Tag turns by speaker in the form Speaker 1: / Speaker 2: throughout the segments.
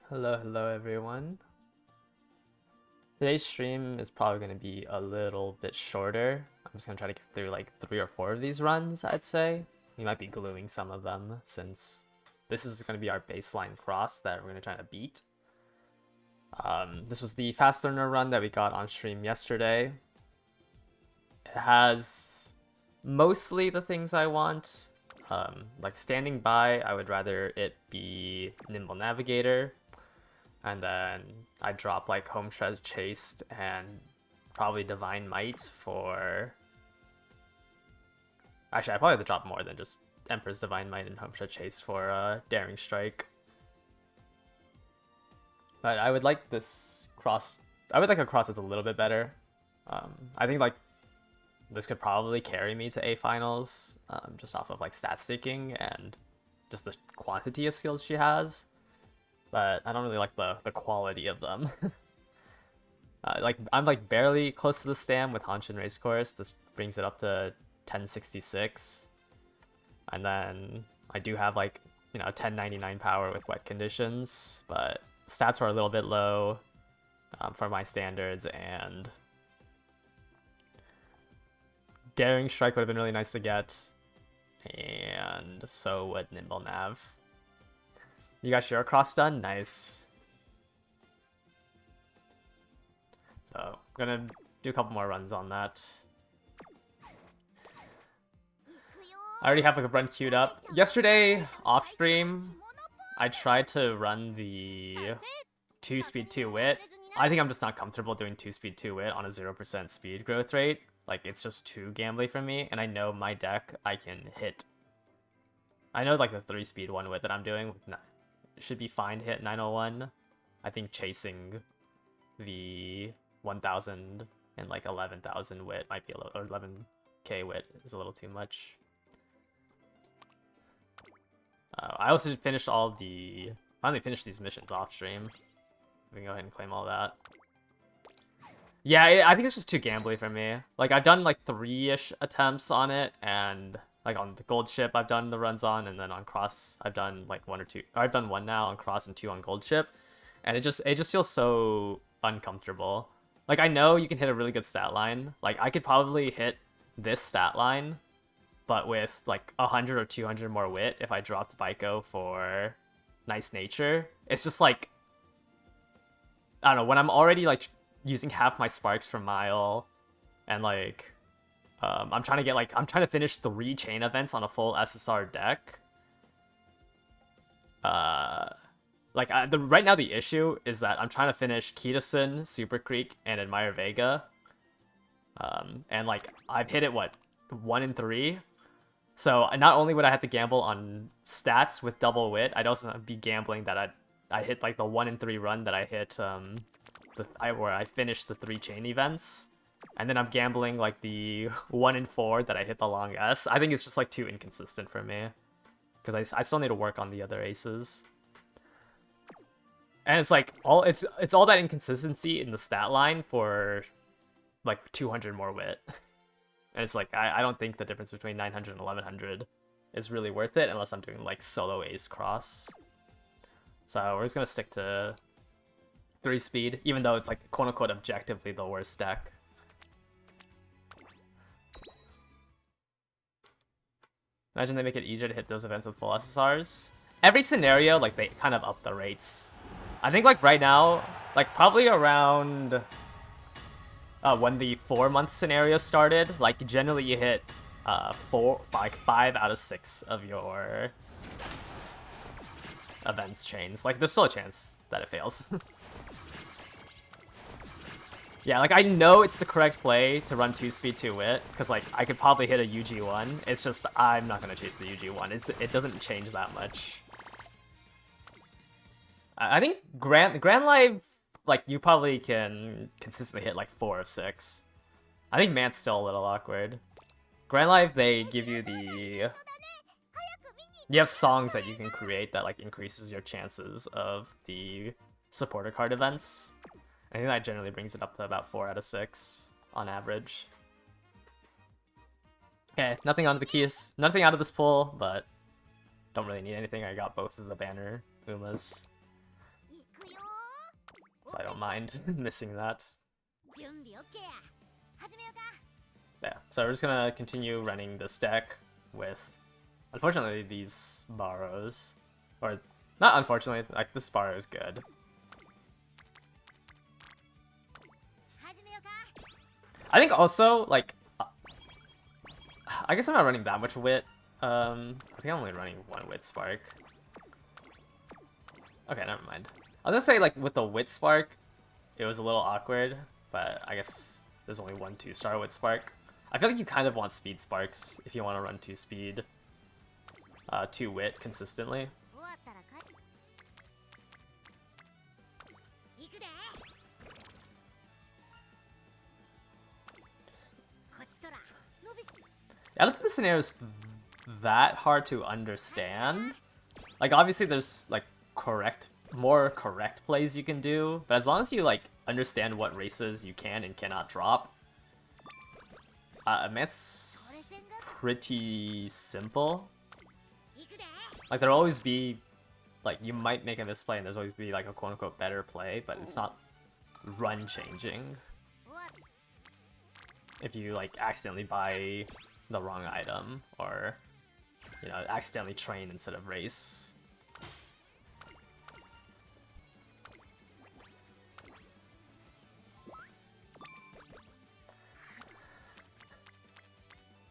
Speaker 1: Hello everyone. Today's stream is probably going to be a little bit shorter. I'm just going to try to get through like 3 or 4 of these runs, I'd say. We might be gluing some of them since this is going to be our baseline cross that we're going to try to beat. This was the fast learner run that we got on stream yesterday. It has mostly the things I want. Like standing by, I would rather it be Nimble Navigator. And then I drop like Home Shred Chased and probably Divine Might for... Actually, I probably have to drop more than just Emperor's Divine Might and Home Shred Chased for Daring Strike. But I would like this cross... I would like a cross that's a little bit better. I think like this could probably carry me to A finals just off of like stat sticking and just the quantity of skills she has. But I don't really like the quality of them. Like I'm like barely close to the stam with Hanshin Racecourse. This brings it up to 1066, and then I do have like 1099 power with wet conditions, but stats were a little bit low for my standards, and Daring Strike would have been really nice to get, and so would Nimble Nav. You got your cross done? Nice. So, I'm gonna do a couple more runs on that. I already have like a run queued up. Yesterday, off stream, I tried to run the 2 speed 2 wit. I think I'm just not comfortable doing 2 speed 2 wit on a 0% speed growth rate. Like, it's just too gambly for me, and I know my deck I can hit. I know like the 3 speed 1 wit that I'm doing should be fine to hit 901. I think chasing the 1000 and like 11,000 wit might be a little, or 11k wit is a little too much. I also finished finally finished these missions off stream. We can go ahead and claim all that. Yeah, I think it's just too gambly for me. Like I've done like 3-ish attempts on it, and like on the gold ship I've done the runs on, and then on cross I've done like 1 or 2. Or I've done 1 now on cross and 2 on gold ship, and it just feels so uncomfortable. Like I know you can hit a really good stat line. Like I could probably hit this stat line, but with like 100 or 200 more wit if I dropped Baiko for nice nature. It's just like, I don't know, when I'm already like using half my sparks for mile, and like I'm trying to finish 3 chain events on a full SSR deck. Right now the issue is that I'm trying to finish Kitasen, Super Creek, and Admire Vega. And like I've hit it 1 in 3. So not only would I have to gamble on stats with double wit, I'd also be gambling that I hit like the 1 in 3 run that I hit where I finished the 3 chain events. And then I'm gambling like the 1 in 4 that I hit the long S. I think it's just like too inconsistent for me, because I still need to work on the other aces. And it's like it's all that inconsistency in the stat line for like 200 more wit. And it's like I don't think the difference between 900 and 1100 is really worth it unless I'm doing like solo ace cross. So we're just gonna stick to 3 speed, even though it's like quote unquote objectively the worst deck. Imagine they make it easier to hit those events with full SSRs. Every scenario, like, they kind of up the rates. I think, like, right now, like, probably around when the 4-month scenario started, like, generally you hit 5 out of 6 of your events chains. Like, there's still a chance that it fails. Yeah, like, I know it's the correct play to run 2 speed 2 wit, because, like, I could probably hit a UG1. It's just, I'm not going to chase the UG1. It doesn't change that much. I think Grand Live, like, you probably can consistently hit, like, 4 of 6. I think Mant's still a little awkward. Grand Live, they give you the... You have songs that you can create that, like, increases your chances of the supporter card events. I think that generally brings it up to about 4 out of 6 on average. Okay, nothing out of the keys, nothing out of this pull, but don't really need anything. I got both of the banner Umas. so I don't mind missing that. Yeah, so we're just gonna continue running this deck with, unfortunately, these borrows. Or, not unfortunately, like, this borrow is good. I think also, like, I guess I'm not running that much wit. I think I'm only running one wit spark. Okay, never mind. I was gonna say, like, with the wit spark, it was a little awkward, but I guess there's only one 2-star wit spark. I feel like you kind of want speed sparks if you want to run 2 speed, 2 wit consistently. I don't think the scenario is that hard to understand. Like, obviously there's, like, more correct plays you can do, but as long as you, like, understand what races you can and cannot drop, it's pretty simple. Like, there'll always be, like, you might make a misplay and there's always be, like, a quote-unquote better play, but it's not run-changing. If you, like, accidentally buy the wrong item, or, you know, accidentally train instead of race.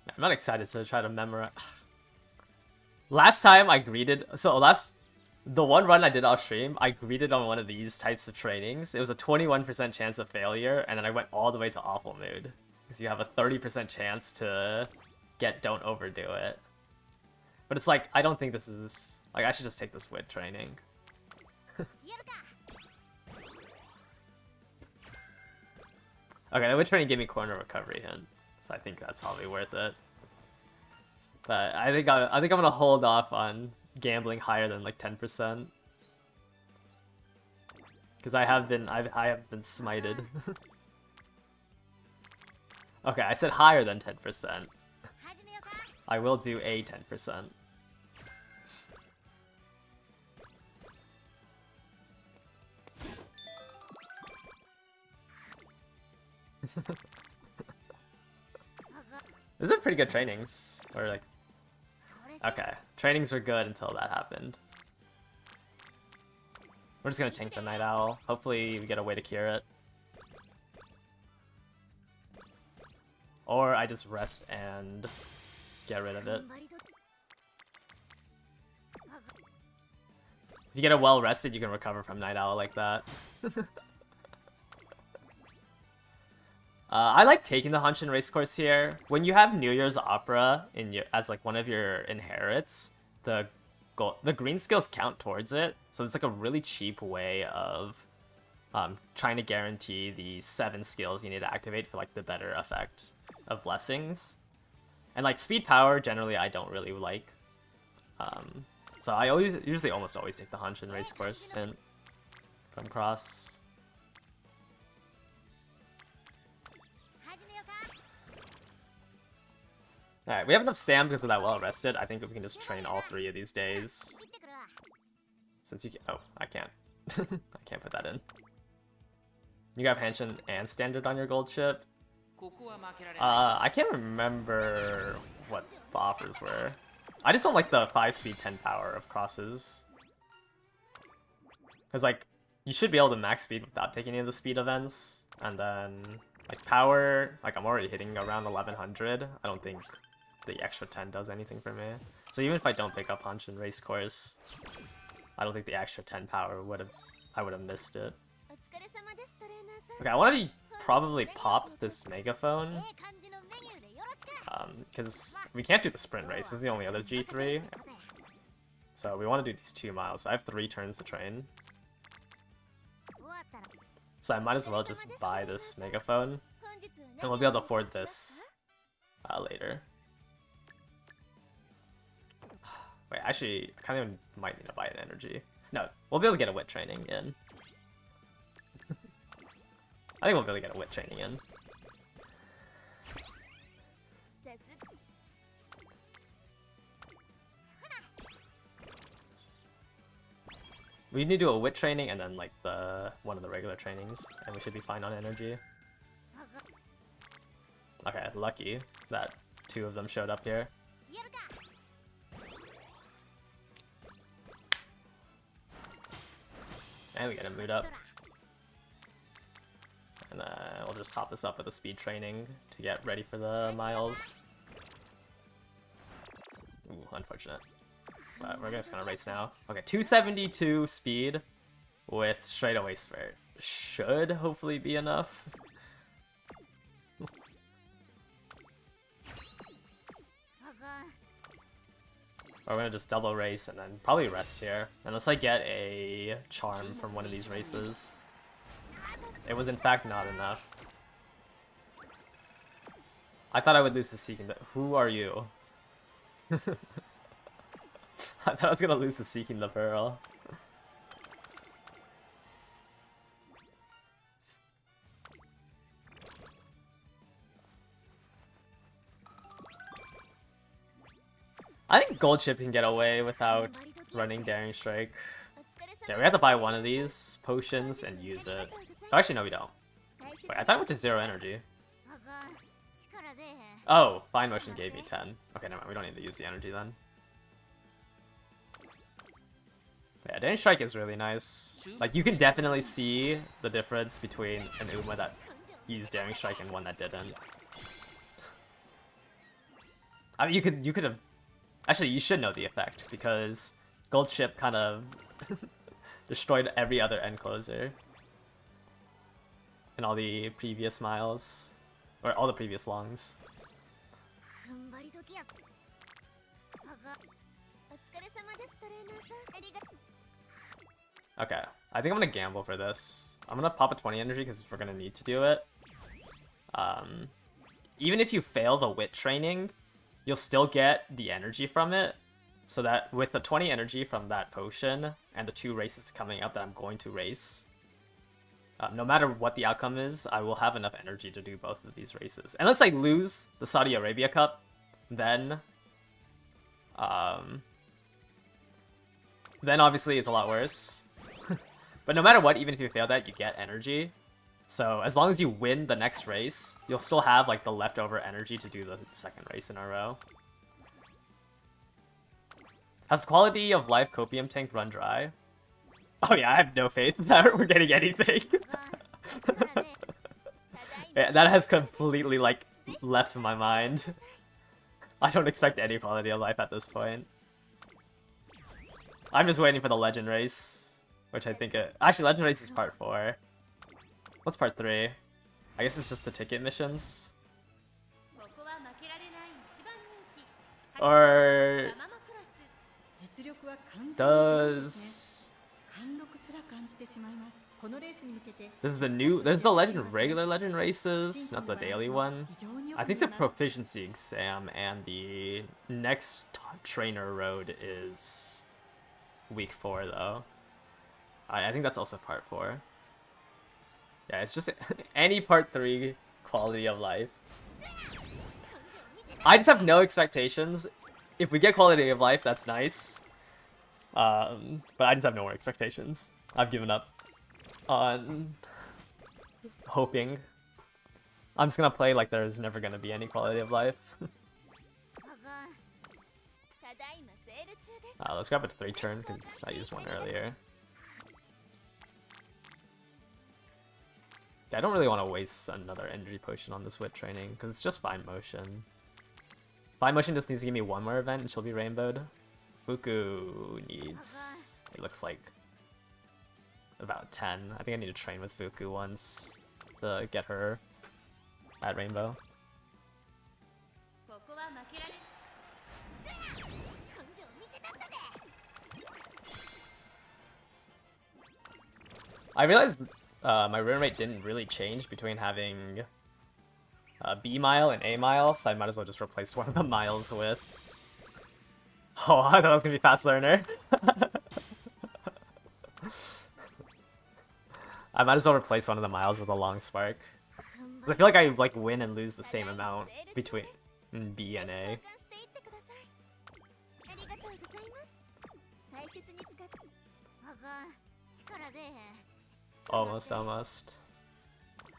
Speaker 1: I'm not excited to try to memorize. Last time I greeted, the one run I did off stream, I greeted on one of these types of trainings. It was a 21% chance of failure, and then I went all the way to awful mood. Because you have a 30% chance to get don't overdo it. But it's like, I don't think this is... Like, I should just take this wit training. Okay, the wit training gave me corner recovery hint, so I think that's probably worth it. But I think I'm gonna hold off on gambling higher than like 10%. Because I have been smited. Okay, I said higher than 10%. I will do a 10%. These are pretty good trainings. Or like... Okay, trainings were good until that happened. We're just gonna tank the Night Owl. Hopefully we get a way to cure it. Or I just rest and get rid of it. If you get a well rested, you can recover from Night Owl like that. I like taking the Hanshin Racecourse here. When you have New Year's Opera as like one of your inherits, the green skills count towards it, so it's like a really cheap way of trying to guarantee the 7 skills you need to activate for like the better effect of blessings. And like speed power, generally I don't really like. So I usually almost always take the Hanshin Racecourse hint from Cross. Alright, we have enough stam because of that well rested. I think we can just train all 3 of these days. Since you can... Oh, I can't. I can't put that in. You got Hanshin and Standard on your gold chip? I can't remember what the offers were. I just don't like the 5 speed 10 power of Crosses. Because, like, you should be able to max speed without taking any of the speed events. And then, like, power, like, I'm already hitting around 1100. I don't think the extra 10 does anything for me. So even if I don't pick up Hanshin Racecourse, I don't think the extra 10 power I would have missed it. Okay, I want to probably pop this megaphone. Because we can't do the sprint race. This is the only other G3. So we want to do these 2 miles. So I have 3 turns to train. So I might as well just buy this megaphone. And we'll be able to afford this later. Wait, actually, I kind of might need to buy an energy. No, we'll be able to get a wit training in. I think we'll be able to get a wit training in. We need to do a wit training and then like one of the regular trainings, and we should be fine on energy. Okay, lucky that 2 of them showed up here. And we get a mood up. And we'll just top this up with a speed training to get ready for the miles. Ooh, unfortunate. But we're just gonna race now. Okay, 272 speed with straightaway spirit. Should hopefully be enough. Or we're gonna just double race and then probably rest here. Unless I get a charm from one of these races. It was in fact not enough. I thought I would lose to Seeking the... Who are you? I thought I was gonna lose to Seeking the Pearl. I think Gold Chip can get away without running Daring Strike. Yeah, we have to buy one of these potions and use it. Oh, actually, no, we don't. Wait, I thought it went to 0 energy. Oh, Fine Motion gave me 10. Okay, never mind, we don't need to use the energy then. Yeah, Daring Strike is really nice. Like, you can definitely see the difference between an Uma that used Daring Strike and one that didn't. I mean, you could have... Actually, you should know the effect, because Gold Chip kind of destroyed every other end closer in all the previous miles, or all the previous longs. Okay, I think I'm gonna gamble for this. I'm gonna pop a 20 energy because we're gonna need to do it. Even if you fail the wit training, you'll still get the energy from it, so that with the 20 energy from that potion and the 2 races coming up that I'm going to race, no matter what the outcome is, I will have enough energy to do both of these races. Unless I lose the Saudi Arabia Cup, then obviously it's a lot worse. But no matter what, even if you fail that, you get energy. So as long as you win the next race, you'll still have like the leftover energy to do the second race in a row. Has quality of life copium tank run dry? Oh yeah, I have no faith that we're getting anything. Yeah, that has completely like left my mind. I don't expect any quality of life at this point. I'm just waiting for the legend race, which I think actually legend race is part 4. What's part 3? I guess it's just the ticket missions. Or does this is the new? There's the regular legend races, not the daily one. I think the proficiency exam and the next trainer road is week 4 though. I think that's also part 4. Yeah, it's just any part 3 quality of life. I just have no expectations. If we get quality of life, that's nice. But I just have no more expectations. I've given up on hoping. I'm just gonna play like there's never gonna be any quality of life. Let's grab a 3 turn because I used one earlier. I don't really want to waste another energy potion on this wit training, because it's just Fine Motion. Fine Motion just needs to give me one more event and she'll be rainbowed. Fuku needs, it looks like, about 10. I think I need to train with Fuku once to get her at rainbow. I realized my run rate didn't really change between having B mile and A mile, so I might as well just replace one of the miles with... Oh, I thought I was gonna be fast learner. I might as well replace one of the miles with a long spark. I feel like I like win and lose the same amount between B and A. Almost, almost.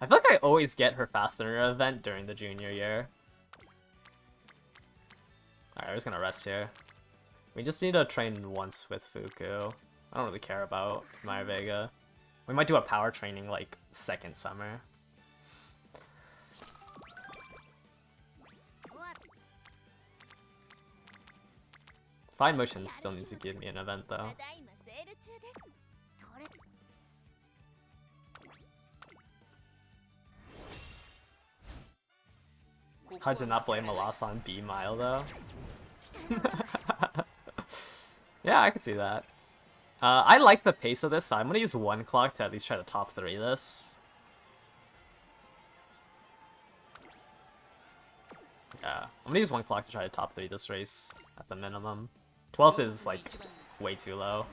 Speaker 1: I feel like I always get her fastener event during the junior year. Alright, we're just gonna rest here. We just need to train once with Fuku. I don't really care about Maya Vega. We might do a power training like second summer. Fine Motion still needs to give me an event though. Hard to not blame a loss on B Mile though. Yeah, I could see that. I like the pace of this, so I'm gonna use 1 clock to at least try to top 3 this. Yeah, I'm gonna use 1 clock to try to top 3 this race at the minimum. 12th is like way too low.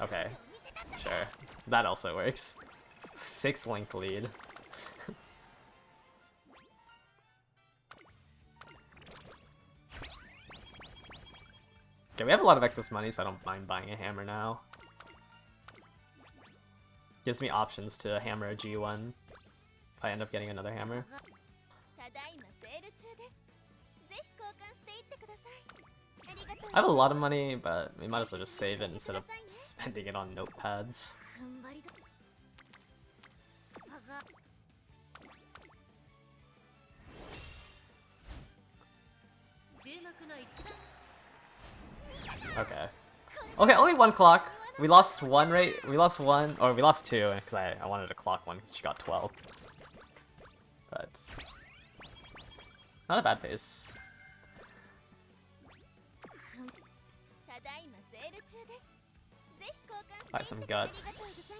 Speaker 1: Okay, sure. That also works. 6 link lead. Okay, we have a lot of excess money, so I don't mind buying a hammer now. Gives me options to hammer a G1 if I end up getting another hammer. I have a lot of money, but we might as well just save it instead of spending it on notepads. Okay. Okay, only 1 clock. We lost 1 rate. We lost 1, or we lost 2 because I wanted to clock 1 because she got 12. But not a bad pace. Buy some guts.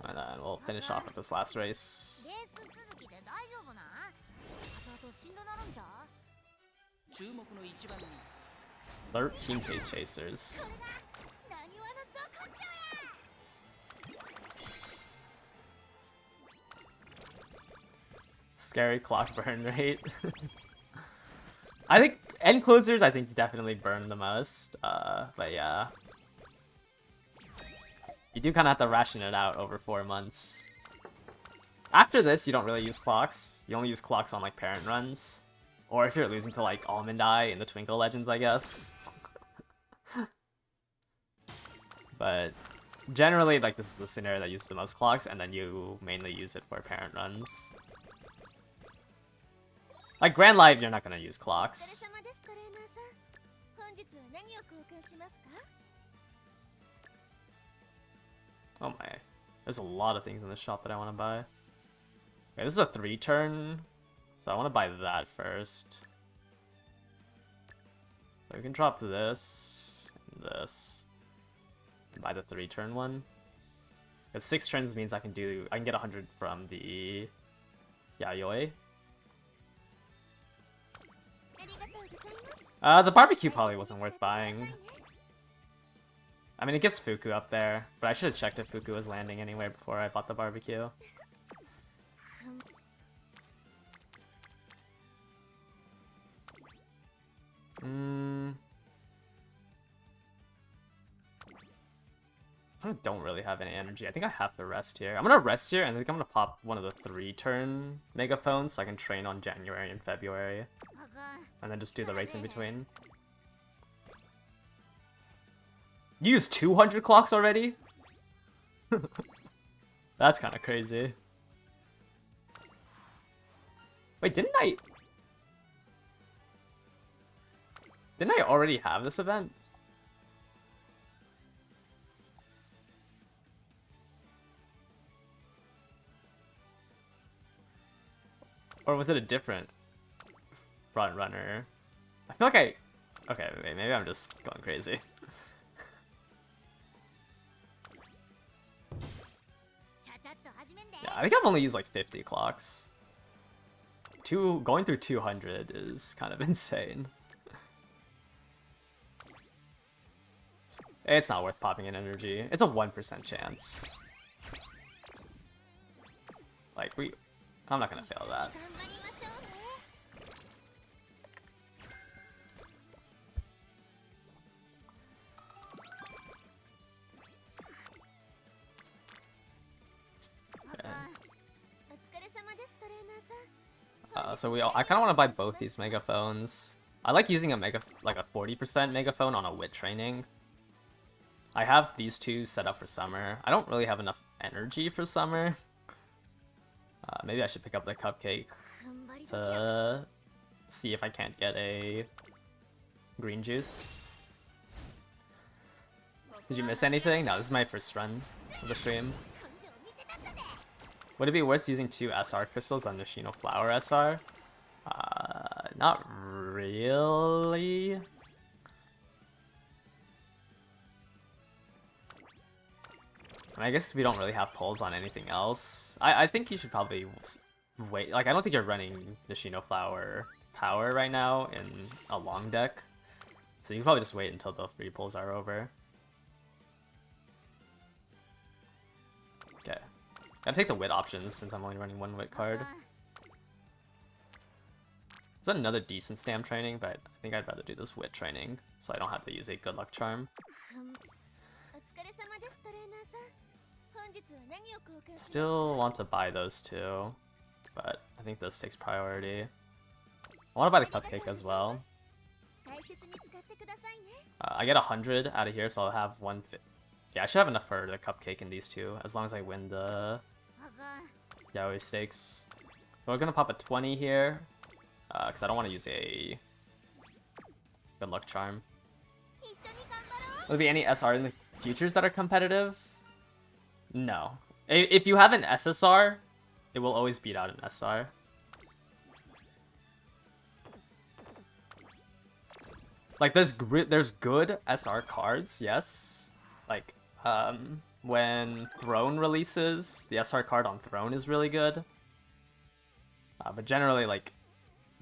Speaker 1: And then we'll finish off with this last race. 13 case chasers. Scary clock burn rate. I think end closers I think definitely burn the most. But yeah. You do kind of have to ration it out over 4 months. After this, you don't really use clocks. You only use clocks on like parent runs. Or if you're losing to like Almond Eye in the Twinkle Legends, I guess. But generally, like this is the scenario that uses the most clocks, and then you mainly use it for parent runs. Like Grand Live, you're not gonna use clocks. Oh my, there's a lot of things in this shop that I want to buy. Okay, this is a 3-turn, so I want to buy that first. So we can drop this, and this, and buy the 3-turn one. Because 6 turns means I can get 100 from the Yayoi. The barbecue probably wasn't worth buying. I mean, it gets Fuku up there, but I should have checked if Fuku was landing anywhere before I bought the barbecue. I don't really have any energy. I think I have to rest here. I'm gonna rest here, and I think I'm gonna pop one of the 3-turn megaphones so I can train on January and February. And then just do the race in between. You used 200 clocks already? That's kind of crazy. Wait, didn't I already have this event? Or was it a different front runner? I feel like okay, wait, maybe I'm just going crazy. Yeah, I think I've only used like 50 clocks. Going through 200 is kind of insane. It's not worth popping in energy. It's a 1% chance. Like, I'm not gonna fail that. I kind of want to buy both these megaphones. I like using a 40% megaphone on a wit training. I have these two set up for summer. I don't really have enough energy for summer. Maybe I should pick up the cupcake to see if I can't get a green juice. Did you miss anything? No, this is my first run of the stream. Would it be worth using 2 SR crystals on Nishino Flower SR? Not really. I guess we don't really have pulls on anything else. I think you should probably wait. Like, I don't think you're running Nishino Flower Power right now in a long deck. So you can probably just wait until the free pulls are over. Okay. Gotta take the wit options since I'm only running 1 wit card. Is that another decent stamp training? But I think I'd rather do this wit training so I don't have to use a good luck charm. Still want to buy those two, but I think this takes priority. I want to buy the cupcake as well. I get 100 out of here, so I'll have 150. Yeah, I should have enough for the cupcake in these two, as long as I win the yaoi stakes. So we're gonna pop a 20 here, because I don't want to use a good luck charm. Will there be any SR in the futures that are competitive? No. If you have an SSR, it will always beat out an SR. Like, there's good SR cards, yes. Like, when Throne releases, the SR card on Throne is really good. But generally, like,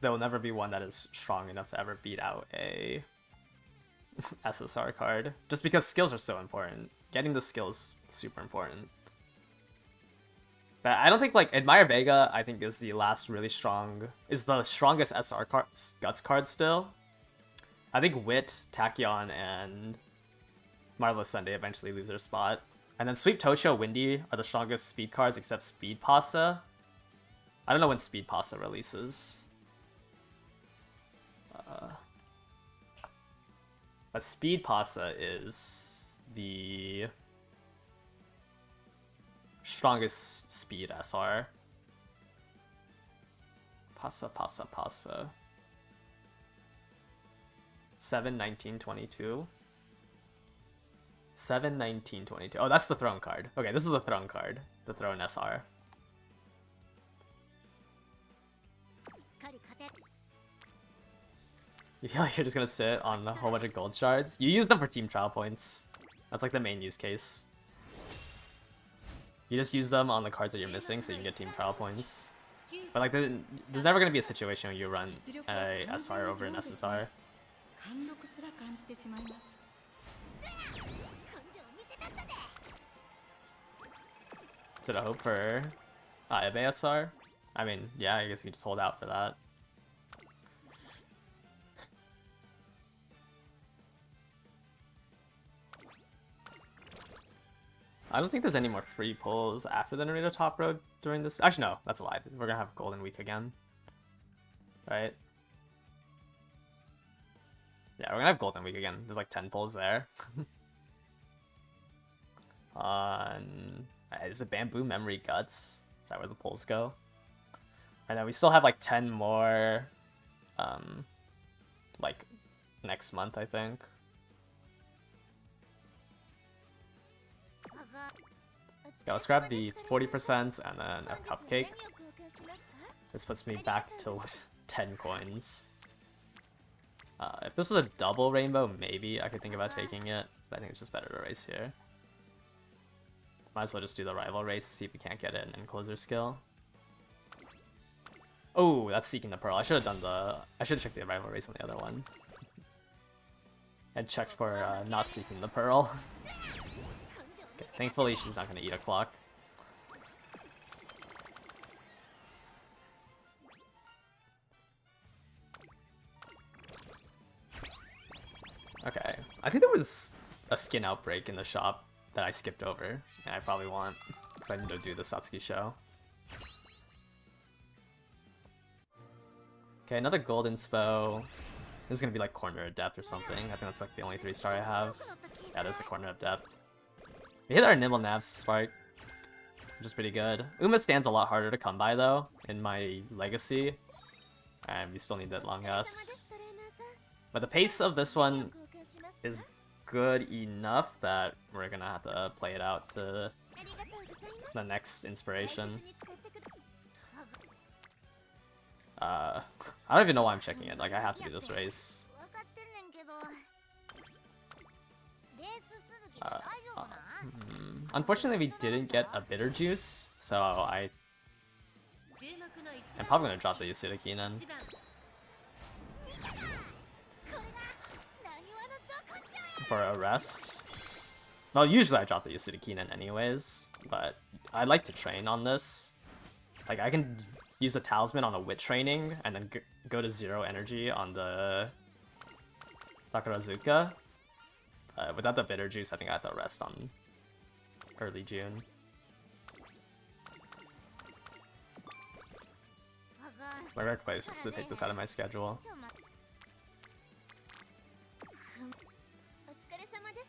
Speaker 1: there will never be one that is strong enough to ever beat out a SSR card. Just because skills are so important. Getting the skills is super important. But I don't think, like, Admire Vega, I think, is the last really strong... is the strongest SR card, Guts card still. I think Wit, Tachyon, and Marvelous Sunday eventually lose their spot. And then Sweep Tosho, Windy are the strongest speed cards except Speed Pasta. I don't know when Speed Pasta releases. But Speed Pasta is the strongest speed SR. Pasa. 7, 19, 22. 7, 19, 22. Oh, that's the Throne card. Okay, this is the Throne card. The Throne SR. You feel like you're just gonna sit on a whole bunch of gold shards? You use them for team trial points. That's like the main use case. You just use them on the cards that you're missing so you can get team trial points. But like, there's never gonna be a situation where you run a SR over an SSR. Is it a hope for SR? I mean, yeah, I guess you just hold out for that. I don't think there's any more free pulls after the Naruto Top Road during this. Actually, no, that's a lie. We're gonna have Golden Week again. Right? Yeah, we're gonna have Golden Week again. There's like 10 pulls there. Is it Bamboo Memory Guts? Is that where the pulls go? And then we still have like 10 more, like, next month, I think. Yeah, let's grab the 40% and then a cupcake. This puts me back to 10 coins. If this was a double rainbow, maybe I could think about taking it, but I think it's just better to race here. Might as well just do the rival race to see if we can't get it and then closer skill. Oh, that's Seeking the Pearl. I should have checked the rival race on the other one. And checked for not Seeking the Pearl. Okay, thankfully she's not gonna eat a clock. Okay, I think there was a skin outbreak in the shop that I skipped over, and I probably want, because I need to do the Satsuki show. Okay, another golden spo. This is gonna be like corner of depth or something. I think that's like the only 3-star I have. Yeah, there's a corner of depth. We hit our Nimble Nav Spark, which is pretty good. Uma stands a lot harder to come by though in my legacy, and we still need that long S. But the pace of this one is good enough that we're gonna have to play it out to the next inspiration. I don't even know why I'm checking it. Like, I have to do this race. Unfortunately, we didn't get a bitter juice, so I'm probably gonna drop the Yasuda Keenan. For a rest. Well, usually I drop the Yasuda Keenan anyways, but I like to train on this. Like, I can use a talisman on a wit training and then go to 0 energy on the Takarazuka. Without the bitter juice, I think I have to rest on early June. My rec play is just to take this out of my schedule.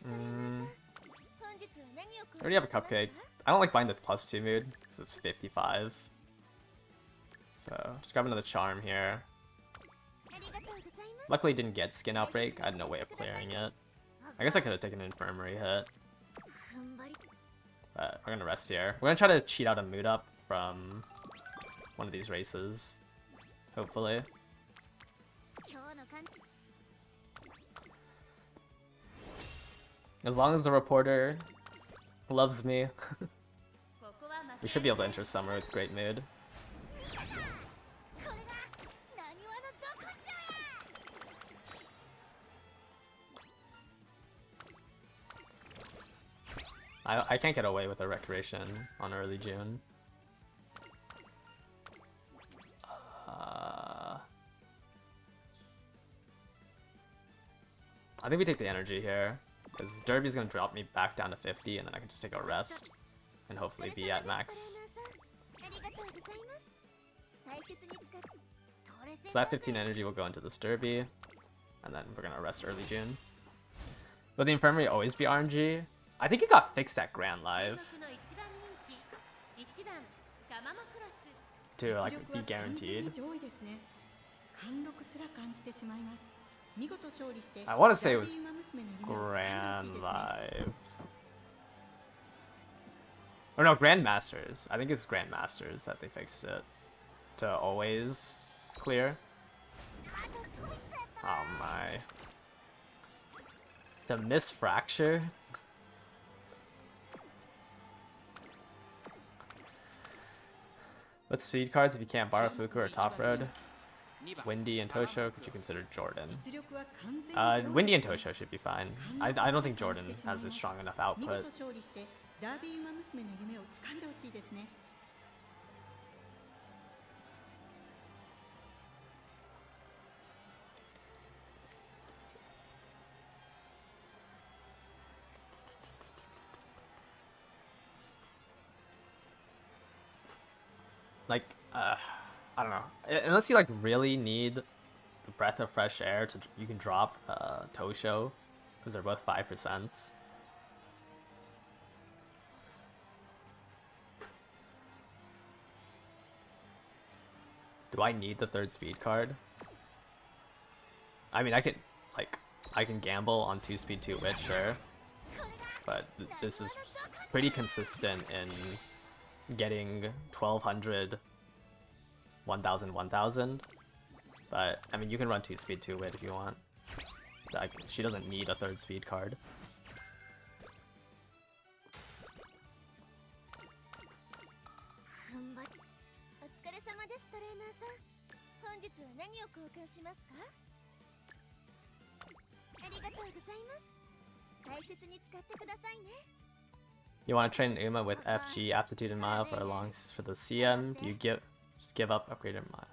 Speaker 1: I already have a cupcake. I don't like buying the +2 mood because it's 55. So just grab another charm here. Luckily didn't get skin outbreak. I had no way of clearing it. I guess I could have taken an infirmary hit. But we're gonna rest here. We're gonna try to cheat out a mood up from one of these races. Hopefully. As long as the reporter loves me, we should be able to enter summer with great mood. I can't get away with a recreation on early June. I think we take the energy here, because Derby's gonna drop me back down to 50, and then I can just take a rest, and hopefully be at max. So that 15 energy will go into this Derby, and then we're gonna rest early June. Will the infirmary always be RNG? I think it got fixed at Grand Live. To like be guaranteed. I want to say it was Grand Live. Or no, Grand Masters. I think it's Grand Masters that they fixed it to always clear. Oh my. To miss fracture? What speed cards if you can't borrow Fuku or Top Road? Windy and Tosho, could you consider Jordan? Windy and Tosho should be fine. I don't think Jordan has a strong enough output. Like, I don't know. Unless you like really need the breath of fresh air to, you can drop Tosho, because they're both 5%. Do I need the 3rd speed card? I mean, I can gamble on 2 speed 2 wit, sure, but this is pretty consistent in getting 1200, 1000, 1000. But I mean, you can run 2 speed 2 wit if you want. Like, she doesn't need a 3rd speed card. You want to train Uma with FG, Aptitude and Mile for the CM? Do you just give up upgraded Mile?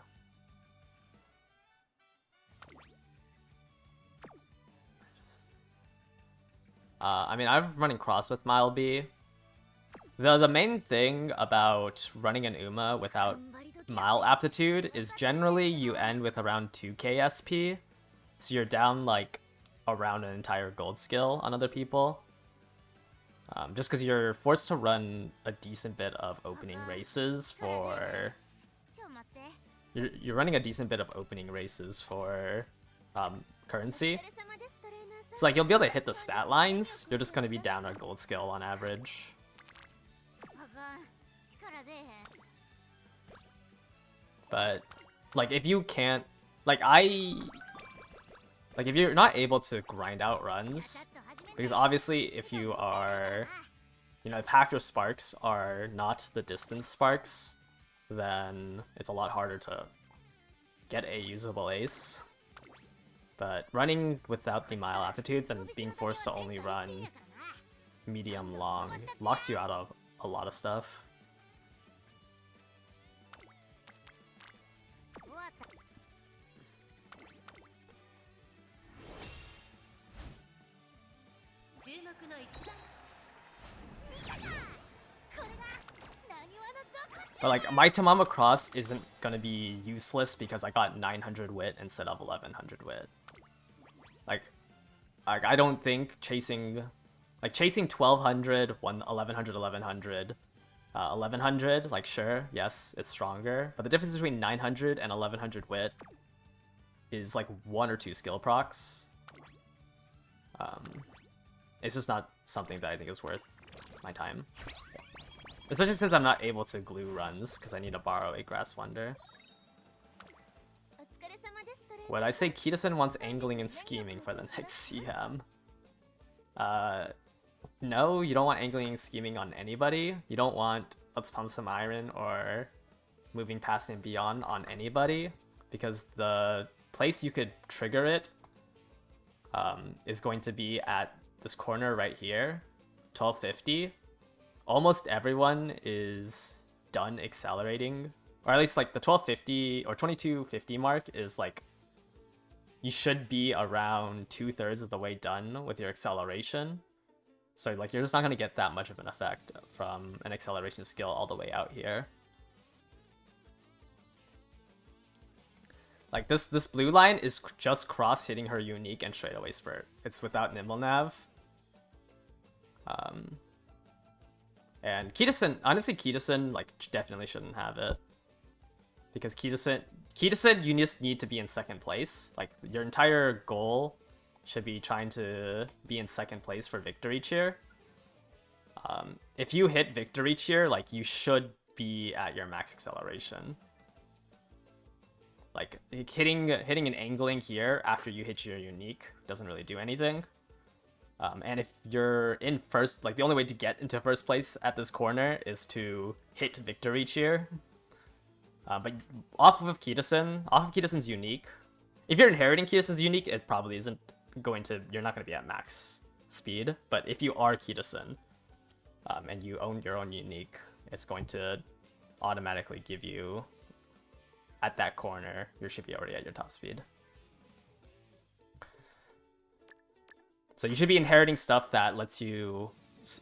Speaker 1: I mean, I'm running cross with Mile B. The main thing about running an Uma without mile aptitude is generally you end with around 2k SP, so you're down like around an entire gold skill on other people. Just because you're forced to run a decent bit of opening races for... You're running a decent bit of opening races for currency. So like you'll be able to hit the stat lines, you're just going to be down a gold skill on average. But like if you can't... Like if you're not able to grind out runs, because obviously if you are, you know, if half your sparks are not the distance sparks, then it's a lot harder to get a usable ace. But running without the mile aptitudes and being forced to only run medium long locks you out of a lot of stuff. But like my Tamamo Cross isn't gonna be useless because I got 900 wit instead of 1100 wit. Like I don't think chasing 1200, 1100, 1100, 1100, like sure, yes, it's stronger, but the difference between 900 and 1100 wit is like 1 or 2 skill procs. It's just not something that I think is worth my time. Especially since I'm not able to glue runs, because I need to borrow a Grass Wonder. Would I say Kitasen wants angling and scheming for the next CM? No, you don't want angling and scheming on anybody. You don't want Let's Pump Some Iron or Moving Past and Beyond on anybody, because the place you could trigger it is going to be at this corner right here, 1250. Almost everyone is done accelerating, or at least like the 1250 or 2250 mark is like you should be around 2/3 of the way done with your acceleration. So like you're just not going to get that much of an effect from an acceleration skill all the way out here. Like this blue line is just cross hitting her unique and straightaway spurt. It's without nimble nav. And Kitasen, honestly, Kitasen like definitely shouldn't have it, because Kitasen, you just need to be in second place. Like your entire goal should be trying to be in second place for victory cheer. If you hit victory cheer, like you should be at your max acceleration. Like hitting and angling here after you hit your unique doesn't really do anything. And if you're in first, like the only way to get into first place at this corner is to hit victory cheer. But off of Kitasen's unique, if you're inheriting Kitasen's unique, it probably isn't going to, you're not going to be at max speed. But if you are Kitasen, and you own your own unique, it's going to automatically give you, at that corner, you should be already at your top speed. So you should be inheriting stuff that lets you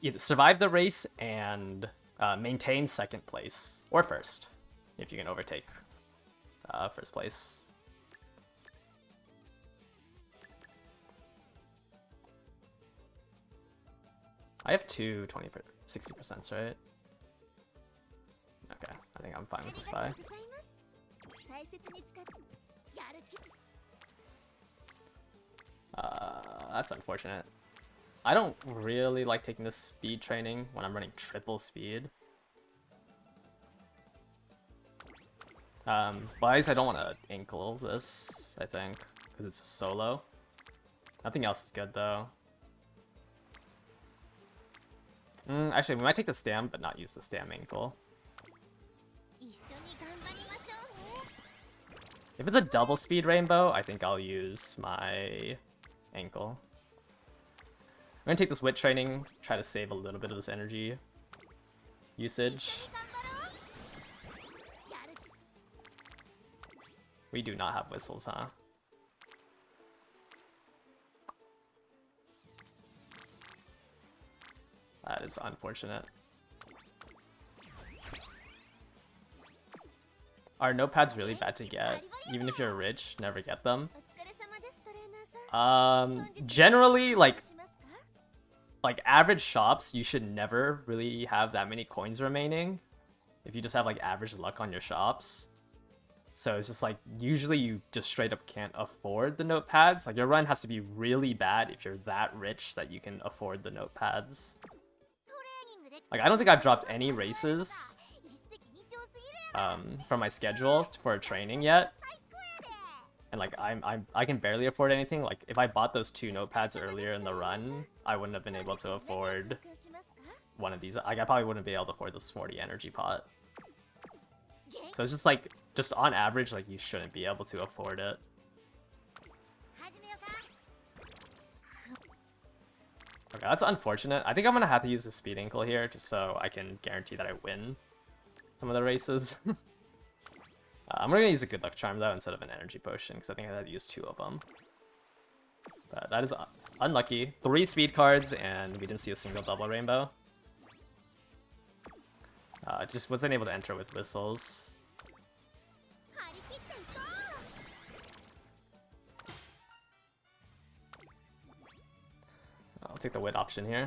Speaker 1: either survive the race and maintain second place, or first, if you can overtake first place. I have two 60%, right? Okay, I think I'm fine with this buy. That's unfortunate. I don't really like taking this speed training when I'm running triple speed. But at least I don't want to ankle this, I think, because it's a solo. Nothing else is good, though. Actually, we might take the stam, but not use the stam ankle. If it's a double speed rainbow, I think I'll use my ankle. I'm gonna take this wit training, try to save a little bit of this energy usage. We do not have whistles, huh? That is unfortunate. Are notepads really bad to get? Even if you're rich, never get them. Generally, like average shops, you should never really have that many coins remaining if you just have like average luck on your shops. So it's just like usually you just straight up can't afford the notepads. Like your run has to be really bad if you're that rich that you can afford the notepads. Like I don't think I've dropped any races from my schedule for training yet. And like I can barely afford anything. Like if I bought those 2 notepads earlier in the run, I wouldn't have been able to afford one of these. Like I probably wouldn't be able to afford this 40 energy pot. So it's just like, just on average, like you shouldn't be able to afford it. Okay, that's unfortunate. I think I'm gonna have to use the speed ankle here just so I can guarantee that I win some of the races. I'm gonna use a good luck charm though instead of an energy potion because I think I had to use 2 of them. But that is unlucky. 3 speed cards and we didn't see a single double rainbow. Just wasn't able to enter with whistles. I'll take the wit option here.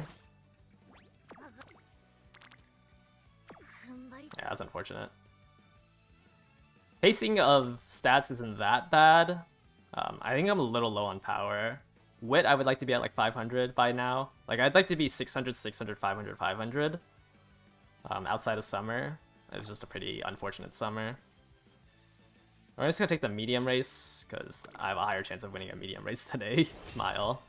Speaker 1: Yeah, that's unfortunate. Pacing of stats isn't that bad. I think I'm a little low on power. Wit, I would like to be at like 500 by now. Like, I'd like to be 600, 600, 500, 500. Outside of summer. It's just a pretty unfortunate summer. I'm just gonna take the medium race, because I have a higher chance of winning a medium race today. Smile.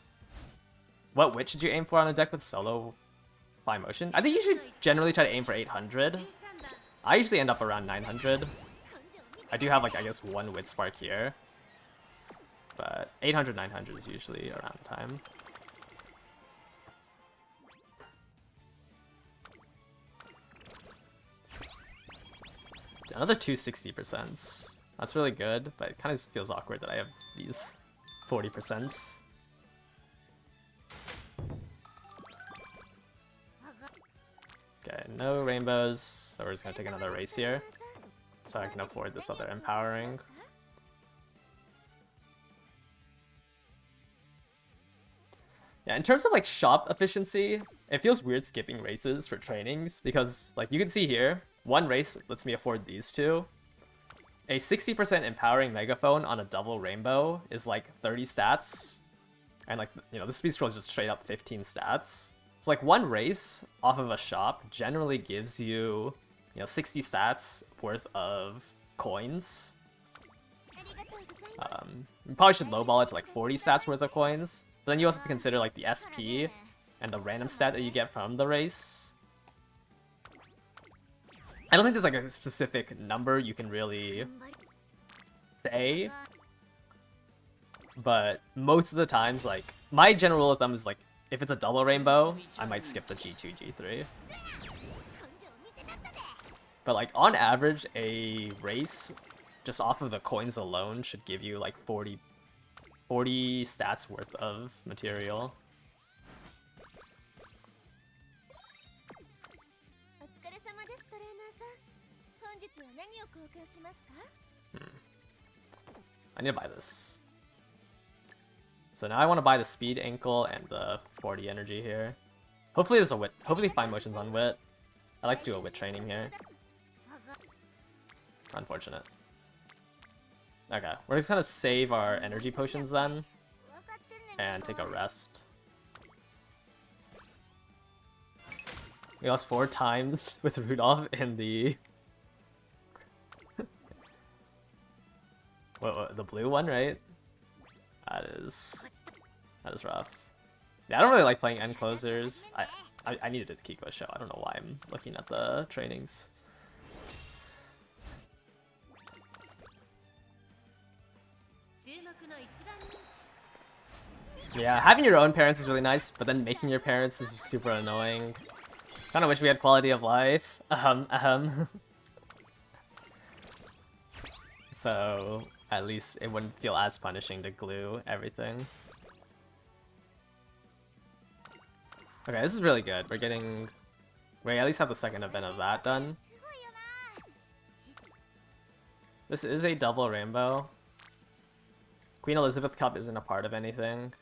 Speaker 1: What wit should you aim for on a deck with solo fly motion? I think you should generally try to aim for 800. I usually end up around 900. I do have like, I guess, 1 wit spark here. But 800, 900 is usually around the time. Another 260%. That's really good, but it kind of feels awkward that I have these 40%. Okay, no rainbows, so we're just gonna take another race here, so I can afford this other empowering. Yeah, in terms of like shop efficiency, it feels weird skipping races for trainings, because like you can see here, 1 race lets me afford these 2. A 60% empowering megaphone on a double rainbow is like 30 stats. And like, you know, the speed scroll is just straight up 15 stats. So like 1 race off of a shop generally gives you, 60 stats worth of coins. You probably should lowball it to like 40 stats worth of coins. But then you also have to consider like the SP and the random stat that you get from the race. I don't think there's like a specific number you can really say. But most of the times, like, my general rule of thumb is like, if it's a double rainbow, I might skip the G2, G3. But like, on average, a race, just off of the coins alone, should give you like 40 stats worth of material. I need to buy this. So now I want to buy the speed ankle and the 40 energy here. Hopefully there's a wit. Hopefully fine motion's on wit. I like to do a wit training here. Unfortunate. Okay, we're just gonna save our energy potions then, and take a rest. We lost 4 times with Rudolph in the... what, the blue one, right? That is rough. Yeah, I don't really like playing end closers. I needed a Kiko show. I don't know why I'm looking at the trainings. Yeah, having your own parents is really nice, but then making your parents is super annoying. Kinda wish we had quality of life. So, at least it wouldn't feel as punishing to glue everything. Okay, this is really good. We at least have the second event of that done. This is a double rainbow. Queen Elizabeth Cup isn't a part of anything.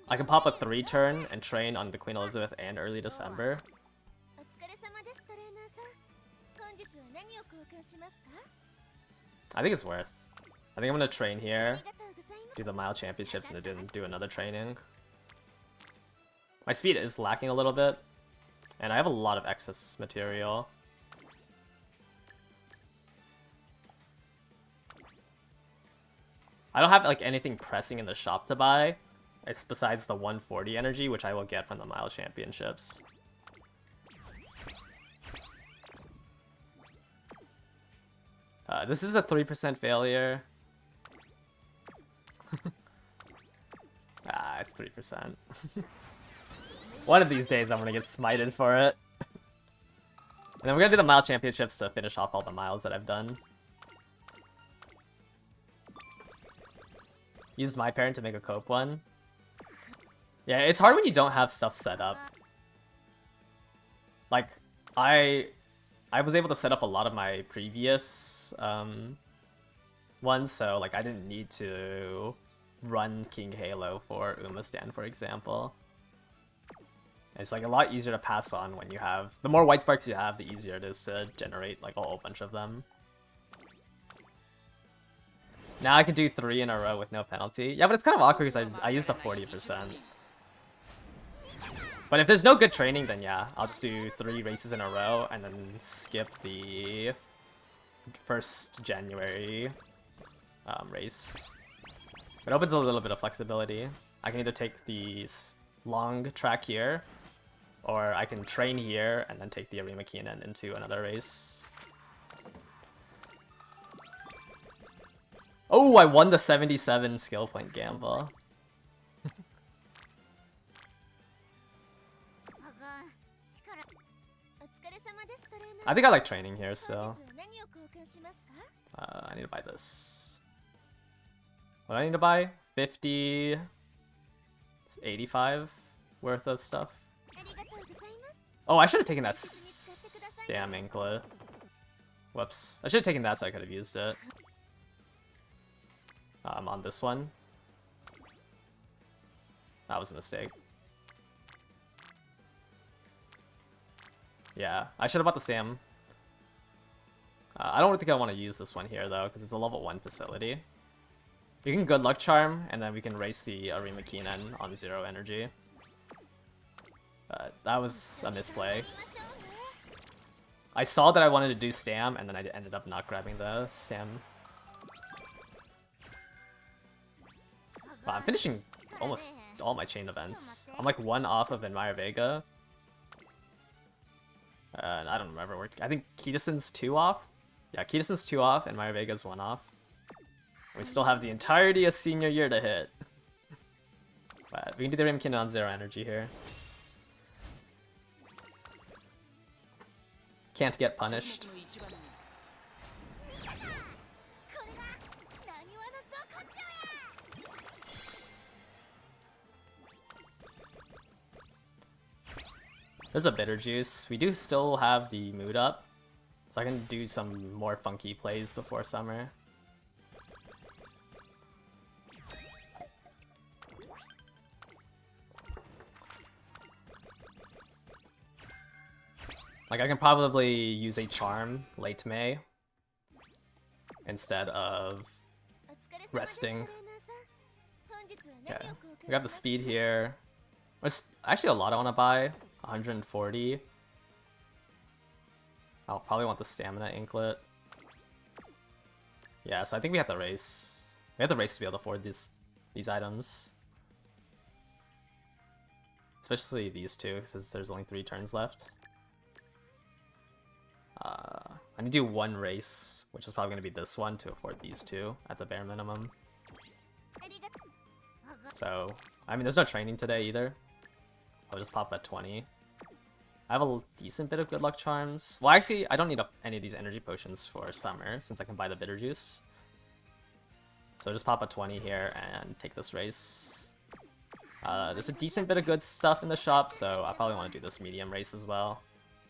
Speaker 1: I can pop a 3-turn and train on the Queen Elizabeth and early December. I think it's worth. I think I'm gonna train here, do the mile championships, and then do another training. My speed is lacking a little bit, and I have a lot of excess material. I don't have like anything pressing in the shop to buy. It's besides the 140 energy, which I will get from the mile championships. This is a 3% failure. It's 3%. One of these days I'm gonna get smited for it. And then we're gonna do the mile championships to finish off all the miles that I've done. Used my parent to make a cope one. Yeah, it's hard when you don't have stuff set up. Like, I was able to set up a lot of my previous ones, so like I didn't need to run King Halo for Umastan, for example. It's like a lot easier to pass on when you have... The more white sparks you have, the easier it is to generate like a whole bunch of them. Now I can do 3 in a row with no penalty. Yeah, but it's kind of awkward because I used a 40%. But if there's no good training, then yeah, I'll just do 3 races in a row and then skip the 1st January race. It opens a little bit of flexibility. I can either take the long track here, or I can train here and then take the Arima Keenan into another race. Oh, I won the 77 skill point gamble. I think I like training here, so... I need to buy this. What do I need to buy? 50... It's 85 worth of stuff. Oh, I should have taken that Stam Anklet. Whoops. I should have taken that so I could have used it. I'm on this one. That was a mistake. Yeah, I should have bought the Sam. I don't think I want to use this one here, though, because it's a level 1 facility. You can Good Luck Charm, and then we can race the Arima Keenan on 0 energy. That was a misplay. I saw that I wanted to do Stam, and then I ended up not grabbing the Stam. Wow, I'm finishing almost all my chain events. I'm like 1 off of Admire Vega. I don't remember. I think Keatison's 2 off? Yeah, Keatison's 2 off, and Admire Vega's 1 off. We still have the entirety of senior year to hit. But we can do the Rimkin on 0 energy here. Can't get punished. There's a bitter juice. We do still have the mood up, so I can do some more funky plays before summer. Like, I can probably use a charm late May instead of resting. Okay, we got the speed here. There's actually a lot I want to buy. 140. I'll probably want the stamina anklet. Yeah, so I think we have to race. We have to race to be able to afford these items. Especially these two, since there's only 3 turns left. I need to do 1 race, which is probably going to be this one, to afford these 2 at the bare minimum. So, I mean, there's no training today either. I'll just pop at 20. I have a decent bit of good luck charms. Well, actually, I don't need any of these energy potions for summer, since I can buy the bitter juice. So just pop a 20 here and take this race. There's a decent bit of good stuff in the shop, so I probably want to do this medium race as well.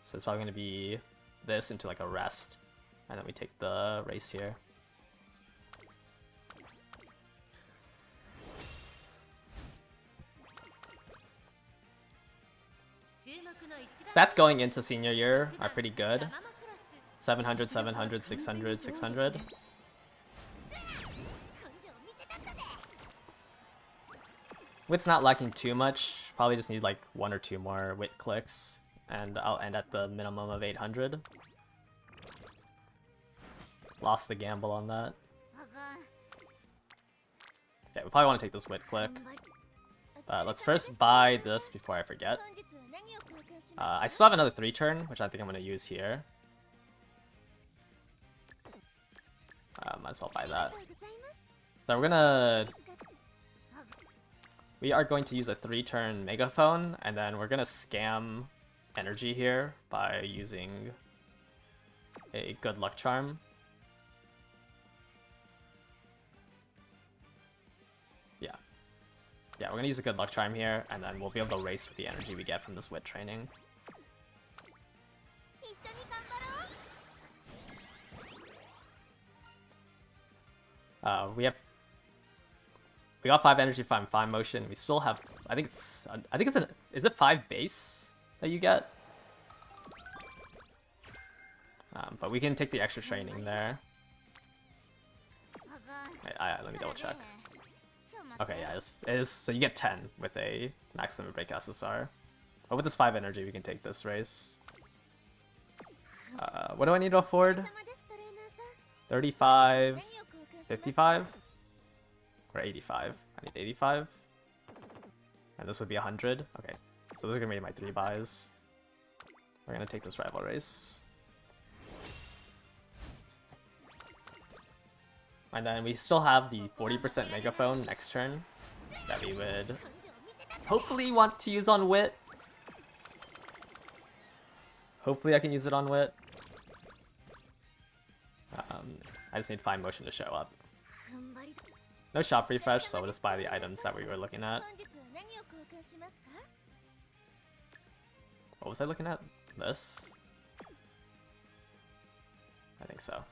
Speaker 1: So it's probably going to be this into like a rest, And then we take the race here. Stats going into senior year are pretty good. 700, 700, 600, 600. Wit's not lacking too much. Probably just need like 1 or 2 more wit clicks. And I'll end at the minimum of 800. Lost the gamble on that. Okay, we probably want to take this wit click. But let's first buy this before I forget. I still have another 3 turn, which I think I'm going to use here. Might as well buy that. So we are going to use a 3 turn megaphone, and then we're going to scam energy here by using a good luck charm. Yeah, we're gonna use a good luck charm here, and then we'll be able to race with the energy we get from this wit training. We got 5 energy from 5 motion. We still have, is it 5 base that you get? But we can take the extra training there. Let me double check. Okay, yeah, it is. So you get 10 with a maximum break SSR. But with this 5 energy, we can take this race. What do I need to afford? 35, 55, or 85? I need 85. And this would be 100. Okay, so those are gonna be my 3 buys. We're gonna take this rival race. And then we still have the 40% megaphone next turn that we would hopefully want to use on wit. Hopefully I can use it on wit. I just need 5 motion to show up. No shop refresh, so we'll just buy the items that we were looking at. What was I looking at? This? I think so.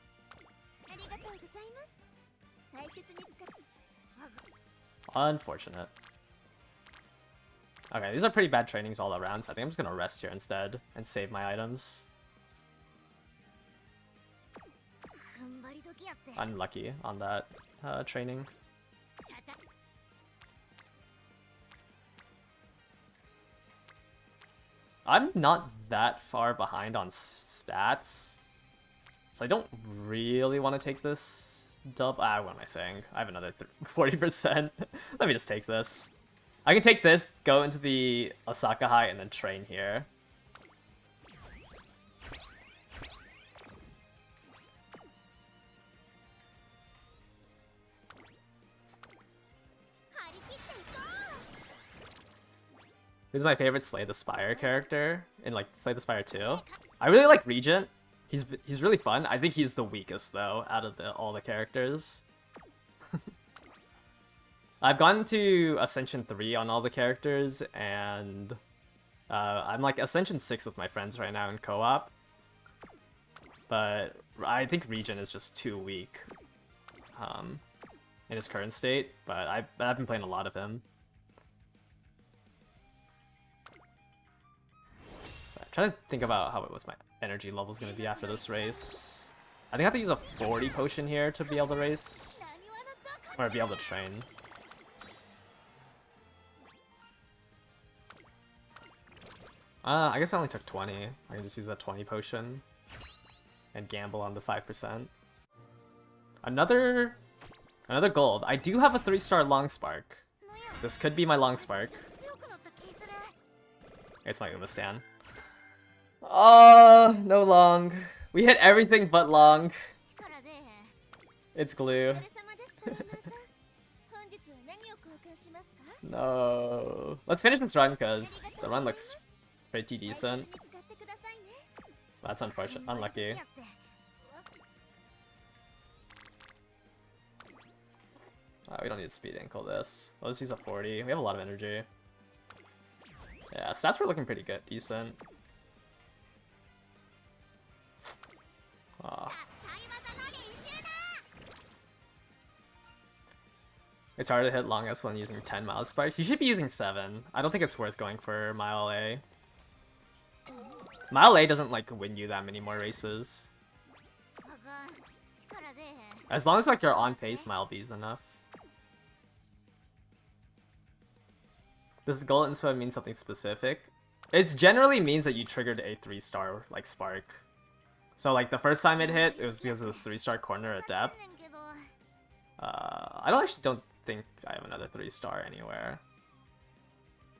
Speaker 1: Unfortunate. Okay, these are pretty bad trainings all around, so I think I'm just gonna rest here instead and save my items. Unlucky on that training. I'm not that far behind on stats, so I don't really want to take this dub. What am I saying? I have another 40%. Let me just take this. I can take this, go into the Osaka High, and then train here. Who's my favorite Slay the Spire character in like Slay the Spire 2? I really like Regent. He's really fun. I think he's the weakest though out of all the characters. I've gone to Ascension 3 on all the characters, and I'm like Ascension 6 with my friends right now in co-op. But I think Regent is just too weak in his current state, but I've been playing a lot of him. So I'm trying to think about what's my energy level is going to be after this race. I think I have to use a 40 potion here to be able to race, or be able to train. I guess I only took 20. I can just use that 20 potion and gamble on the 5%. Another gold. I do have a 3-star long spark. This could be my long spark. It's my Uma Stan. Oh, no long. We hit everything but long. It's glue. No. Let's finish this run because the run looks pretty decent. That's unfortunate. Unlucky. We don't need speed ankle this. Let's use a 40. We have a lot of energy. Yeah, stats were looking pretty good. Decent. It's hard to hit longest when using 10 mile spikes. You should be using 7. I don't think it's worth going for Mile A. Mile A doesn't like win you that many more races. As long as like you're on pace, Mile B is enough. Does Golden Sweat mean something specific? It generally means that you triggered a 3-star like spark. So like the first time it hit, it was because of this 3-star corner at depth. I don't think I have another 3-star anywhere.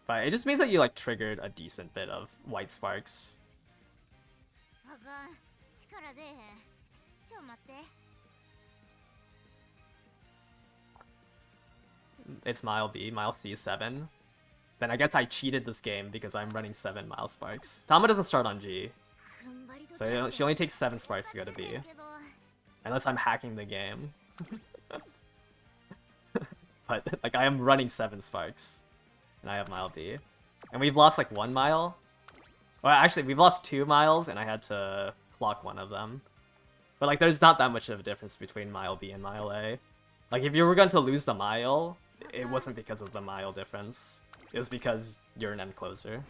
Speaker 1: But it just means that you like triggered a decent bit of white sparks. It's Mile B, Mile C is 7. Then I guess I cheated this game because I'm running 7 Mile Sparks. Tama doesn't start on G. So she only takes 7 sparks to go to B. Unless I'm hacking the game. But like I am running 7 sparks. And I have Mile B. And we've lost like 1 mile. Well actually we've lost 2 miles and I had to clock one of them. But like there's not that much of a difference between Mile B and Mile A. Like if you were going to lose the mile, it wasn't because of the mile difference. It was because you're an end closer.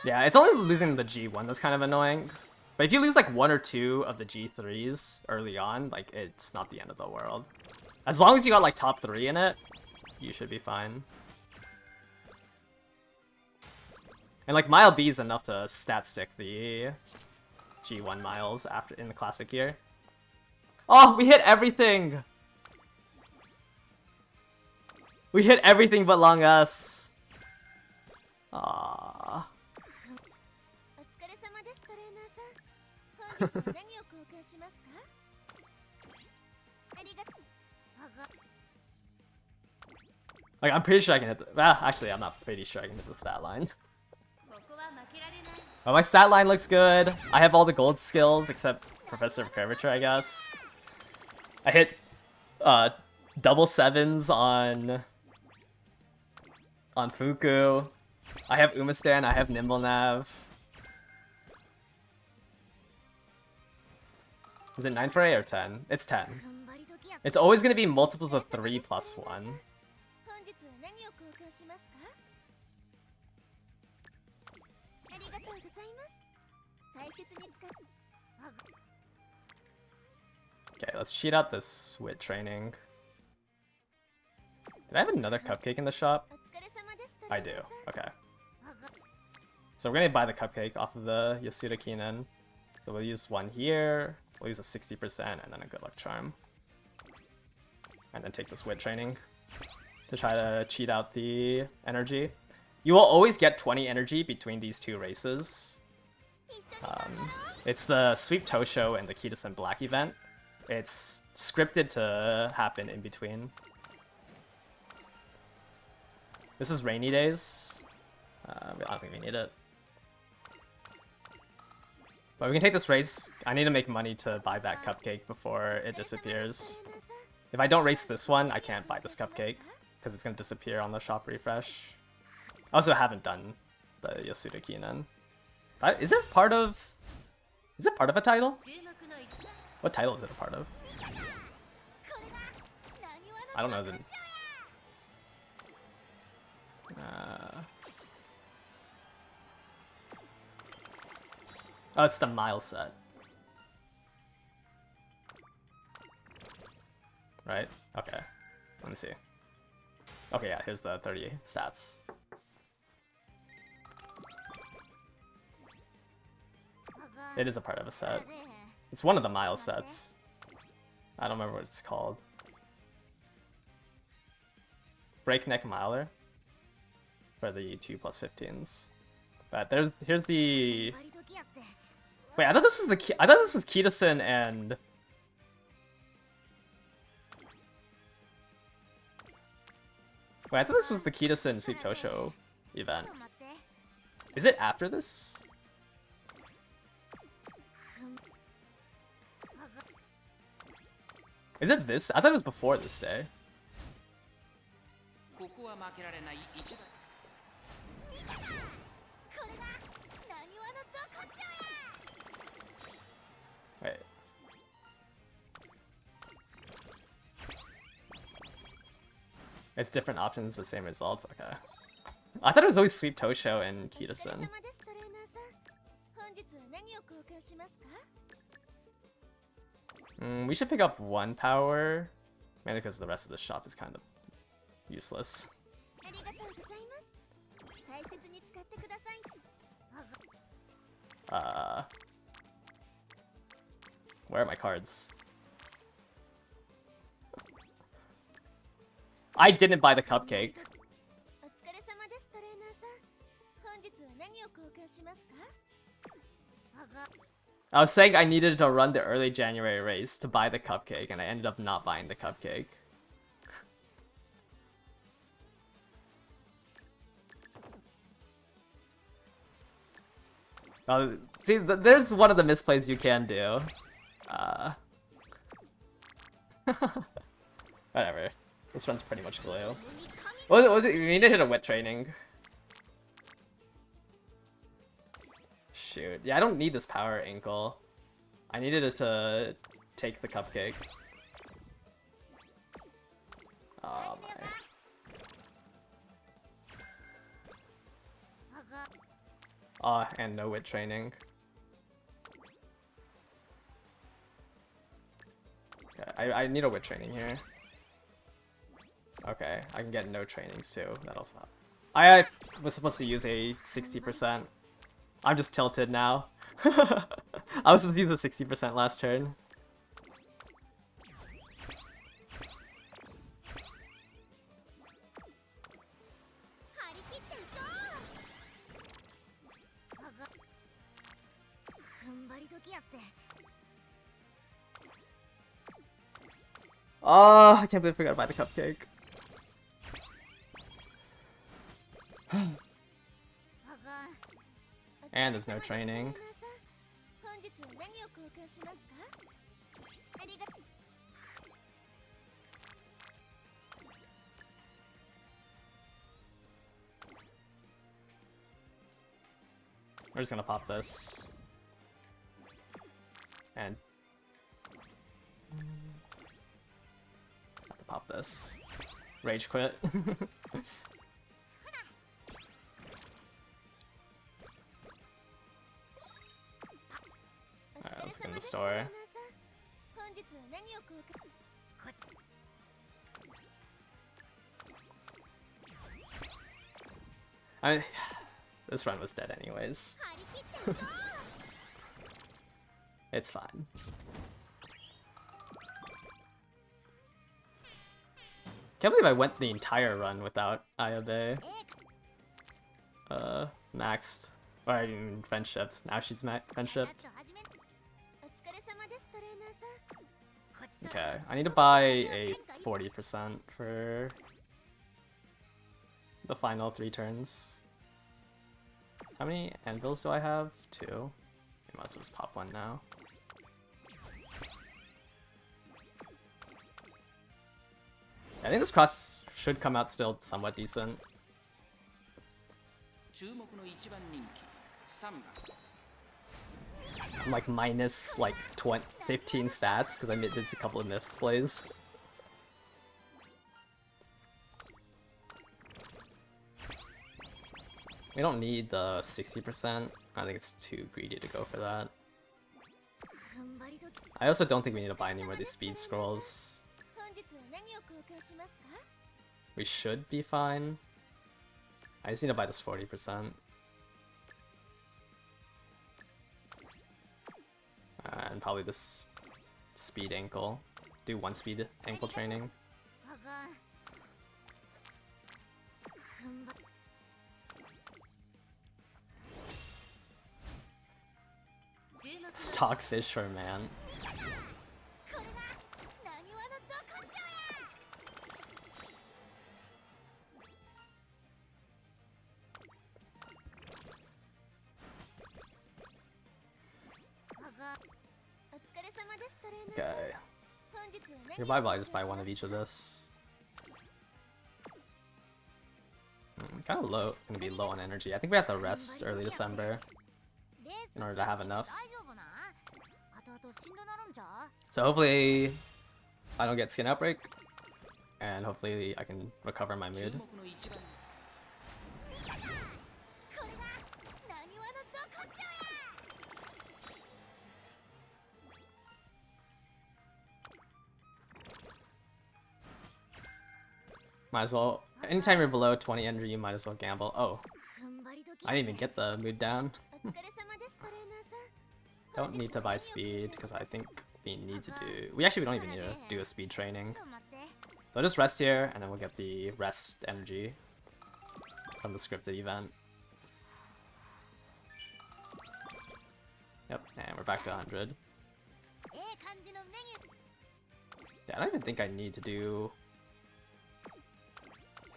Speaker 1: Yeah, it's only losing the G1 that's kind of annoying. But if you lose like 1 or 2 of the G3s early on, like it's not the end of the world. As long as you got like top 3 in it, you should be fine. And like Mile B is enough to stat stick the G1 miles after in the classic year. Oh, we hit everything! We hit everything but Long S. Aww. Like I'm pretty sure I can hit the, well, actually I'm not pretty sure I can hit the stat line. But my stat line looks good. I have all the gold skills except Professor of Curvature, I guess. I hit double 7s on Fuku. I have Umastan, I have Nimble Nav. Is it 9 for A or 10? It's 10. It's always going to be multiples of 3 plus 1. Okay, let's cheat out this wit training. Did I have another cupcake in the shop? I do. Okay. So we're gonna buy the cupcake off of the Yasuda Kinen. So we'll use 1 here. We'll use a 60% and then a good luck charm. And then take this wit training to try to cheat out the energy. You will always get 20 energy between these 2 races. It's the Sweep Tosho and the Kitasen Black event. It's scripted to happen in between. This is rainy days. I don't think we need it. But we can take this race. I need to make money to buy that cupcake before it disappears. If I don't race this one, I can't buy this cupcake because it's going to disappear on the shop refresh. I also haven't done the Yasuda Kinen. Is it part of a title? What title is it a part of? I don't know. Oh, it's the mile set. Right? Okay. Let me see. Okay, yeah, here's the 30 stats. It is a part of a set. It's one of the mile sets. I don't remember what it's called. Breakneck Miler for the 2+15s. But here's the. Wait, I thought this was Kitasen and. Wait, I thought this was the Kitasen Sweep Tosho event. Is it after this? Is it this? I thought it was before this day. Wait. It's different options but same results. Okay. I thought it was always Sweep Tosho and Kitasen. We should pick up one power, mainly because the rest of the shop is kind of useless. Where are my cards? I didn't buy the cupcake. I was saying I needed to run the early January race to buy the cupcake, and I ended up not buying the cupcake. See, there's one of the misplays you can do. Whatever. This run's pretty much glue. What was it? You need to hit a wet training. Shoot. Yeah, I don't need this power ankle. I needed it to take the cupcake. Oh my. Oh, and no wit training. Okay, I need a wit training here. Okay, I can get no trainings too. That'll stop. I was supposed to use a 60%. I'm just tilted now. I was supposed to use a 60% last turn. Oh, I can't believe I forgot to buy the cupcake. And there's no training. We're just gonna pop this. And have to pop this. Rage quit. Alright, let's go in the store. This run was dead anyways. It's fine. Can't believe I went the entire run without Ayabe. Maxed. Or I mean, friendshipped. Now she's friendshipped. Okay, I need to buy a 40% for the final 3 turns. How many anvils do I have? 2. I might as well just pop one now. I think this cross should come out still somewhat decent. I'm like minus like 15 stats because I did a couple of misplays. We don't need the 60%. I think it's too greedy to go for that. I also don't think we need to buy any more of these speed scrolls. We should be fine. I just need to buy this 40%. And probably this speed ankle. Do 1 speed ankle training. Stockfish for a man. Okay. Your Bible, I just buy one of each of this. Kind of low. Gonna be low on energy. I think we have to rest early December in order to have enough. So hopefully I don't get skin outbreak, and hopefully I can recover my mood. Might as well, anytime you're below 20 energy, you might as well gamble. Oh, I didn't even get the mood down. Don't need to buy speed, because I think we need to do... We don't even need to do a speed training. So I'll just rest here, and then we'll get the rest energy from the scripted event. Yep, and we're back to 100. Yeah, I don't even think I need to do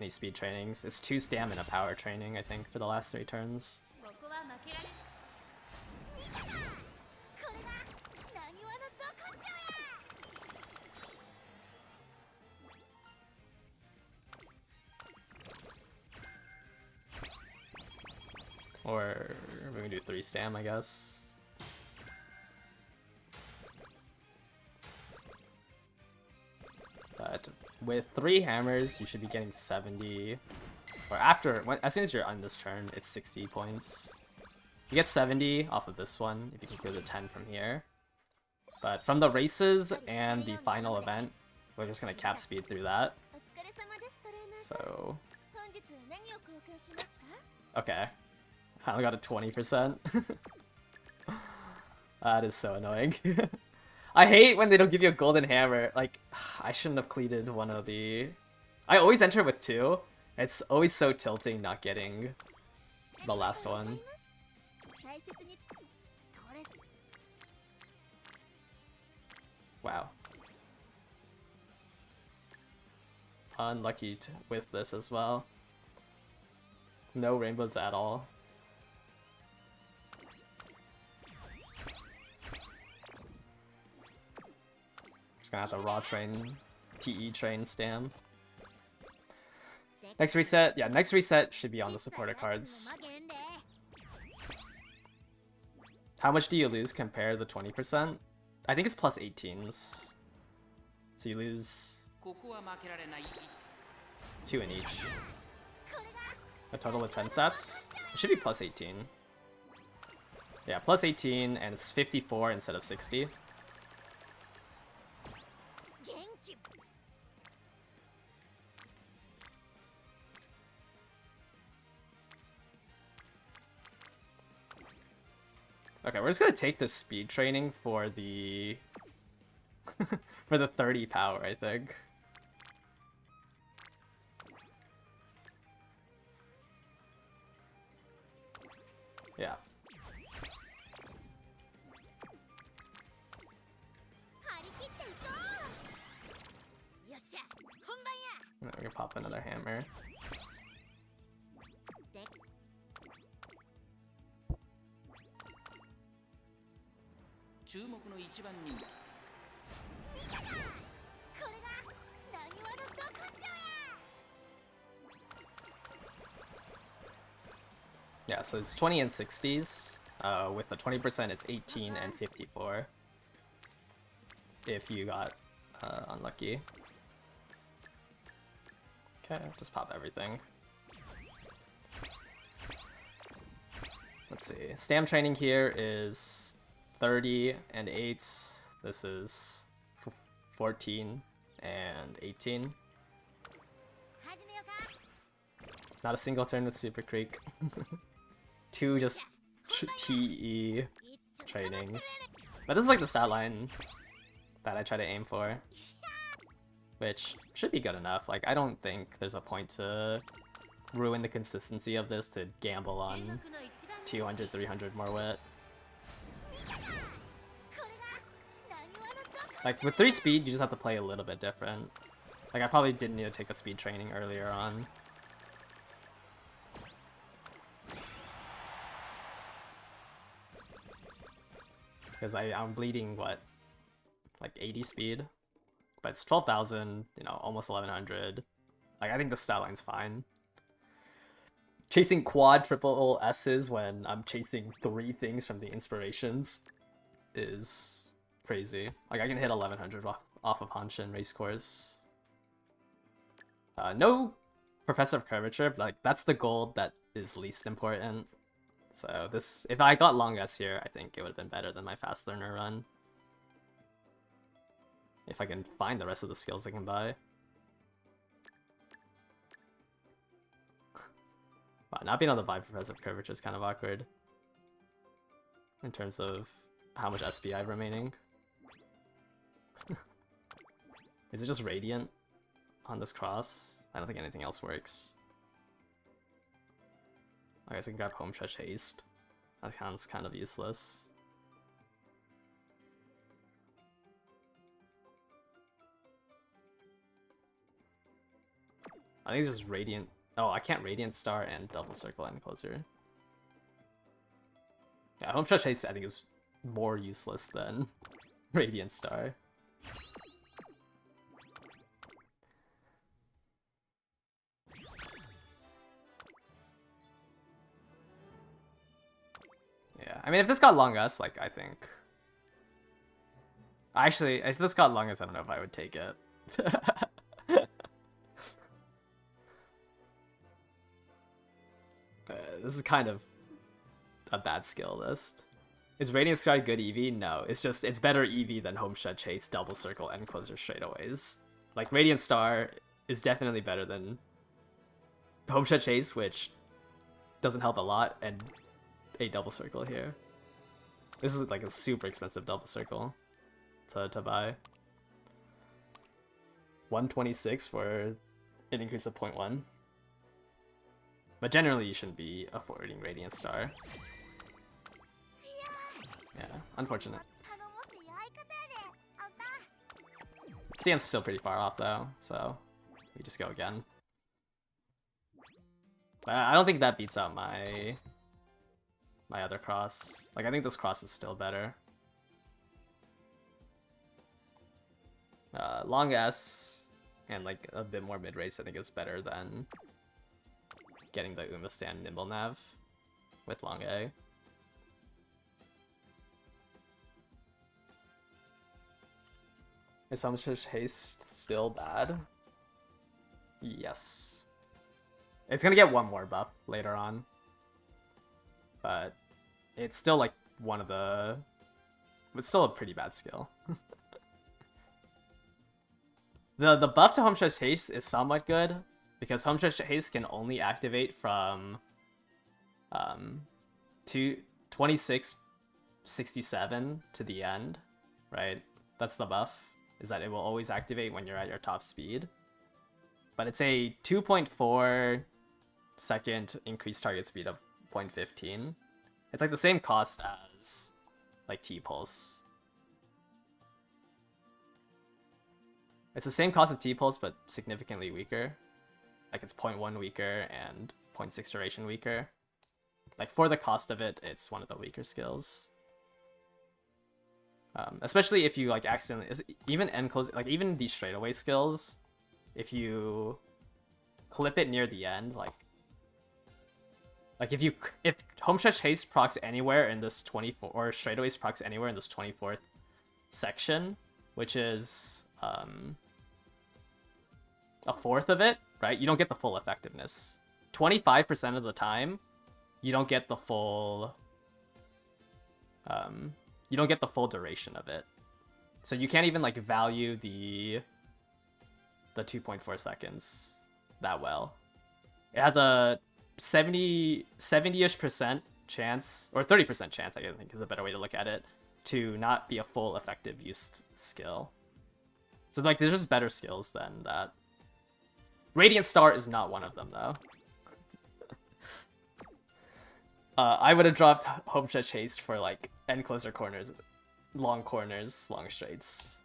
Speaker 1: any speed trainings. It's 2 stamina power training, I think, for the last 3 turns. Or we can do 3 stam, I guess. But with 3 hammers, you should be getting 70. Or after, as soon as you're on this turn, it's 60 points. You get 70 off of this one if you can clear the 10 from here. But from the races and the final event, we're just gonna cap speed through that. So okay. I only got a 20%. That is so annoying. I hate when they don't give you a golden hammer. Like, I shouldn't have cleated one of the... I always enter with 2. It's always so tilting not getting the last one. Wow. Unlucky with this as well. No rainbows at all. Just gonna have to raw train, PE train stam. Next reset, yeah, next reset should be on the supporter cards. How much do you lose compared to the 20%? I think it's plus 18s. So you lose 2 in each. A total of 10 sets? It should be plus 18. Yeah, plus 18, and it's 54 instead of 60. Okay, we're just gonna take the speed training for the for the 30 power, I think. Yeah. And then we can pop another hammer. Yeah, so it's 20 and 60s. With the 20%, it's 18 and 54. If you got unlucky. Okay, just pop everything. Let's see. Stam training here is 30 and 8. This is 14 and 18. Not a single turn with Super Creek. 2 just TE trainings. But this is like the stat line that I try to aim for. Which should be good enough. Like, I don't think there's a point to ruin the consistency of this to gamble on 200, 300 more wit. Like, with 3 speed, you just have to play a little bit different. Like, I probably didn't need to take a speed training earlier on. Because I'm bleeding, what, like 80 speed? But it's 12,000, you know, almost 1100. Like, I think the stat line's fine. Chasing quad triple S's when I'm chasing 3 things from the inspirations is crazy. Like, I can hit 1100 off of Hanshin Racecourse. No Professor of Curvature, but, like, that's the gold that is least important. So this, if I got long S here, I think it would have been better than my fast learner run. If I can find the rest of the skills I can buy. Wow, not being able to buy Professor of Curvature is kind of awkward. In terms of how much SP I have remaining. Is it just Radiant on this cross? I don't think anything else works. I guess I can grab Home Stretch Haste. That sounds kind of useless. I think it's just Radiant. Oh, I can't Radiant Star and Double Circle End Closer. Yeah, Home Stretch Haste I think is more useless than Radiant Star. Yeah, I mean, if this got long S, like, I think... Actually, if this got long S, I don't know if I would take it. This is kind of a bad skill list. Is Radiant Star good EV? No, it's just, it's better EV than Home Stretch Haste, Double Circle, End Closer straightaways. Like, Radiant Star is definitely better than Home Stretch Haste, which doesn't help a lot, and a Double Circle here. This is like a super expensive Double Circle to buy. 126 for an increase of 0.1. But generally you shouldn't be affording Radiant Star. Yeah, unfortunate. CM's still pretty far off though, so we just go again. But I don't think that beats out my other cross. Like, I think this cross is still better. Long S and like a bit more mid-race I think is better than getting the Umastan Nimble Nav with long A. Is Home Stretch Haste still bad? Yes. It's gonna get one more buff later on. But it's still like one of the... It's still a pretty bad skill. The buff to Home Stretch Haste is somewhat good, because Home Stretch Haste can only activate from 2667 to the end, right? That's the buff, is that it will always activate when you're at your top speed. But it's a 2.4 second increased target speed of 0.15. It's like the same cost as like T-Pulse. It's the same cost of T-Pulse, but significantly weaker. Like, it's 0.1 weaker and 0.6 duration weaker. Like, for the cost of it, it's one of the weaker skills. Especially if you, like, accidentally... Even end close... Like, even these straightaway skills, if you clip it near the end, like if Home Stretch Haste procs anywhere in this 24... Or straightaways procs anywhere in this 24th section, which is... a fourth of it, right? You don't get the full effectiveness. 25% of the time, you don't get the full... you don't get the full duration of it. So you can't even, like, value the 2.4 seconds that well. It has a 70-ish% chance, or 30% chance, I think is a better way to look at it, to not be a full effective used skill. So, like, there's just better skills than that. Radiant Star is not one of them, though. I would have dropped Home Stretch Haste for, like, end closer corners, long straights.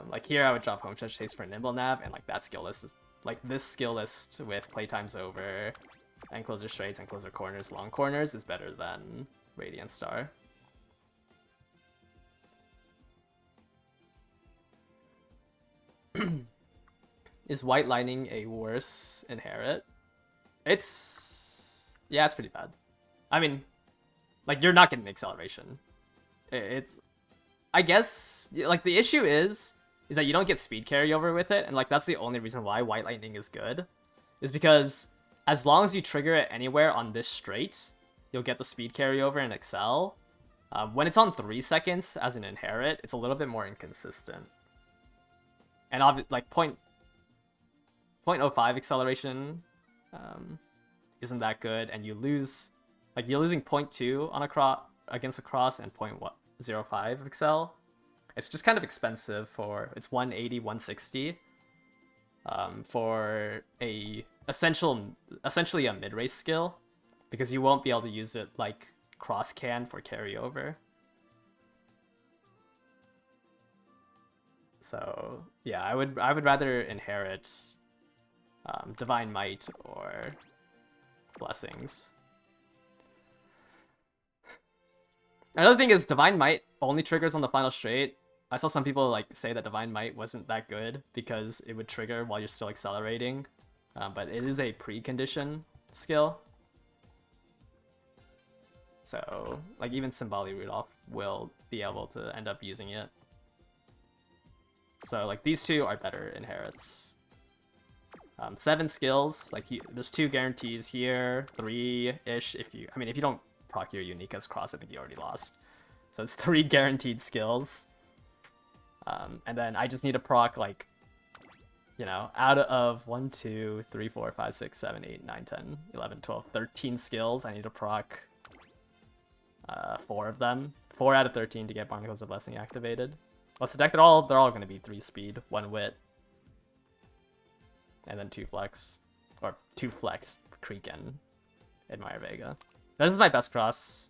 Speaker 1: Like, here I would drop Home Stretch Haste for Nimble Nav, and, like, that skill list is... Like, this skill list with playtimes over end closer straights, end closer corners, long corners is better than Radiant Star. Is White Lightning a worse inherit? It's... Yeah, it's pretty bad. I mean, like, you're not getting acceleration. it's, I guess, like, the issue is that you don't get speed carryover with it, and like that's the only reason why White Lightning is good, is because as long as you trigger it anywhere on this straight, you'll get the speed carryover and excel. When it's on 3 seconds as an inherit, it's a little bit more inconsistent. And like 0.05 acceleration isn't that good, and you lose, like you're losing 0.2 on a cross against a cross and 0.05 excel. It's just kind of expensive for, it's 180, 160 for essentially a mid-race skill, because you won't be able to use it like cross can for carryover. So yeah, I would rather inherit Divine Might or Blessings. Another thing is Divine Might only triggers on the final straight. I saw some people like say that Divine Might wasn't that good because it would trigger while you're still accelerating, but it is a precondition skill. So like even Symboli Rudolph will be able to end up using it. So like these two are better inherits. 7 skills, like there's 2 guarantees here, 3-ish if you, I mean if you don't proc your unique as cross, I think you already lost. So it's 3 guaranteed skills. And then I just need to proc like, you know, out of 1, 2, 3, 4, 5, 6, 7, 8, 9, 10, 11, 12, 13 skills. I need to proc 4 of them. 4 out of 13 to get Barnacles of Blessing activated. What's the deck? They're all going to be 3 speed, 1 wit, and then 2 flex, or 2 flex, Creek and Admire Vega. This is my best cross.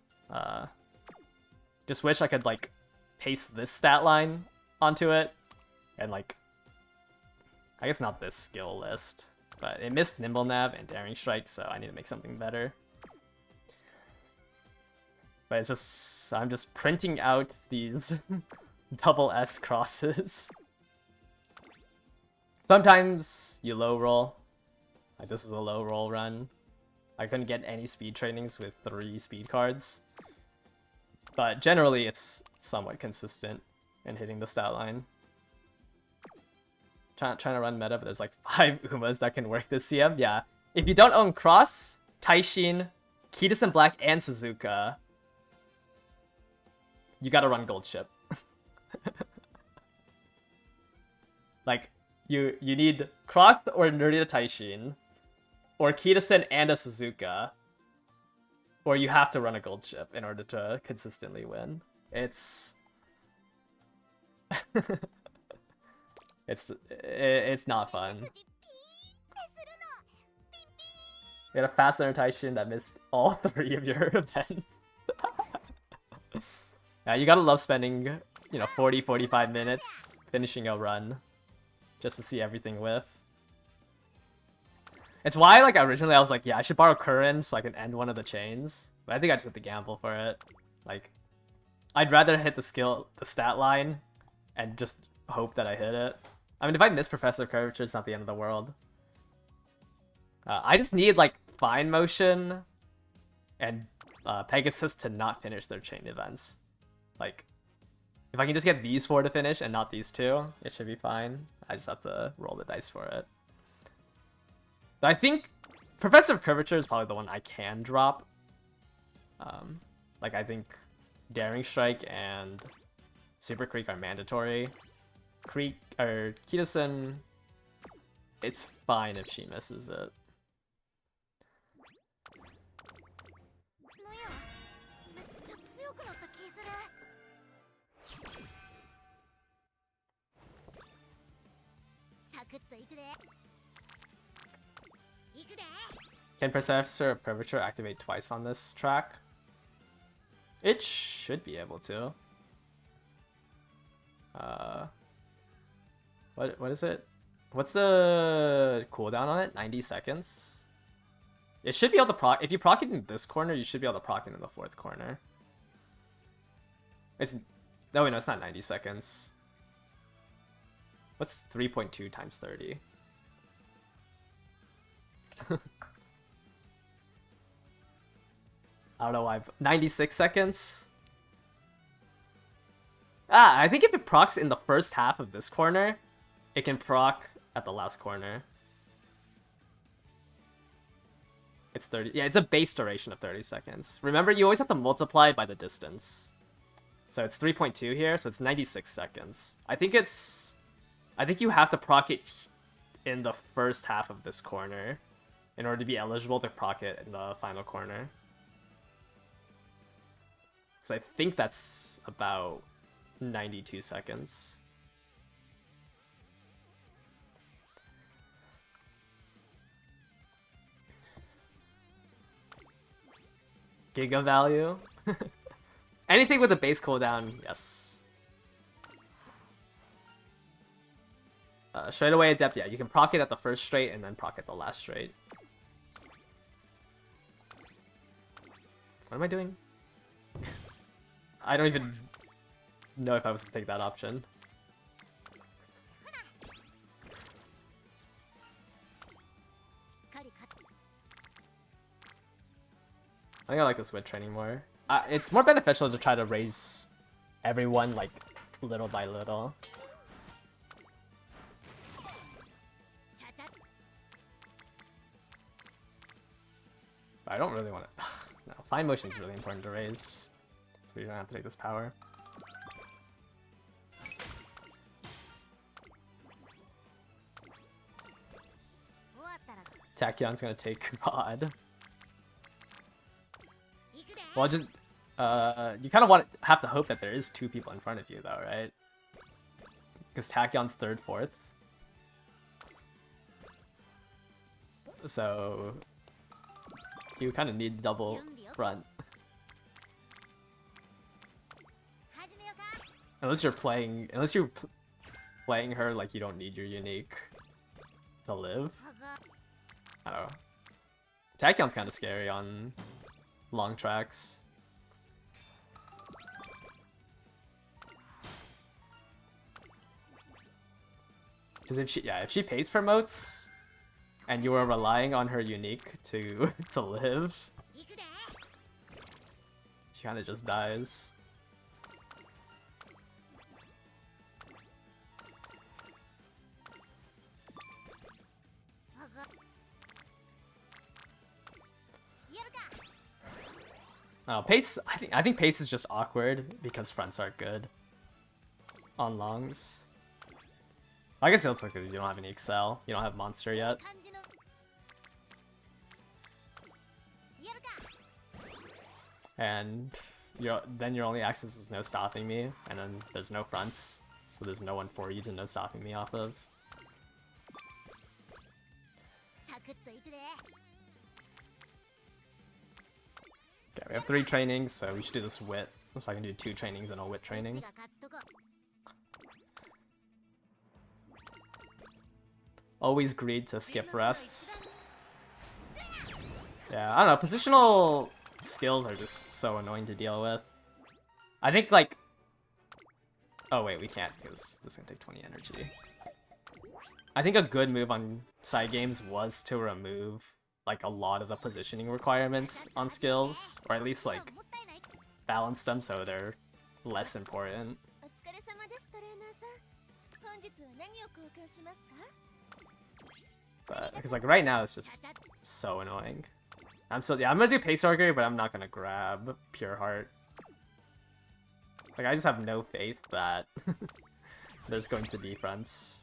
Speaker 1: Just wish I could like paste this stat line onto it, and like, I guess not this skill list, but it missed Nimble Nav and Daring Strike, so I need to make something better. But it's just, I'm just printing out these double S crosses. Sometimes you low roll, like this was a low roll run. I couldn't get any speed trainings with 3 speed cards, but generally it's somewhat consistent in hitting the stat line. Trying to run meta, but there's like 5 Umas that can work this CM. Yeah, if you don't own Cross, Taishin, Kitasen Black, and Suzuka, you gotta run Gold Ship. Like, you need Cross or Nerida Taishin, or Kitasen and a Suzuka, or you have to run a Gold Ship in order to consistently win. It's... it's not fun. You had a fast Taishin that missed all 3 of your events. Yeah, you gotta love spending, you know, 40-45 minutes finishing a run just to see everything whiff. It's why, like, originally I was like, yeah, I should borrow Curran so I can end one of the chains. But I think I just have to gamble for it. Like, I'd rather hit the stat line and just hope that I hit it. I mean, if I miss Professor Curvature, it's not the end of the world. I just need, like, Fine Motion and Pegasus to not finish their chain events. Like, if I can just get these 4 to finish and not these 2, it should be fine. I just have to roll the dice for it. But I think Professor Curvature is probably the one I can drop. Like, I think Daring Strike and Super Creek are mandatory. Creek, or Kitasen, it's fine if she misses it. Can Professor Curvature activate twice on this track? It should be able to. What is it? What's the cooldown on it? 90 seconds? It should be able to proc. If you proc it in this corner, you should be able to proc it in the 4th corner. It's... No, wait, no, it's not 90 seconds. What's 3.2 times 30? I don't know why. 96 seconds? I think if it procs in the first half of this corner, it can proc at the last corner. It's 30. Yeah, it's a base duration of 30 seconds. Remember, you always have to multiply by the distance. So it's 3.2 here, so it's 96 seconds. I think you have to proc it in the first half of this corner in order to be eligible to proc it in the final corner. Because I think that's about 92 seconds. Giga value? Anything with a base cooldown, yes. Straight away adept, yeah, you can proc it at the first straight and then proc at the last straight. What am I doing? I don't even know if I was to take that option. I think I like this wit training more. It's more beneficial to try to raise everyone, like, little by little. But I don't really want to... No, fine motion is really important to raise. So we don't have to take this power. Tachyon's gonna take God. Well, just you kind of have to hope that there is two people in front of you, though, right? Because Tachyon's third, fourth. So you kind of need double front. Unless you're playing her like you don't need your unique to live. I don't know. Tachyon's kind of scary on long tracks. Because if she pays promotes, and you are relying on her unique to live, she kind of just dies. Oh, pace. I think pace is just awkward because fronts aren't good on longs. I guess it's okay because you don't have any excel. You don't have monster yet. And then your only access is no stopping me, and then there's no fronts, so there's no one for you to no stopping me off of. Okay, we have 3 trainings, so we should do this wit. So I can do 2 trainings and a wit training. Always greed to skip rests. Yeah, I don't know, positional skills are just so annoying to deal with. I think, like... Oh wait, we can't, because this is gonna take 20 energy. I think a good move on side games was to remove like a lot of the positioning requirements on skills, or at least like balance them so they're less important. But because like right now it's just so annoying. I'm gonna do pace augury, but I'm not gonna grab pure heart. Like I just have no faith that there's going to be fronts.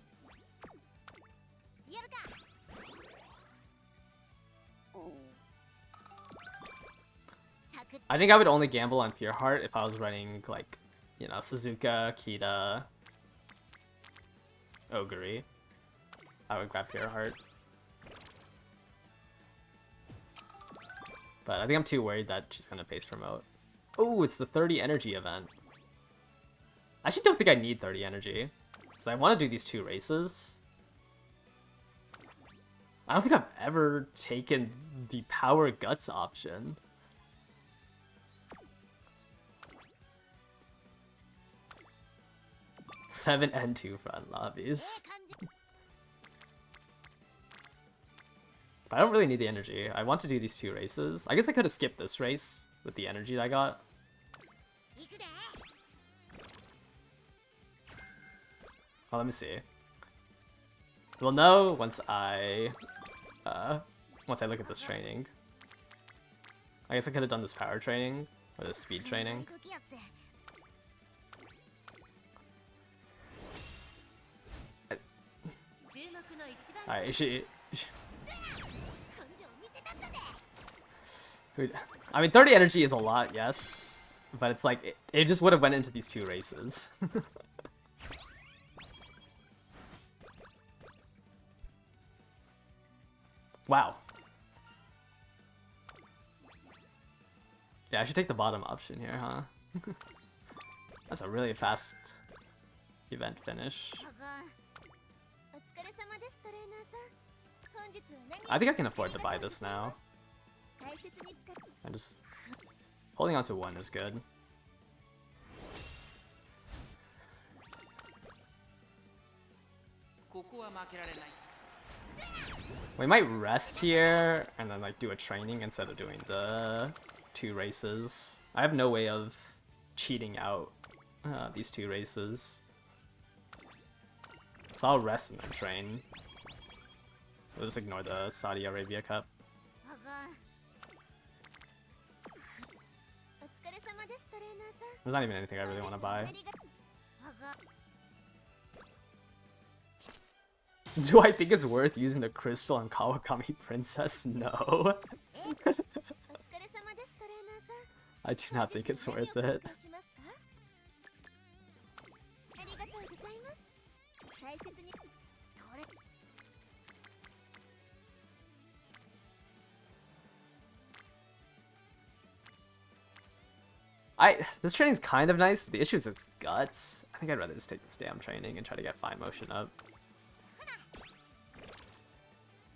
Speaker 1: I think I would only gamble on Pure Heart if I was running, like, you know, Suzuka, Kita, Ogre. I would grab Pure Heart. But I think I'm too worried that she's gonna pace promote. Oh, it's the 30 energy event. I actually don't think I need 30 energy, because I want to do these 2 races. I don't think I've ever taken the Power Guts option. Seven and 2 front lobbies. But I don't really need the energy. I want to do these 2 races. I guess I could have skipped this race with the energy that I got. Well, let me see. We'll know once I look at this training. I guess I could have done this power training or this speed training. Alright, I mean, 30 energy is a lot, yes, but it's like it just would have went into these two races. Wow. Yeah, I should take the bottom option here, huh? That's a really fast event finish. I think I can afford to buy this now. And just holding on to one is good. We might rest here and then like do a training instead of doing the two races. I have no way of cheating out these two races. So I'll rest and then train. We'll just ignore the Saudi Arabia Cup. There's not even anything I really want to buy. Do I think it's worth using the crystal on Kawakami Princess? No. I do not think it's worth it. This training's kind of nice, but the issue is its guts. I think I'd rather just take this damn training and try to get fine motion up.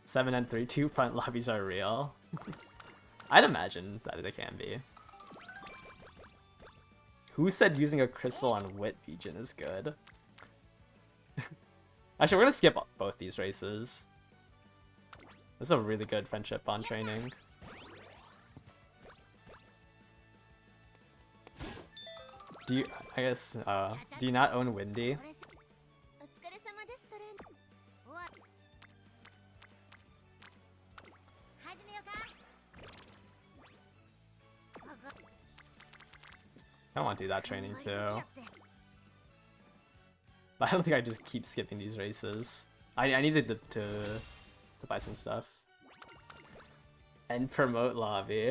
Speaker 1: 7 and 3, 2 front lobbies are real. I'd imagine that they can be. Who said using a crystal on Wit Legion is good? Actually, we're gonna skip both these races. This is a really good friendship bond training. Do you, I guess, do you not own Windy? I don't want to do that training too. But I don't think I just keep skipping these races. I needed to buy some stuff. And promote lobby.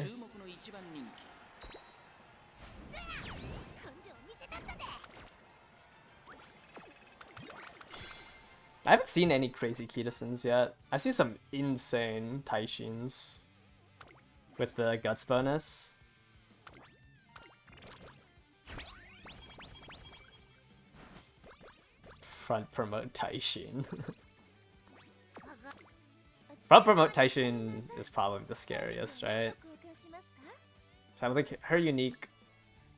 Speaker 1: I haven't seen any crazy Kitasons yet. I've seen some insane Taishins with the guts bonus. Front promote Taishin. Front promote Taishin is probably the scariest, right? So I don't think her unique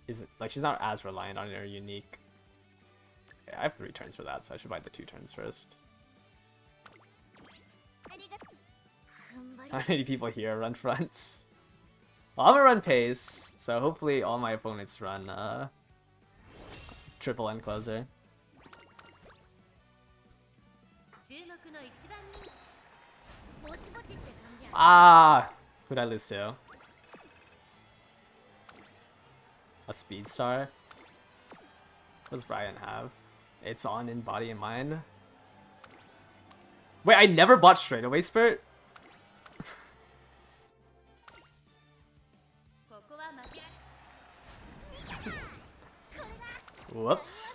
Speaker 1: isn't like she's not as reliant on her unique. Yeah, I have 3 turns for that, so I should buy the 2 turns first. How many people here run fronts? Well, I'm gonna run pace, so hopefully all my opponents run triple end closer. Ah! Who'd I lose to? A speed star? What does Brian have? It's on in body and mind. Wait, I never bought straightaway spurt? Whoops.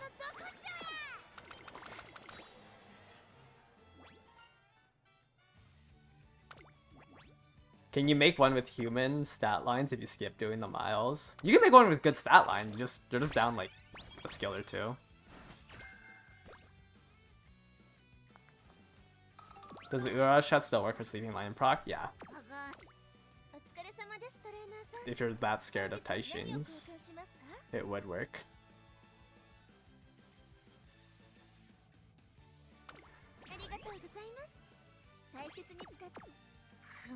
Speaker 1: Can you make one with human stat lines if you skip doing the miles? You can make one with good stat line, you're just down like a skill or 2. Does the Ura shot still work for sleeping lion proc? Yeah. If you're that scared of Taishins, it would work.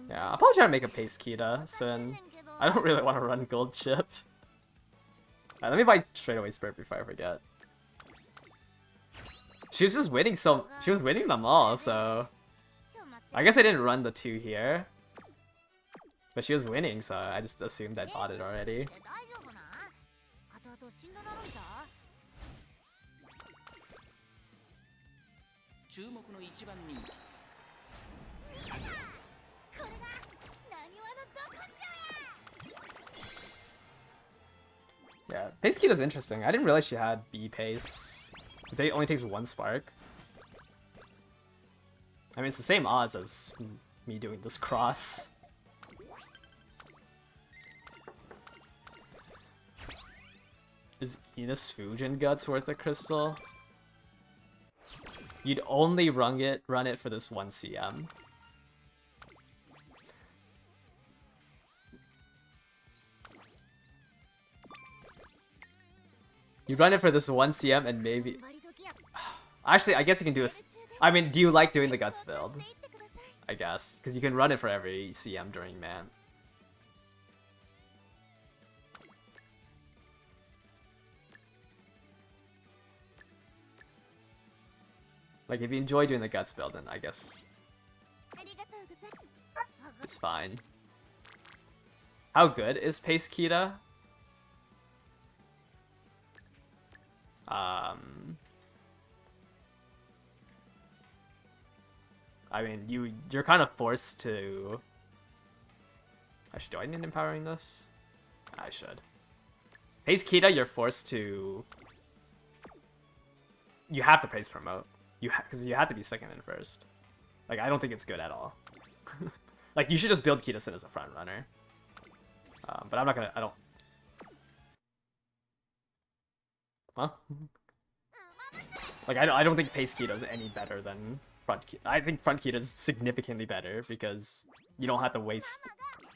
Speaker 1: Yeah, I'll probably try to make a pace Kita soon. I don't really want to run gold chip. Alright, let me buy straightaway spirit before I forget. She was just winning she was winning them all, so I guess I didn't run the 2 here. But she was winning, so I just assumed I bought it already. Yeah, Pace Kita's interesting. I didn't realize she had B pace. It only takes 1 spark. I mean, it's the same odds as me doing this cross. Is Enos Fujin Guts worth a crystal? You'd only run it for this 1 CM. You run it for this 1 CM and maybe... Actually, I guess you can do a... I mean, do you like doing the Guts build? I guess. Because you can run it for every CM during Man. Like, if you enjoy doing the Guts build, then I guess... it's fine. How good is Pace Kita? I mean, you're kind of forced to... Actually, do I need empowering this? I should. Pace Kita, you're forced to... You have to Pace Promote. Because you have to be second and first. Like, I don't think it's good at all. Like, you should just build Kita-Sin as a front runner. But I'm not gonna... I don't... Huh? Like, I don't think Pace Kita is any better than Front Kita. I think Front Kita is significantly better because you don't have to waste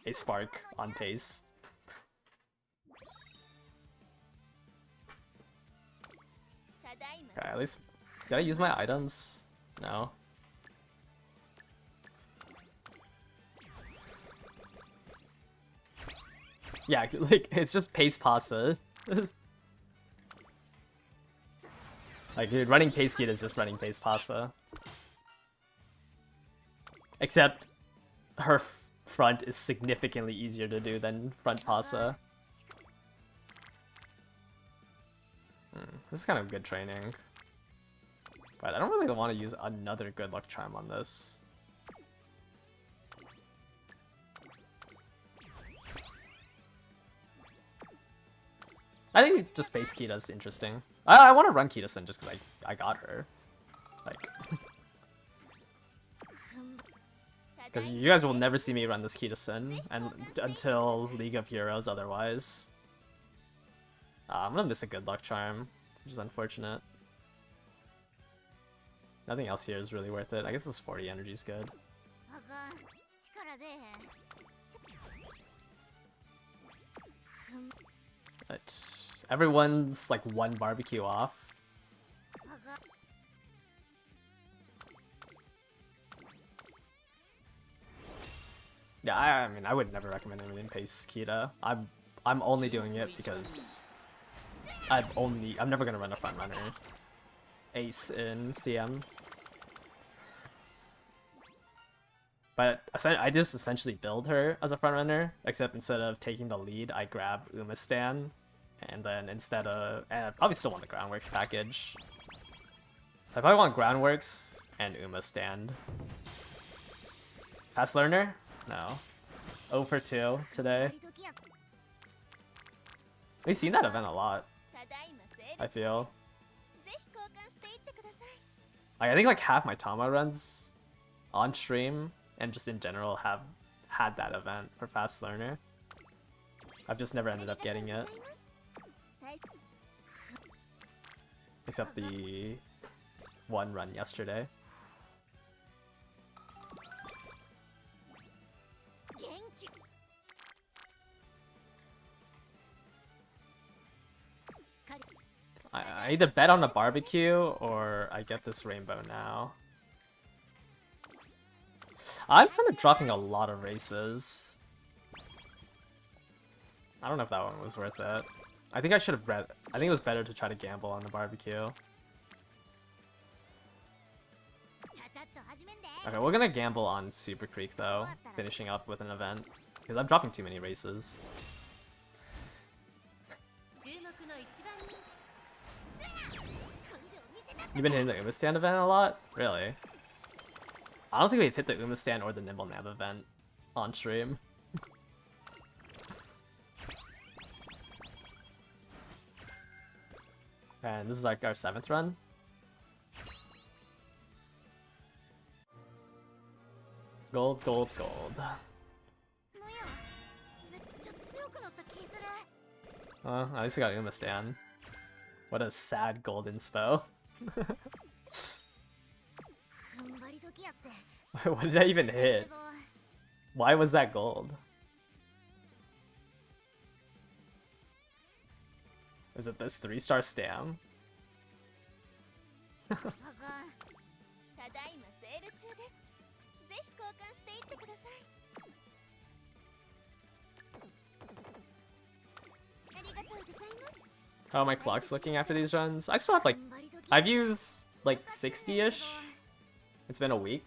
Speaker 1: a spark on Pace. Okay, at least... Did I use my items? No. Yeah, like, it's just Pace Pasa. Like, dude, running Pace Kita is just running Pace Pasa. Except, her front is significantly easier to do than front Pasa. This is kind of good training. But I don't really want to use another good luck charm on this. I think just Pace Kita is interesting. I want to run Kita-Sin just because I got her. Like... Because you guys will never see me run this Kita-Sin until League of Heroes otherwise. I'm gonna miss a good luck charm, which is unfortunate. Nothing else here is really worth it. I guess this 40 energy is good. But everyone's like 1 barbecue off. Yeah, I mean, I would never recommend anything Pace Kita. I'm only doing it because I'm never gonna run a front runner ace in CM. But I just essentially build her as a front runner, except instead of taking the lead, I grab Uma Stan, and then and I probably still want the Groundworks package. So I probably want Groundworks and Uma Stand. Fast Learner? No. 0 for 2 today. We've seen that event a lot, I feel. I think like half my Tama runs on stream and just in general have had that event for Fast Learner. I've just never ended up getting it. Except the 1 run yesterday. I either bet on a barbecue or I get this rainbow now. I'm kind of dropping a lot of races. I don't know if that one was worth it. I think I should have bet. I think it was better to try to gamble on the barbecue. Okay, we're gonna gamble on Super Creek though, finishing up with an event. Because I'm dropping too many races. You've been hitting the Umastand event a lot? Really? I don't think we've hit the Umastand or the Nimble Nab event on stream. And this is like our 7th run. Gold, gold, gold. At least we got Umastand. What a sad gold inspo. What did I even hit? Why was that gold? Is it this 3-star stam? How my clock's looking after these runs? I still have like... I've used like 60-ish. It's been a week.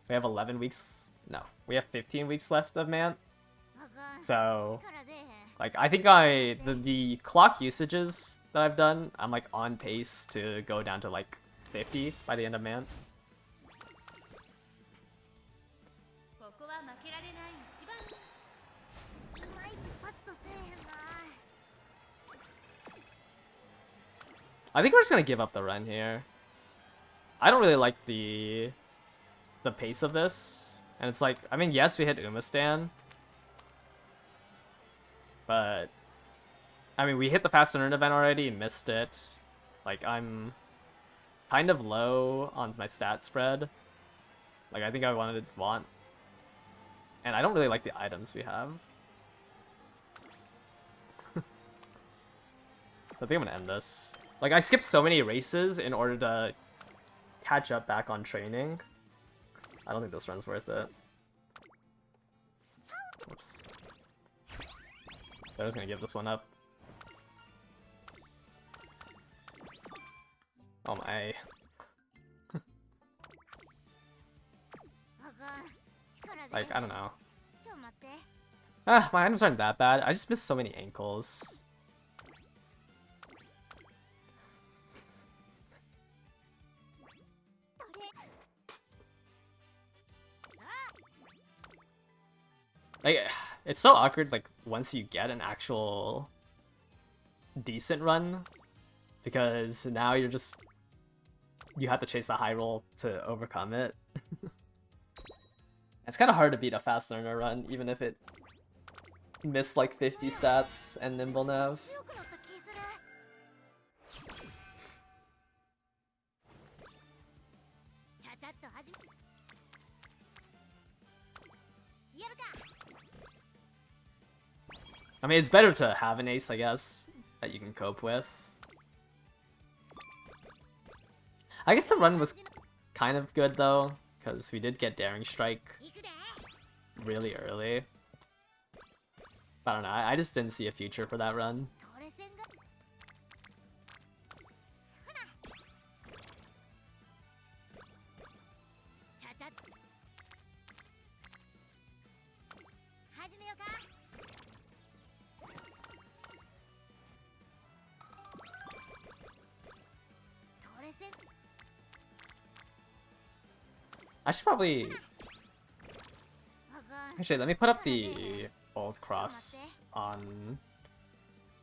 Speaker 1: We have 11 weeks... No, we have 15 weeks left of Mant. So... Like, I think the clock usages that I've done, I'm like on pace to go down to like 50 by the end of Mant. I think we're just gonna give up the run here. I don't really like the pace of this. And it's like, I mean, yes, we hit Umastand. But, I mean, we hit the fast turn event already, missed it. Like, I'm kind of low on my stat spread. Like, I think I want. And I don't really like the items we have. I think I'm gonna end this. Like, I skipped so many races in order to catch up back on training. I don't think this run's worth it. Oops. I was gonna give this one up. Oh my. Like, I don't know. Ah, my items aren't that bad. I just missed so many ankles. Like, it's so awkward, like, once you get an actual decent run, because now you have to chase a high roll to overcome it. It's kind of hard to beat a fast learner run, even if it missed like 50 stats and nimble nav. I mean, it's better to have an ace, I guess, that you can cope with. I guess the run was kind of good, though, because we did get Daring Strike really early. But I don't know, I just didn't see a future for that run. I should probably... Actually, let me put up the old cross on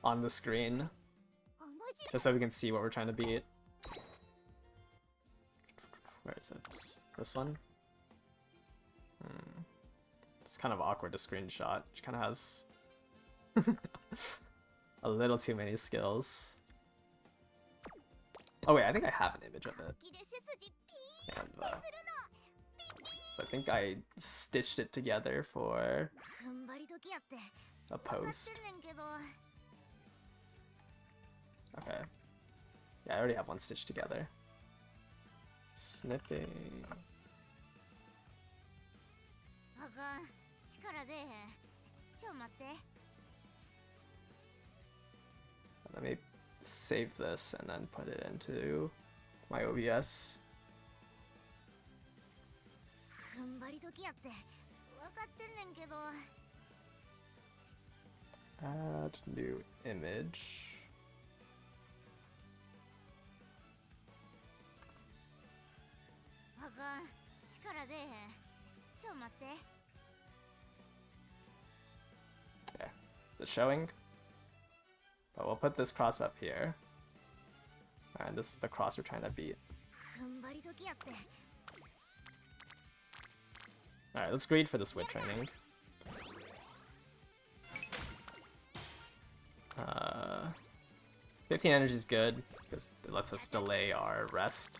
Speaker 1: the screen, just so we can see what we're trying to beat. Where is it? This one? It's kind of awkward to screenshot. Which kind of has a little too many skills. Oh wait, I think I have an image of it. And, so I think I stitched it together for a post. Okay. Yeah, I already have one stitched together. Snipping. Let me save this and then put it into my OBS. Add new image. Okay, is it showing? But we'll put this cross up here. And this is the cross we're trying to beat. Alright, let's greed for the switch training. 15 energy is good, because it lets us delay our rest.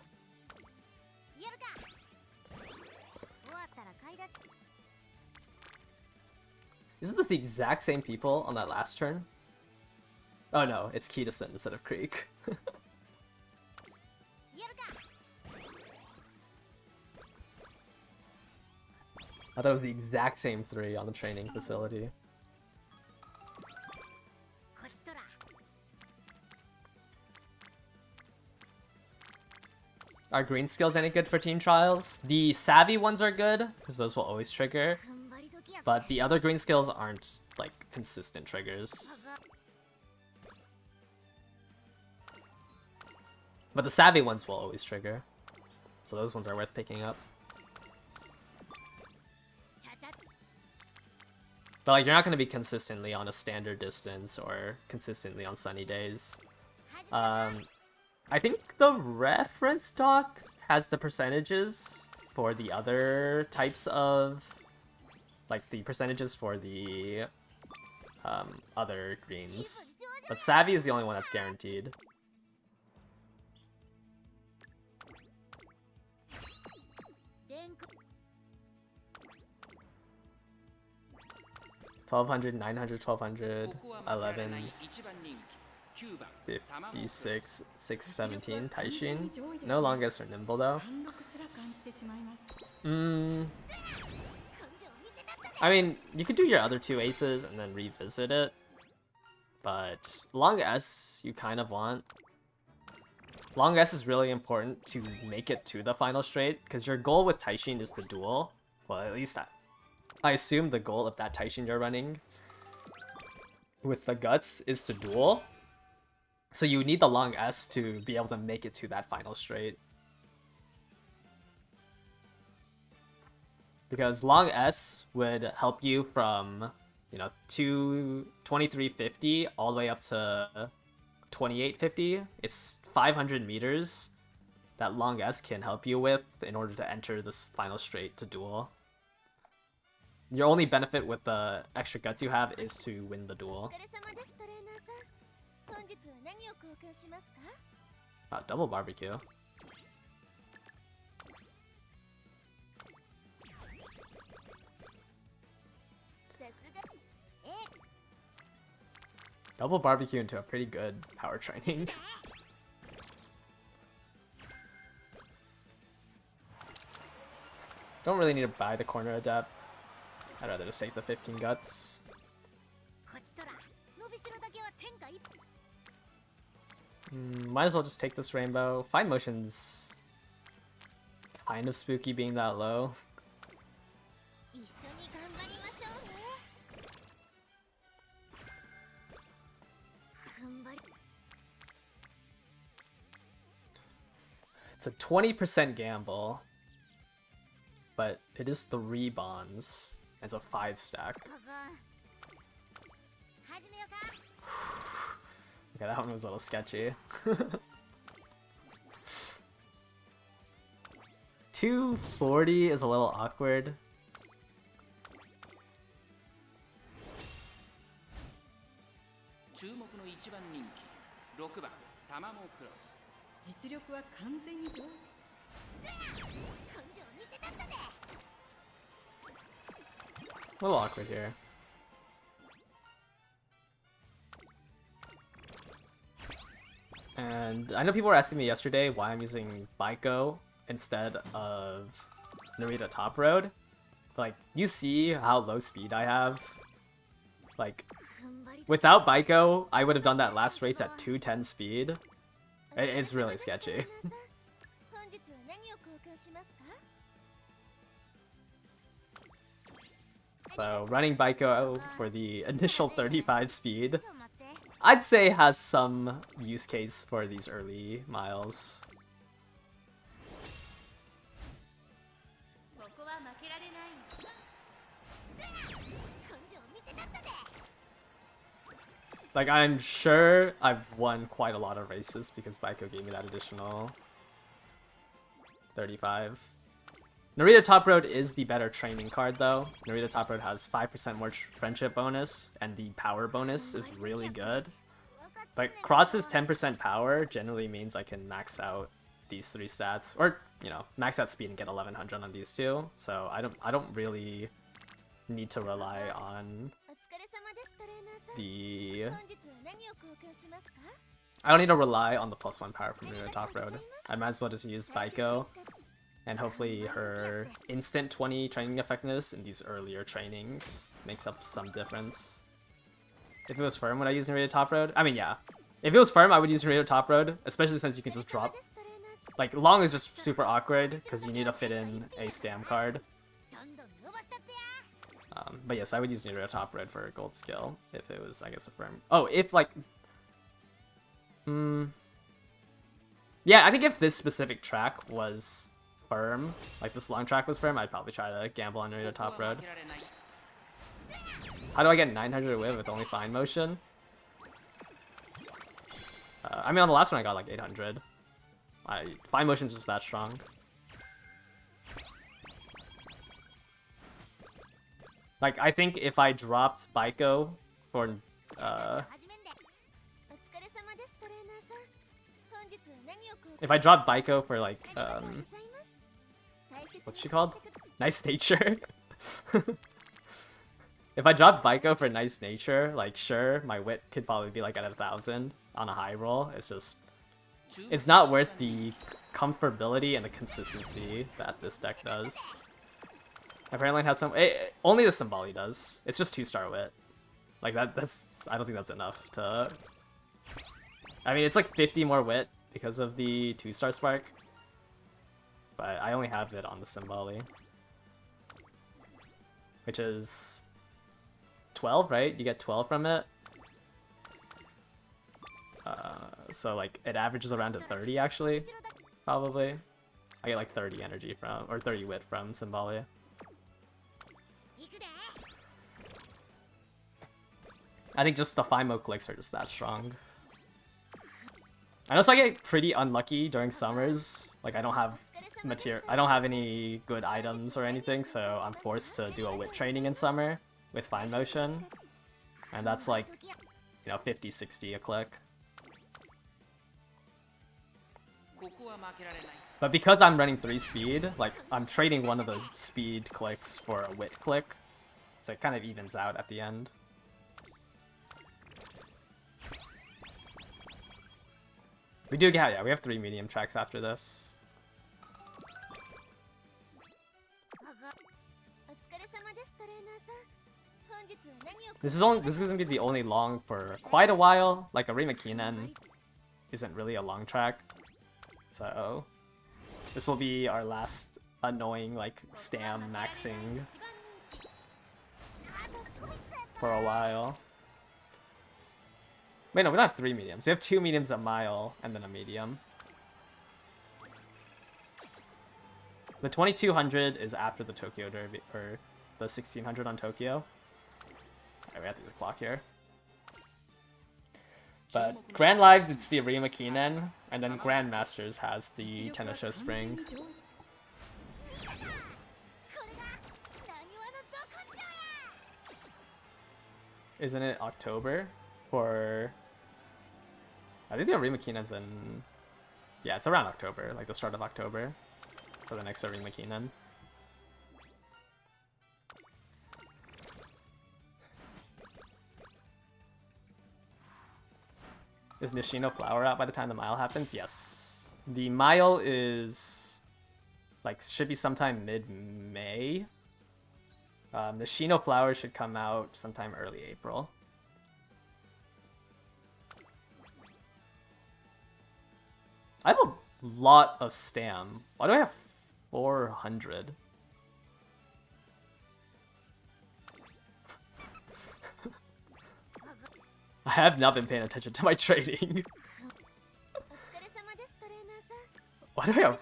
Speaker 1: Isn't this the exact same people on that last turn? Oh no, it's Key-Descent instead of Creek. I thought it was the exact same 3 on the training facility. Are green skills any good for team trials? The savvy ones are good, because those will always trigger. But the other green skills aren't, like, consistent triggers. But the savvy ones will always trigger. So those ones are worth picking up. But like, you're not going to be consistently on a standard distance or consistently on sunny days. I think the reference doc has the percentages for the other types of, like the percentages for the other greens. But Savvy is the only one that's guaranteed. $1,200, $900, $1,200, 11, 56, 617, Taishin. No longest or nimble though. I mean, you could do your other 2 aces and then revisit it. But long S you kind of want. Long S is really important to make it to the final straight, because your goal with Taishin is to duel. Well, at least I assume the goal of that Taishin you're running with the guts is to duel. So you need the long S to be able to make it to that final straight. Because long S would help you from, you know, 2350 all the way up to 2850. It's 500 meters that long S can help you with in order to enter this final straight to duel. Your only benefit with the extra guts you have is to win the duel. Double barbecue. Double barbecue into a pretty good power training. Don't really need to buy the corner adept. I'd rather just take the 15 guts. Might as well just take this rainbow. Fine motion's kind of spooky being that low. It's a 20% gamble, but it is 3 bonds. It's a 5 stack. Okay, that one was a little sketchy. 240 is a little awkward. A little awkward here. And I know people were asking me yesterday why I'm using Baiko instead of Narita Top Road. Like, you see how low speed I have? Like, Without Baiko, I would have done that last race at 210 speed. It's really sketchy. So running Baiko for the initial 35 speed, I'd say has some use case for these early miles. Like, I'm sure I've won quite a lot of races because Baiko gave me that additional 35. Narita Top Road is the better training card, though. Narita Top Road has 5% more friendship bonus, and the power bonus is really good. But Cross's 10% power generally means I can max out these 3 stats, or, you know, max out speed and get 1100 on these 2. So I don't really need to rely on the... I don't need to rely on the +1 power from Narita Top Road. I might as well just use Baiko. And hopefully her instant 20 training effectiveness in these earlier trainings makes up some difference. If it was firm, would I use Narita Top Road? I mean, yeah. If it was firm, I would use Narita Top Road, especially since you can just drop. Like, long is just super awkward, because you need to fit in a stam card. But yes, I would use Narita Top Road for a gold skill, if it was, I guess, a firm. Oh, if, like... Yeah, I think if this specific track was firm, like this long track was firm, I'd probably try to gamble on Narita Top Road. How do I get 900 whip with only fine motion? I mean, on the last one I got like 800. Fine motion's just that strong. Like, I think if I dropped Baiko for if I dropped Baiko for like what's she called? Nice Nature. If I dropped Baiko for Nice Nature, like, sure, my wit could probably be like at 1000 on a high roll. It's just, it's not worth the comfortability and the consistency that this deck does. Apparently it has some, only the Symboli does. It's just 2-star wit. Like, that's, I don't think that's enough to, I mean, it's like 50 more wit because of the 2-star spark. But I only have it on the Symboli. Which is 12, right? You get 12 from it. So like it averages around to 30 actually, probably. I get like 30 energy from, or 30 wit from Symboli. I think just the FIMO clicks are just that strong. I also get pretty unlucky during summers. Like, I don't have any good items or anything, so I'm forced to do a wit training in summer with fine motion. And that's like, you know, 50, 60 a click. But because I'm running 3 speed, like, I'm trading one of the speed clicks for a wit click. So it kind of evens out at the end. We do get, yeah, we have 3 medium tracks after this. This is gonna be the only long for quite a while. Like, Arima Kinen isn't really a long track. So this will be our last annoying, like, stam maxing for a while. Wait, no, we don't have 3 mediums. We have 2 mediums a mile, and then a medium. The 2200 is after the Tokyo Derby, or the 1600 on Tokyo. Alright, we have to use a clock here. But Grand Lives, it's the Arima Kinen, and then Grand Masters has the Tennosho Spring. Isn't it October? For... I think the Arima Kinen's in... Yeah, it's around October, like the start of October, for the next Arima Kinen. Is Nishino Flower out by the time the mile happens? Yes. The mile is... like, should be sometime mid-May. Nishino Flower should come out sometime early April. I have a lot of stam. Why do I have 400? I have not been paying attention to my trading. Why do I have...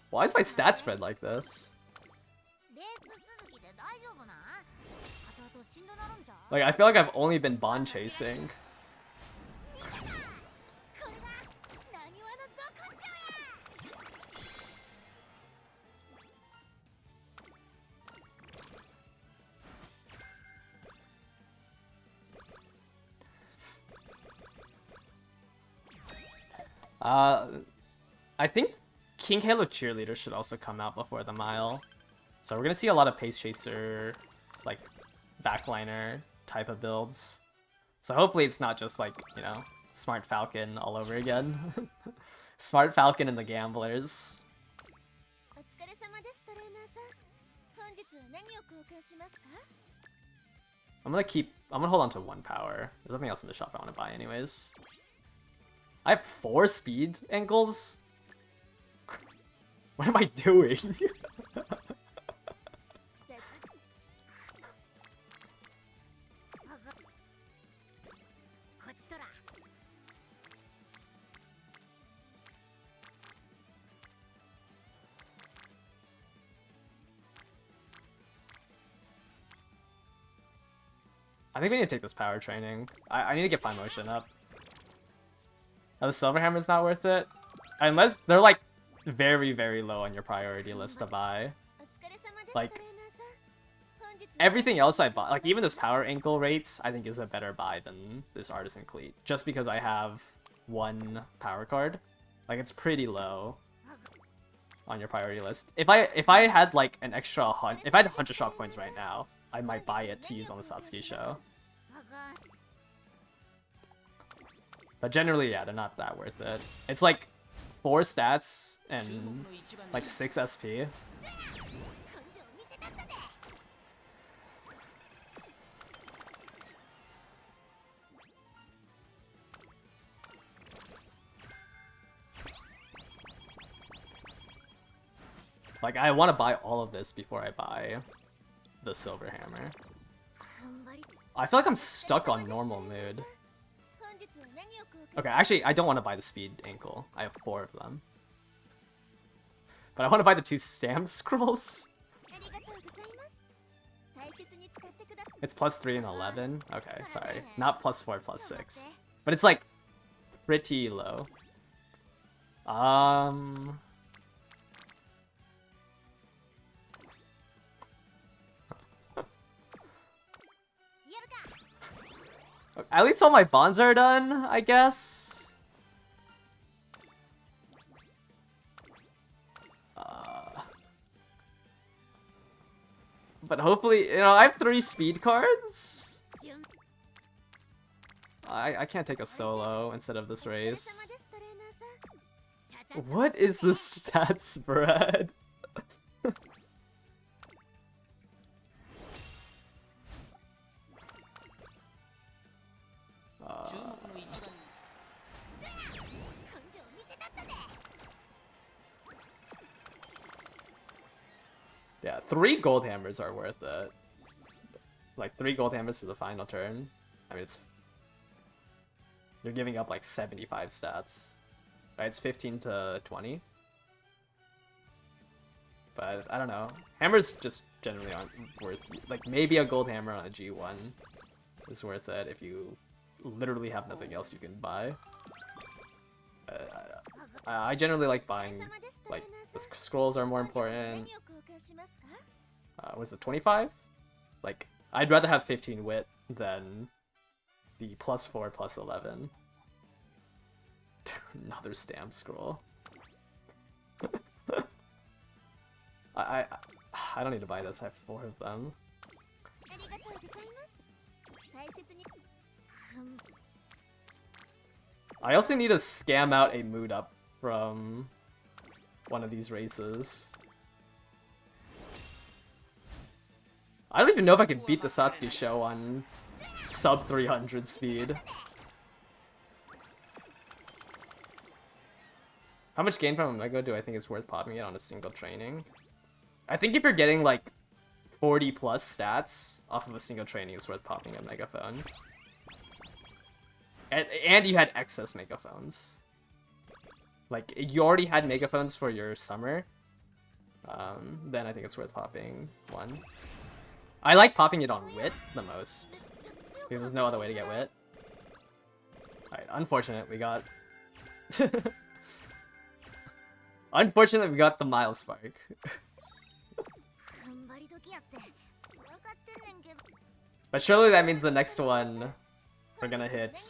Speaker 1: Why is my stat spread like this? Like, I feel like I've only been bond chasing. I think King Halo Cheerleader should also come out before the mile. So we're gonna see a lot of Pace Chaser, like, backliner type of builds. So hopefully it's not just like, you know, Smart Falcon all over again. Smart Falcon and the Gamblers. I'm gonna hold on to 1 power. There's nothing else in the shop I want to buy anyways. I have 4 speed ankles? What am I doing? I think we need to take this power training. I need to get Fine Motion up. Oh, the Silver Hammer's not worth it? Unless they're like very, very low on your priority list to buy. Like, everything else I bought, like even this power ankle rates, I think is a better buy than this Artisan Cleat. Just because I have 1 power card. Like, it's pretty low on your priority list. If I had like an extra if I had 100 shop coins right now, I might buy it to use on the Satsuki show. But generally, yeah, they're not that worth it. It's like 4 stats and like 6 SP. Like, I want to buy all of this before I buy the Silver Hammer. I feel like I'm stuck on normal mood. Okay, actually, I don't want to buy the speed ankle. I have 4 of them. But I want to buy the 2 stamp scrolls. It's +3 and 11? Okay, sorry. Not +4, +6. But it's like pretty low. At least all my bonds are done, I guess. But hopefully, you know, I have 3 speed cards. I can't take a solo instead of this race. What is the stat spread? Yeah, 3 gold hammers are worth it. Like 3 gold hammers for the final turn. I mean, you're giving up like 75 stats. Right, it's 15 to 20. But I don't know. Hammers just generally aren't worth, like maybe a gold hammer on a G1 is worth it if you literally have nothing else you can buy. I generally like buying, like, the scrolls are more important. Was it 25? Like, I'd rather have 15 wit than the +4, +11. Another stamp scroll. I don't need to buy this, I have 4 of them. I also need to scam out a mood up from one of these races. I don't even know if I can beat the Satsuki show on sub 300 speed. How much gain from Omega do I think it's worth popping it on a single training? I think if you're getting like 40 plus stats off of a single training, it's worth popping a megaphone. And you had excess megaphones. Like, you already had megaphones for your summer. Then I think it's worth popping one. I like popping it on wit the most, because there's no other way to get wit. Alright, unfortunate, we got... Unfortunately, we got the Mile Spark. But surely that means the next one we're gonna hit...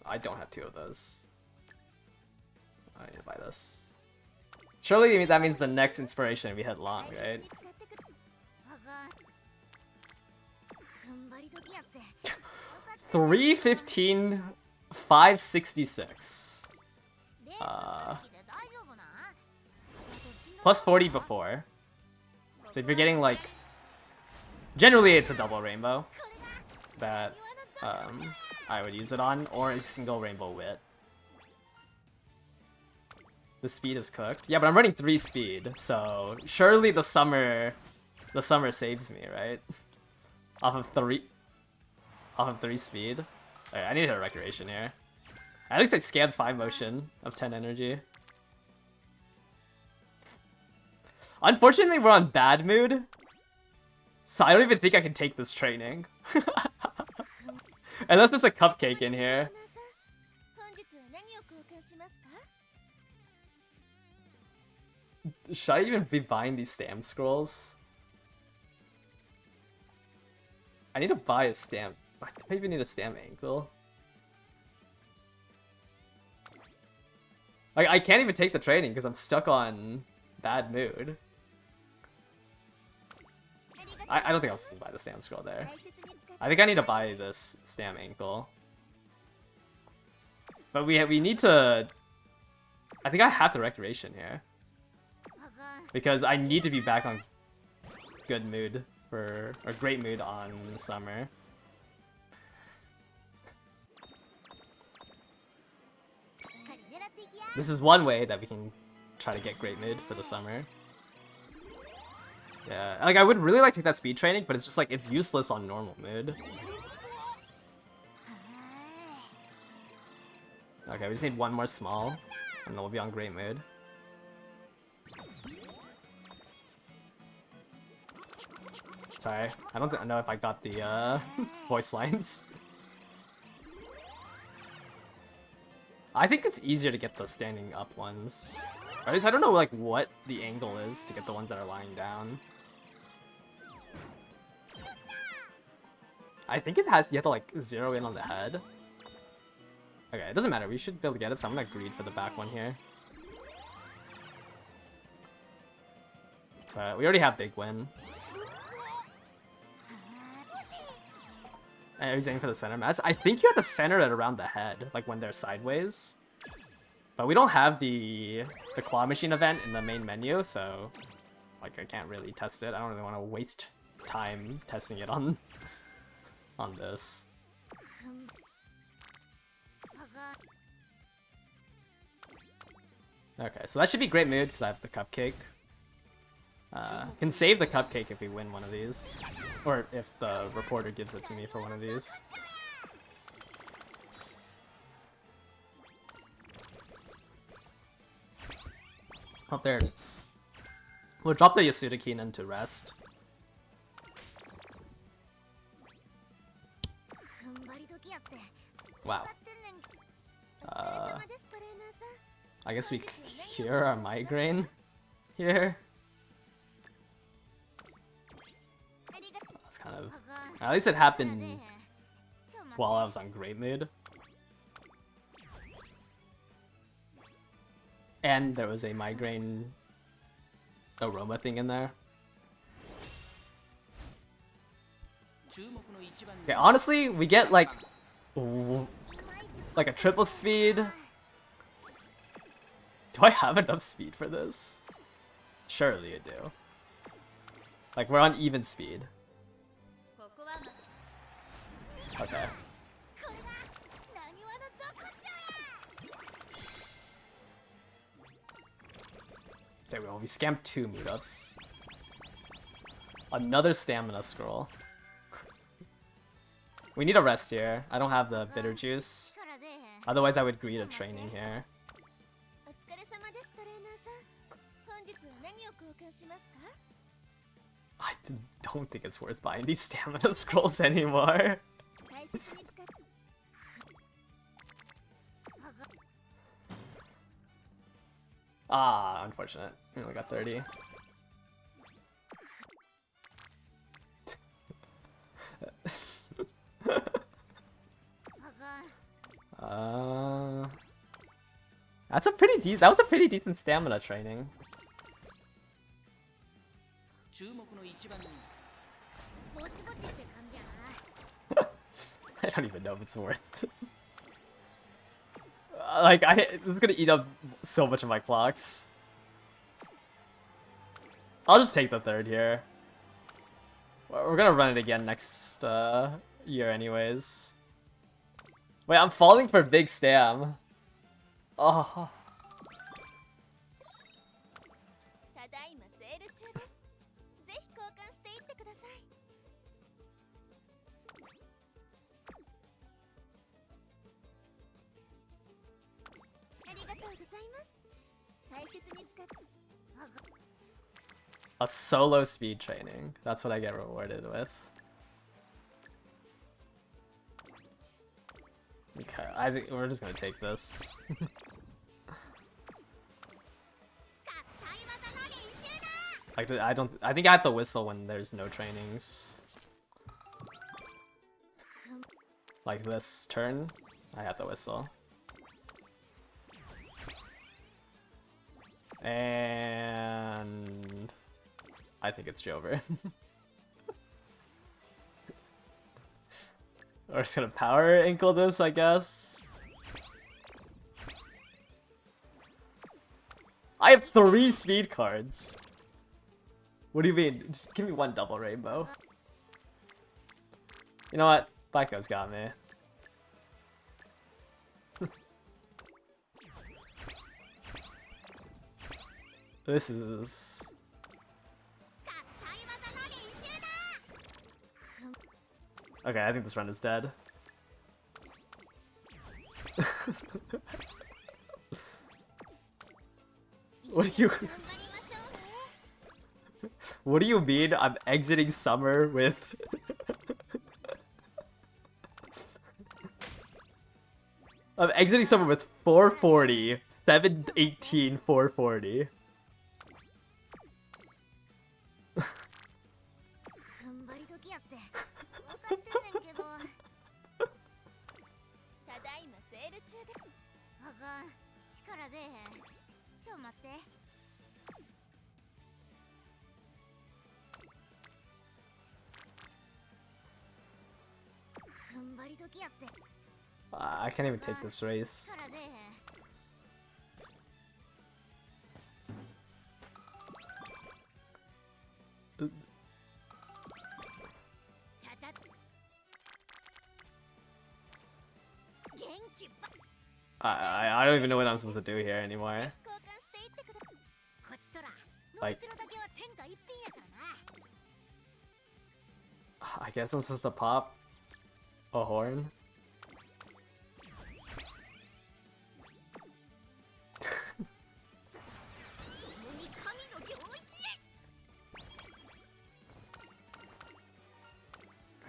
Speaker 1: I don't have two of those. I need to buy this. Surely that means the next inspiration we hit long, right? 315, 566. Plus 40 before. So if you're getting like... Generally it's a double rainbow that I would use it on, or a single rainbow wit. The speed is cooked. Yeah, but I'm running 3 speed, so surely the summer saves me, right? Off of 3 speed. Alright, I need a recreation here. At least I scanned 5 motion of 10 energy. Unfortunately, we're on bad mood, so I don't even think I can take this training. Unless there's a cupcake in here. Should I even be buying these stamp scrolls? I need to buy a stamp. Do I even need a stamp ankle? Like, I can't even take the training because I'm stuck on bad mood. I don't think I'll just buy the stamp scroll there. I think I need to buy this stamp ankle. But we need to... I think I have the recreation here. Because I need to be back on good mood for... or great mood on summer. This is one way that we can try to get great mood for the summer. Yeah, like I would really like to take that speed training, but it's just like, it's useless on normal mood. Okay, we just need one more small, and then we'll be on great mood. Sorry, I don't know if I got the voice lines. I think it's easier to get the standing up ones. Or at least I don't know like what the angle is to get the ones that are lying down. I think it has, you have to like zero in on the head. Okay, it doesn't matter, we should be able to get it, so I'm gonna greed for the back one here. But we already have big win. And he's aiming for the center mass. I think you have to center it around the head, like when they're sideways. But we don't have the claw machine event in the main menu, so like I can't really test it. I don't really want to waste time testing it on this. Okay, so that should be great mood because I have the cupcake. Can save the cupcake if we win one of these, or if the reporter gives it to me for one of these. Oh, there it is. We'll drop the Yasuda Keenan to rest. Wow. I guess we cure our migraine here. That's kind of... At least it happened while I was on great mood. And there was a migraine aroma thing in there. Okay, honestly, we get like a triple speed. Do I have enough speed for this? Surely you do. Like, we're on even speed. There we go. We scammed 2 meetups. Another stamina scroll. We need a rest here. I don't have the bitter juice. Otherwise, I would greet a training here. I don't think it's worth buying these stamina scrolls anymore. Ah, unfortunate. We only got 30. That's a pretty decent. That was a pretty decent stamina training. I don't even know if it's worth. Like this is gonna eat up so much of my clocks. I'll just take the 3rd here. We're gonna run it again next year, anyways. Wait, I'm falling for big stam. Oh. A solo speed training. That's what I get rewarded with. Okay, I think we're just gonna take this. Like I think I have to whistle when there's no trainings. Like this turn, I have to whistle. And I think it's Jover. We're just gonna power ankle this, I guess. I have 3 speed cards. What do you mean? Just give me 1 double rainbow. You know what? Blacko's got me. This is... Okay, I think this run is dead. What do you... What do you mean I'm exiting summer with... I'm exiting summer with 440, 718, 440. I can't even take this race. I don't even know what I'm supposed to do here anymore. Like, I guess I'm supposed to pop a horn.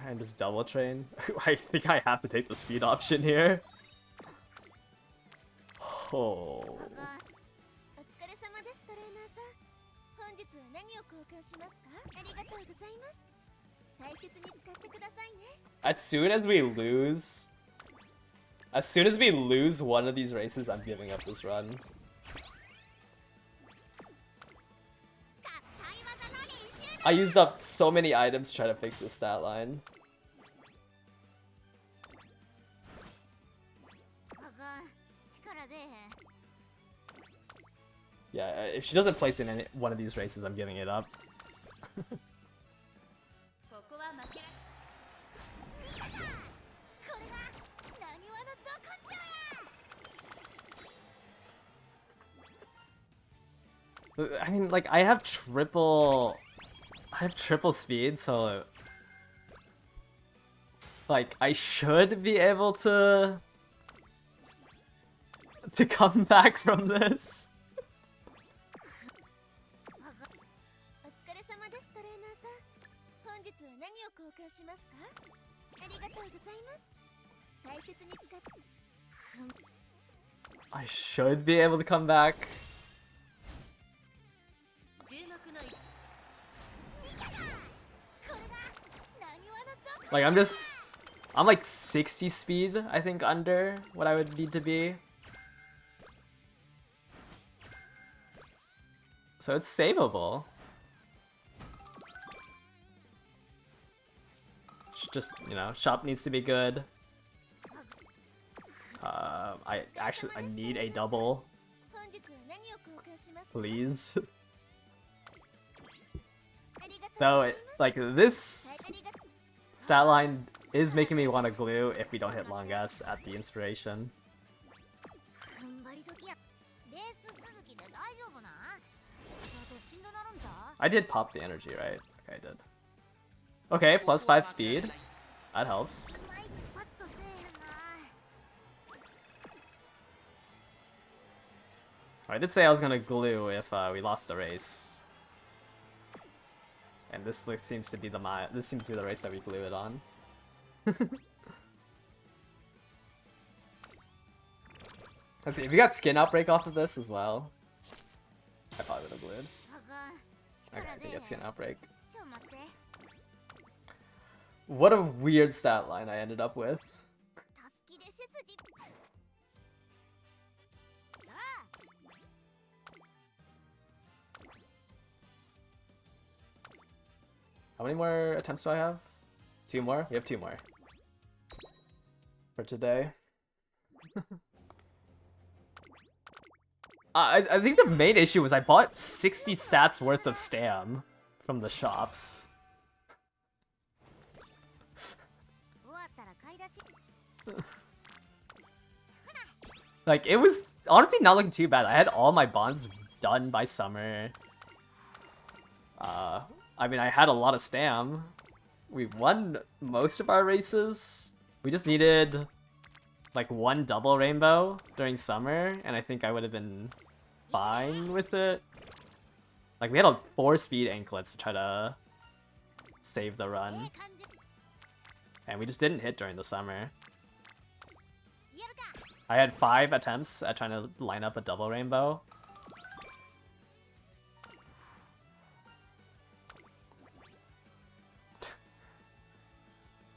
Speaker 1: And just double train. I think I have to take the speed option here. Oh. As soon as we lose one of these races, I'm giving up this run. I used up so many items trying to fix this stat line. Yeah, if she doesn't place in any one of these races, I'm giving it up. I mean, like, I have triple speed, so like I should be able to come back from this. I should be able to come back. Like, I'm like 60 speed, I think, under what I would need to be. So it's savable. Just, you know, shop needs to be good. I need a double. Please. Though, like, this stat line is making me want to glue if we don't hit long S at the inspiration. I did pop the energy, right? Okay, I did. Okay, plus 5 speed. That helps. I did say I was gonna glue if we lost the race. And this seems to be the race that we glue it on. Let's see, if we got skin outbreak off of this as well, I probably would have glued. Okay, I think it's skin outbreak. What a weird stat line I ended up with. How many more attempts do I have? 2 more? We have 2 more. For today. I think the main issue was I bought 60 stats worth of stam from the shops. Like, it was honestly not looking too bad. I had all my bonds done by summer. I mean, I had a lot of stam. We won most of our races. We just needed like 1 double rainbow during summer, and I think I would have been fine with it. Like, we had a 4 speed anklets to try to save the run. And we just didn't hit during the summer. I had 5 attempts at trying to line up a double rainbow.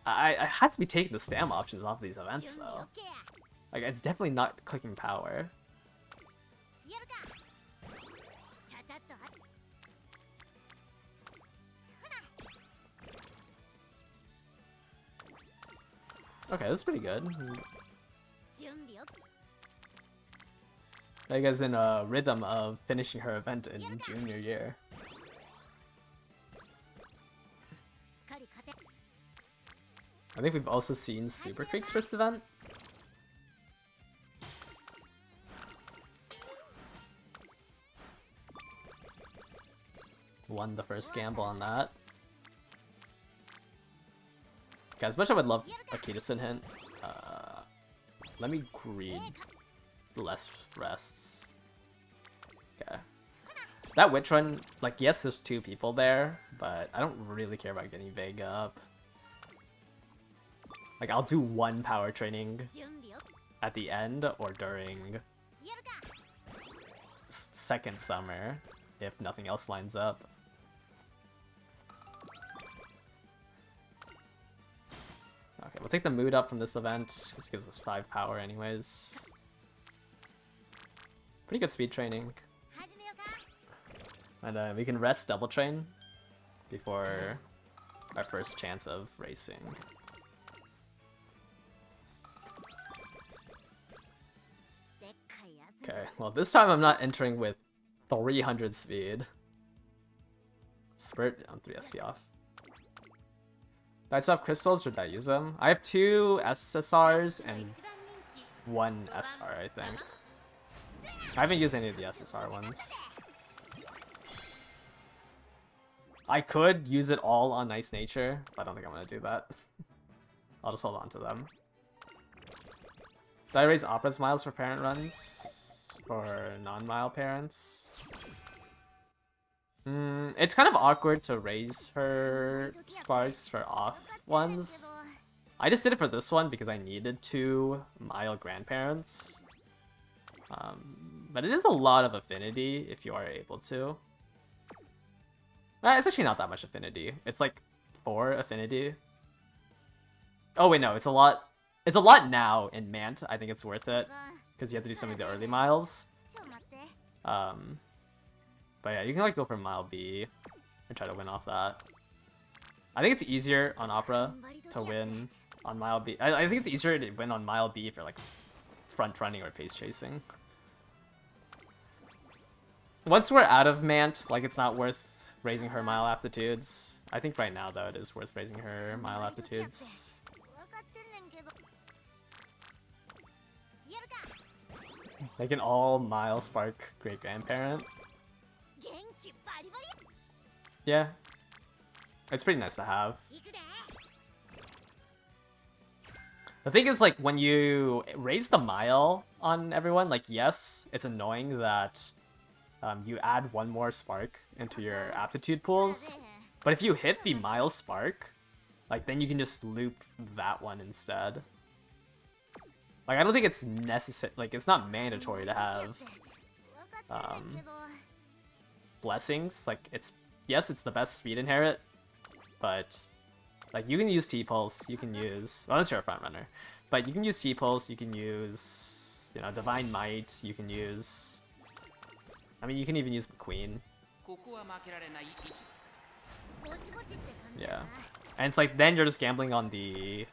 Speaker 1: I had to be taking the stam options off these events though. Like, it's definitely not clicking power. Okay, that's pretty good. Mega's in a rhythm of finishing her event in junior year. I think we've also seen Super Creek's first event. Won the first gamble on that. Okay, as much as I would love a Kitasen hint, let me greed less rests. Okay. That witch run, like, yes, there's 2 people there, but I don't really care about getting Vega up. Like, I'll do 1 power training at the end or during second summer if nothing else lines up. Okay, we'll take the mood up from this event. This gives us 5 power anyways. Pretty good speed training. And we can rest double train before our first chance of racing. Okay, well this time I'm not entering with 300 speed. Spurt on 3 SP off. Do I still have crystals or did I use them? I have 2 SSRs and 1 SR, I think. I haven't used any of the SSR ones. I could use it all on Nice Nature, but I don't think I'm gonna do that. I'll just hold on to them. Do I raise Opera's miles for parent runs? For non-mile parents? It's kind of awkward to raise her sparks for off ones. I just did it for this one because I needed 2 mile grandparents. But it is a lot of affinity if you are able to. It's actually not that much affinity. It's like 4 affinity. Oh wait, no, it's a lot. It's a lot now in Mant. I think it's worth it because you have to do some of the early miles. But yeah, you can like go for mile B and try to win off that. I think it's easier on Opera to win on mile B. I think it's easier to win on mile B if you're like front running or pace chasing. Once we're out of Mant, like it's not worth raising her mile aptitudes. I think right now though it is worth raising her mile aptitudes. Like an all mile spark great grandparent. Yeah. It's pretty nice to have. The thing is, like, when you raise the mile on everyone, like, yes, it's annoying that you add 1 more spark into your aptitude pools. But if you hit the mile spark, like, then you can just loop that one instead. Like, I don't think it's necessary, like, it's not mandatory to have blessings. Like, yes, it's the best speed inherit, but like you can use T-Pulse, you can use, well, unless you're a front runner, but you can use T-Pulse, you can use, you know, Divine Might, you can use, I mean, you can even use McQueen. Yeah, and it's like then you're just gambling on the,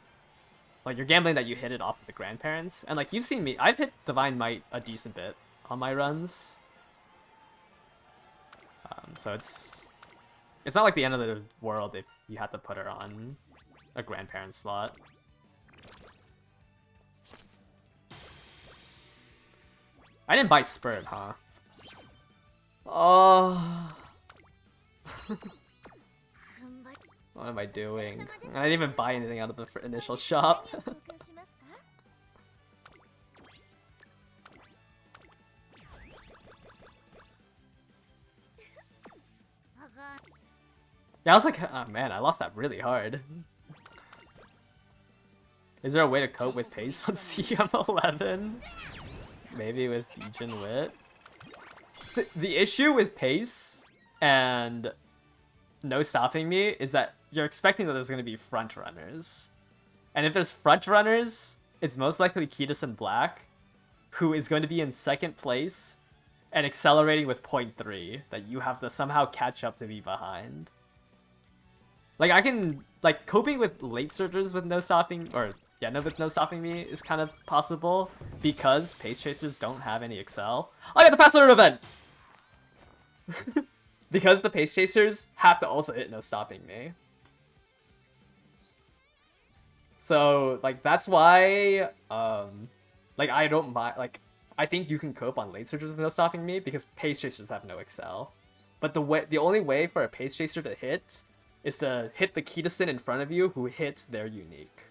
Speaker 1: like you're gambling that you hit it off of the grandparents, and like you've seen me, I've hit Divine Might a decent bit on my runs. So it's not like the end of the world if you had to put her on a grandparent slot. I didn't buy Spurt, huh? Oh. What am I doing? I didn't even buy anything out of the initial shop. Yeah, I was like, oh man, I lost that really hard. Is there a way to cope with pace on CM11? Maybe with Legion Wit? So the issue with pace and no stopping me is that you're expecting that there's going to be front runners. And if there's front runners, it's most likely Kiedis and Black, who is going to be in 2nd place and accelerating with 0.3 that you have to somehow catch up to be behind. Like, I can, like, coping with late surgers with no stopping, or, yeah, no, with no stopping me is kind of possible because pace chasers don't have any excel. I got the fast alert event! Because the pace chasers have to also hit no stopping me. So, like, that's why, like, I don't mind, like, I think you can cope on late surgers with no stopping me because pace chasers have no excel. But the only way for a pace chaser to hit is to hit the Kiedison in front of you who hits their unique.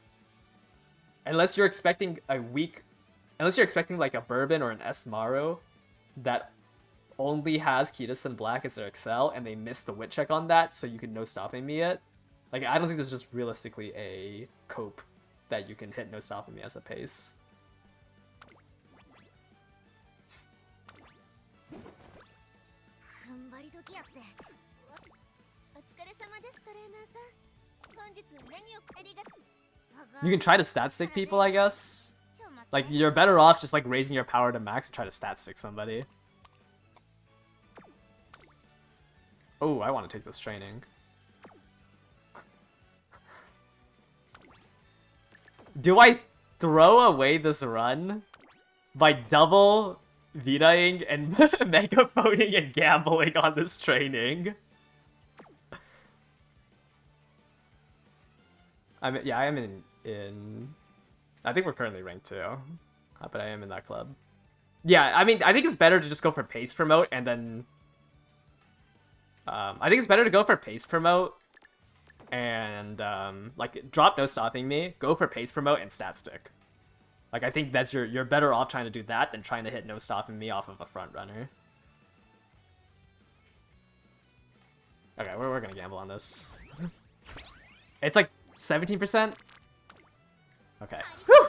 Speaker 1: Unless you're expecting like a Bourbon or an S Maru that only has Kiedison Black as their excel and they miss the wit check on that, so you can no stopping me it. Like, I don't think there's just realistically a cope that you can hit no stopping me as a pace. You can try to stat stick people, I guess. Like, you're better off just like raising your power to max and try to stat stick somebody. Oh, I want to take this training. Do I throw away this run by double Vitaing and megaphoning and gambling on this training? I am in... I think we're currently ranked 2. But I am in that club. Yeah, I mean, I think it's better to just go for pace promote and then... I think it's better to go for pace promote and like drop no stopping me, go for pace promote and stat stick. Like I think that's you're better off trying to do that than trying to hit no stopping me off of a front runner. Okay, we're gonna gamble on this. It's like 17%. Okay. Whew!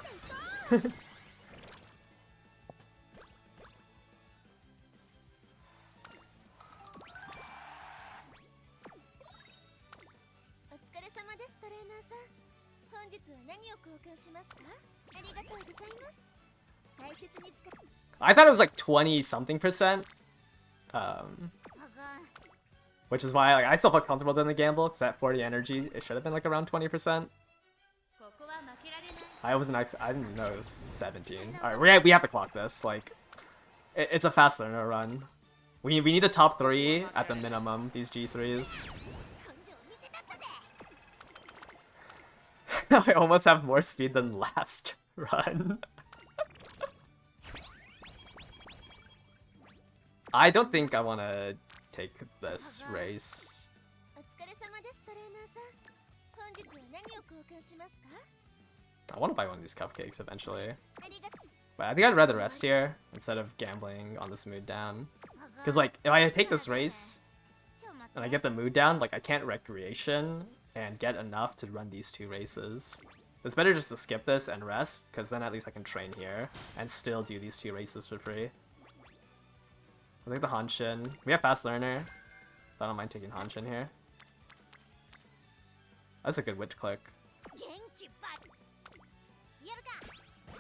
Speaker 1: I thought it was like 20 something percent. Which is why like, I still felt comfortable doing the gamble, because at 40 energy, it should have been like around 20%. I didn't know it was 17. Alright, we have to clock this. Like, it's a fast learner run. We need a top 3 at the minimum, these G3s. I almost have more speed than last run. I don't think I want to take this race. I want to buy one of these cupcakes eventually. But I think I'd rather rest here instead of gambling on this mood down. Because like, if I take this race and I get the mood down, like I can't recreation and get enough to run these 2 races. It's better just to skip this and rest, because then at least I can train here and still do these 2 races for free. I think the Hanshin. We have fast learner, so I don't mind taking Hanshin here. That's a good witch click.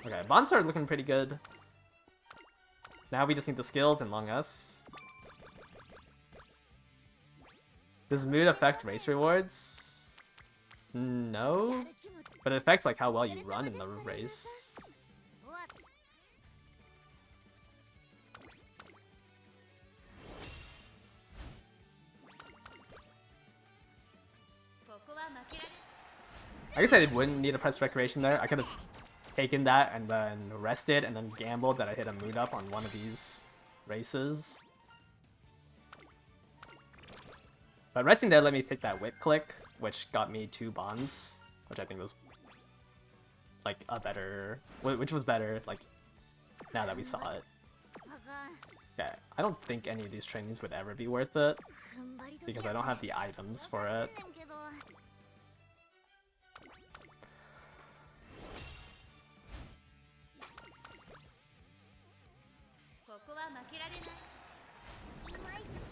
Speaker 1: Okay, bonds are looking pretty good. Now we just need the skills and long S. Does mood affect race rewards? No, but it affects like how well you run in the race. I guess I wouldn't need to press recreation there. I could have taken that and then rested and then gambled that I hit a mood up on one of these races. But resting there let me take that whip click, which got me 2 bonds, which I think was like a better, which was better like now that we saw it. Yeah, I don't think any of these trainings would ever be worth it because I don't have the items for it.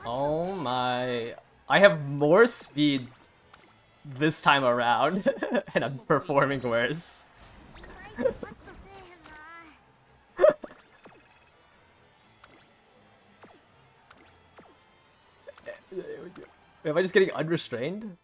Speaker 1: Oh my, I have more speed this time around and I'm performing worse. Am I just getting unrestrained?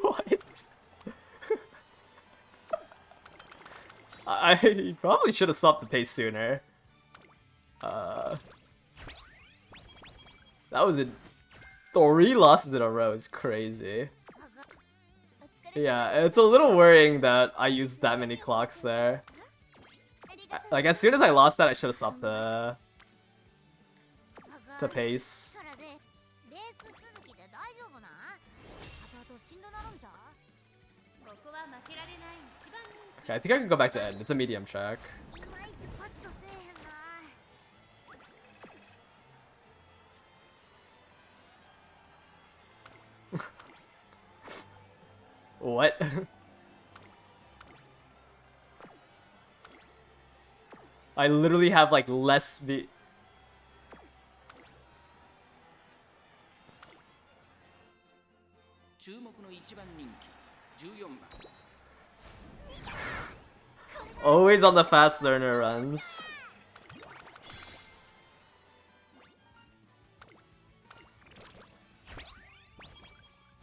Speaker 1: What? I probably should have stopped the pace sooner. That was 3 losses in a row. It's crazy. Yeah, it's a little worrying that I used that many clocks there. Like, as soon as I lost that, I should have stopped the pace. Okay, I think I can go back to end. It's a medium track. What? I literally have like less speed. Always on the fast learner runs.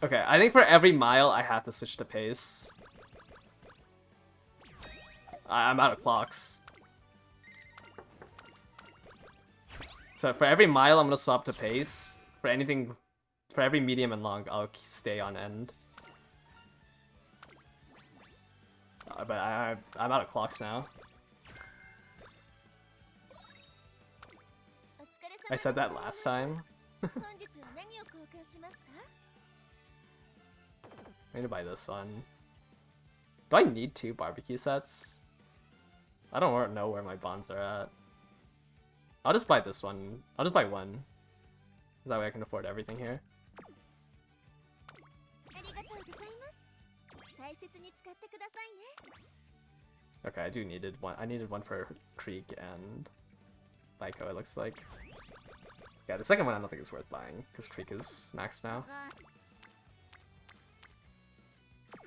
Speaker 1: Okay, I think for every mile I have to switch to pace. I'm out of clocks. So for every mile, I'm gonna swap to pace. For anything, for every medium and long, I'll stay on end. But I'm out of clocks now. I said that last time. I need to buy this one. Do I need 2 barbecue sets? I don't know where my bonds are at. I'll just buy this one. I'll just buy one. That way I can afford everything here. Okay, I needed one. I needed one for Creek and Baiko, it looks like. Yeah, the second one I don't think is worth buying, because Creek is maxed now.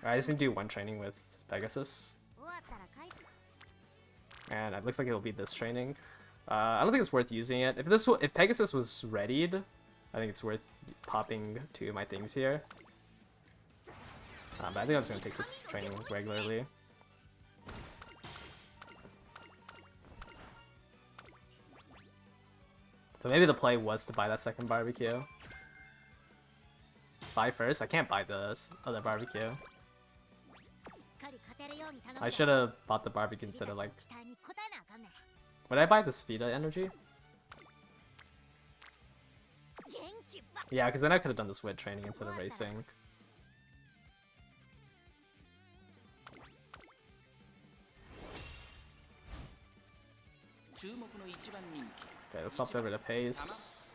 Speaker 1: I just need to do one training with Pegasus. And it looks like it'll be this training. I don't think it's worth using it. If Pegasus was readied, I think it's worth popping 2 of my things here. But I think I'm just gonna take this training regularly. So maybe the play was to buy that second barbecue. Buy first? I can't buy the other barbecue. I should have bought the barbecue instead of like... Would I buy this Vita energy? Yeah, because then I could have done the Swid training instead of racing. Okay, let's swap over to pace.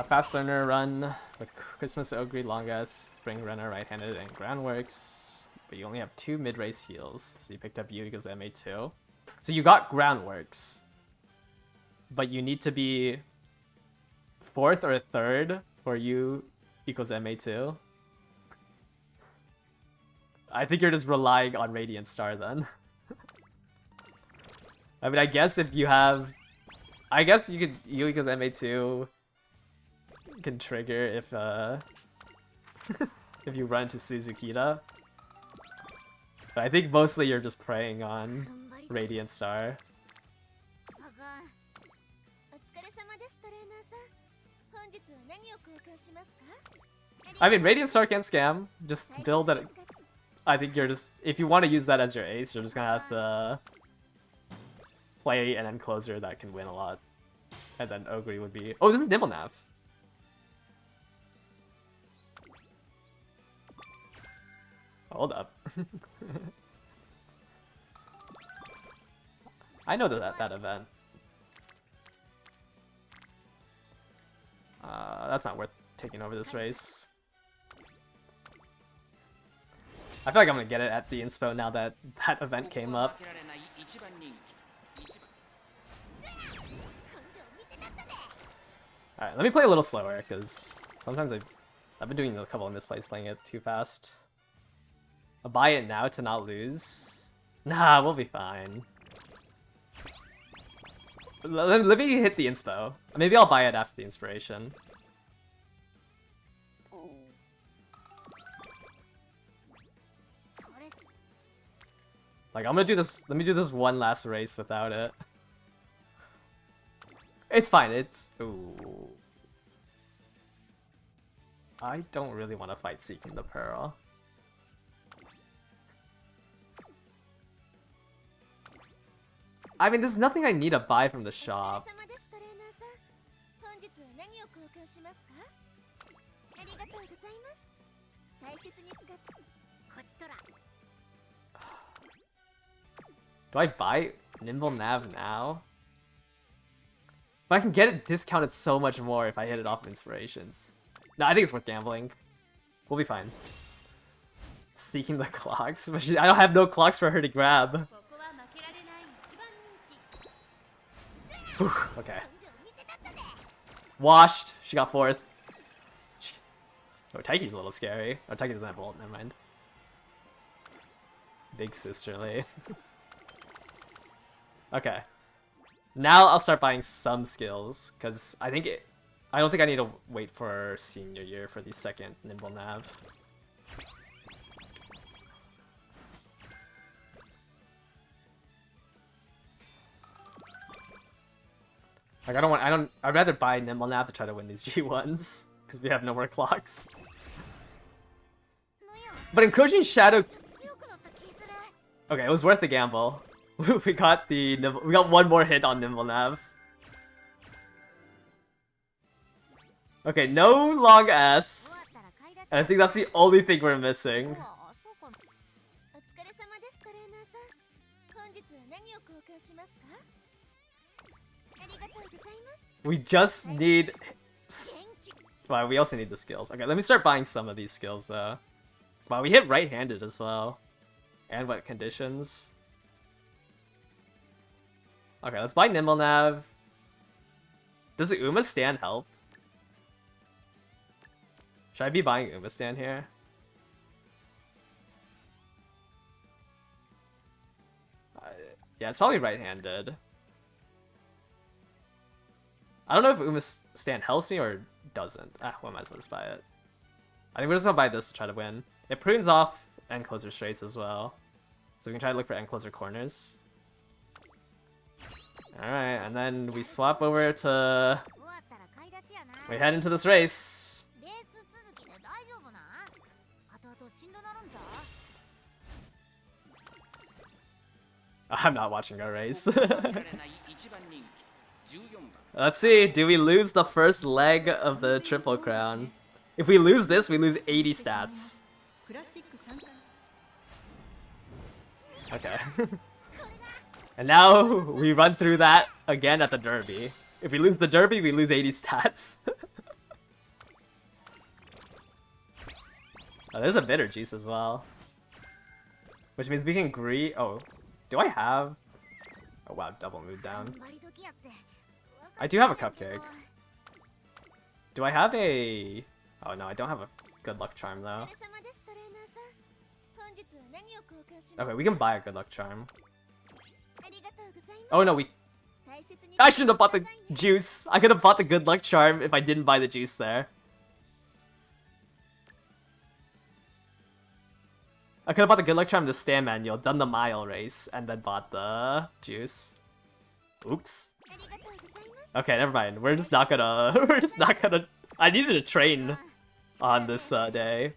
Speaker 1: Fast learner run with Christmas Ogre, Longest, Spring Runner, right-handed, and Groundworks. But you only have 2 mid-race heals, so you picked up U equals MA2. So you got Groundworks, but you need to be 4th or 3rd for U equals MA2. I think you're just relying on Radiant Star then. I mean, I guess if you have... I guess you could... U equals MA2 can trigger if, if you run into Suzukita. But I think mostly you're just preying on Radiant Star. I mean, Radiant Star can scam. Just build that. I think you're just... If you want to use that as your ace, you're just gonna have to play an end closer that can win a lot. And then Ogre would be... Oh, this is Nimble Nav. Hold up. I know that event. That's not worth taking over this race. I feel like I'm gonna get it at the inspo now that that event came up. Alright, let me play a little slower, because sometimes I've been doing a couple of misplays playing it too fast. I'll buy it now to not lose. Nah, we'll be fine. Let me hit the inspo. Maybe I'll buy it after the inspiration. Like, I'm gonna do this. Let me do this one last race without it. It's fine. It's... Ooh. I don't really want to fight Seeking the Pearl. I mean, there's nothing I need to buy from the shop. Do I buy Nimble Nav now? But I can get it discounted so much more if I hit it off of inspirations. No, I think it's worth gambling. We'll be fine. Seeking the clocks? I don't have no clocks for her to grab. Whew, okay. Washed. She got 4th. Oh, Taiki's a little scary. Oh, Taiki doesn't have ult, never mind. Big sisterly. Okay. Now I'll start buying some skills, because I don't think I need to wait for senior year for the second Nimble Nav. Like I'd rather buy Nimble Nav to try to win these G1s. Because we have no more clocks. But Encroaching Shadow... Okay, it was worth the gamble. we got one more hit on Nimble Nav. Okay, no long S. And I think that's the only thing we're missing. We just need... Wow, we also need the skills. Okay, let me start buying some of these skills though. Wow, we hit right-handed as well. And what conditions? Okay, let's buy Nimble Nav. Does the Uma stand help? Should I be buying Uma stand here? Yeah, it's probably right-handed. I don't know if Uma stand helps me or doesn't. We might as well just buy it. I think we're just gonna buy this to try to win. It prunes off end closer straights as well. So we can try to look for end closer corners. Alright, and then we swap over to... We head into this race. I'm not watching our race. Let's see, do we lose the first leg of the Triple Crown? If we lose this, we lose 80 stats. Okay. And now we run through that again at the Derby. If we lose the Derby, we lose 80 stats. Oh, there's a bitter juice as well. Which means we can oh, do I have... Oh wow, double mood down. I do have a cupcake. Do I have a... Oh no, I don't have a good luck charm though. Okay, we can buy a good luck charm. Oh no, I shouldn't have bought the juice. I could have bought the good luck charm if I didn't buy the juice there. I could have bought the good luck charm, the stand manual, done the mile race, and then bought the juice. Oops. Okay, never mind. We're just not gonna... I needed a train on this day.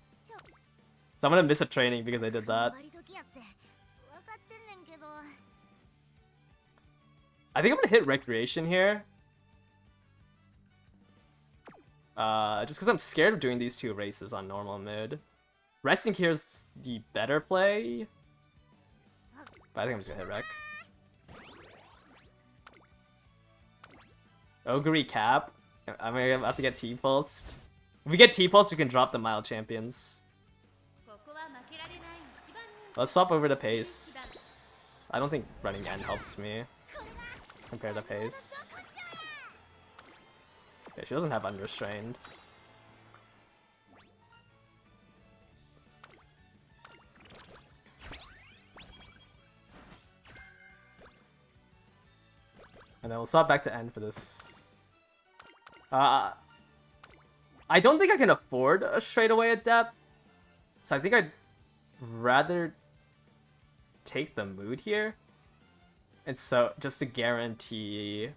Speaker 1: So I'm gonna miss a training because I did that. I think I'm gonna hit Recreation here. Just because I'm scared of doing these two races on normal mode. Resting here is the better play. But I think I'm just gonna hit Rec. Ogre Cap. I'm gonna have to get T-Pulsed. If we get T-Pulsed, we can drop the Mild Champions. Let's swap over to Pace. I don't think running N helps me compared to Pace. Yeah, she doesn't have Unrestrained. And then we'll swap back to N for this. I don't think I can afford a straightaway Adept. So I think I'd rather take the mood here. And so, just to guarantee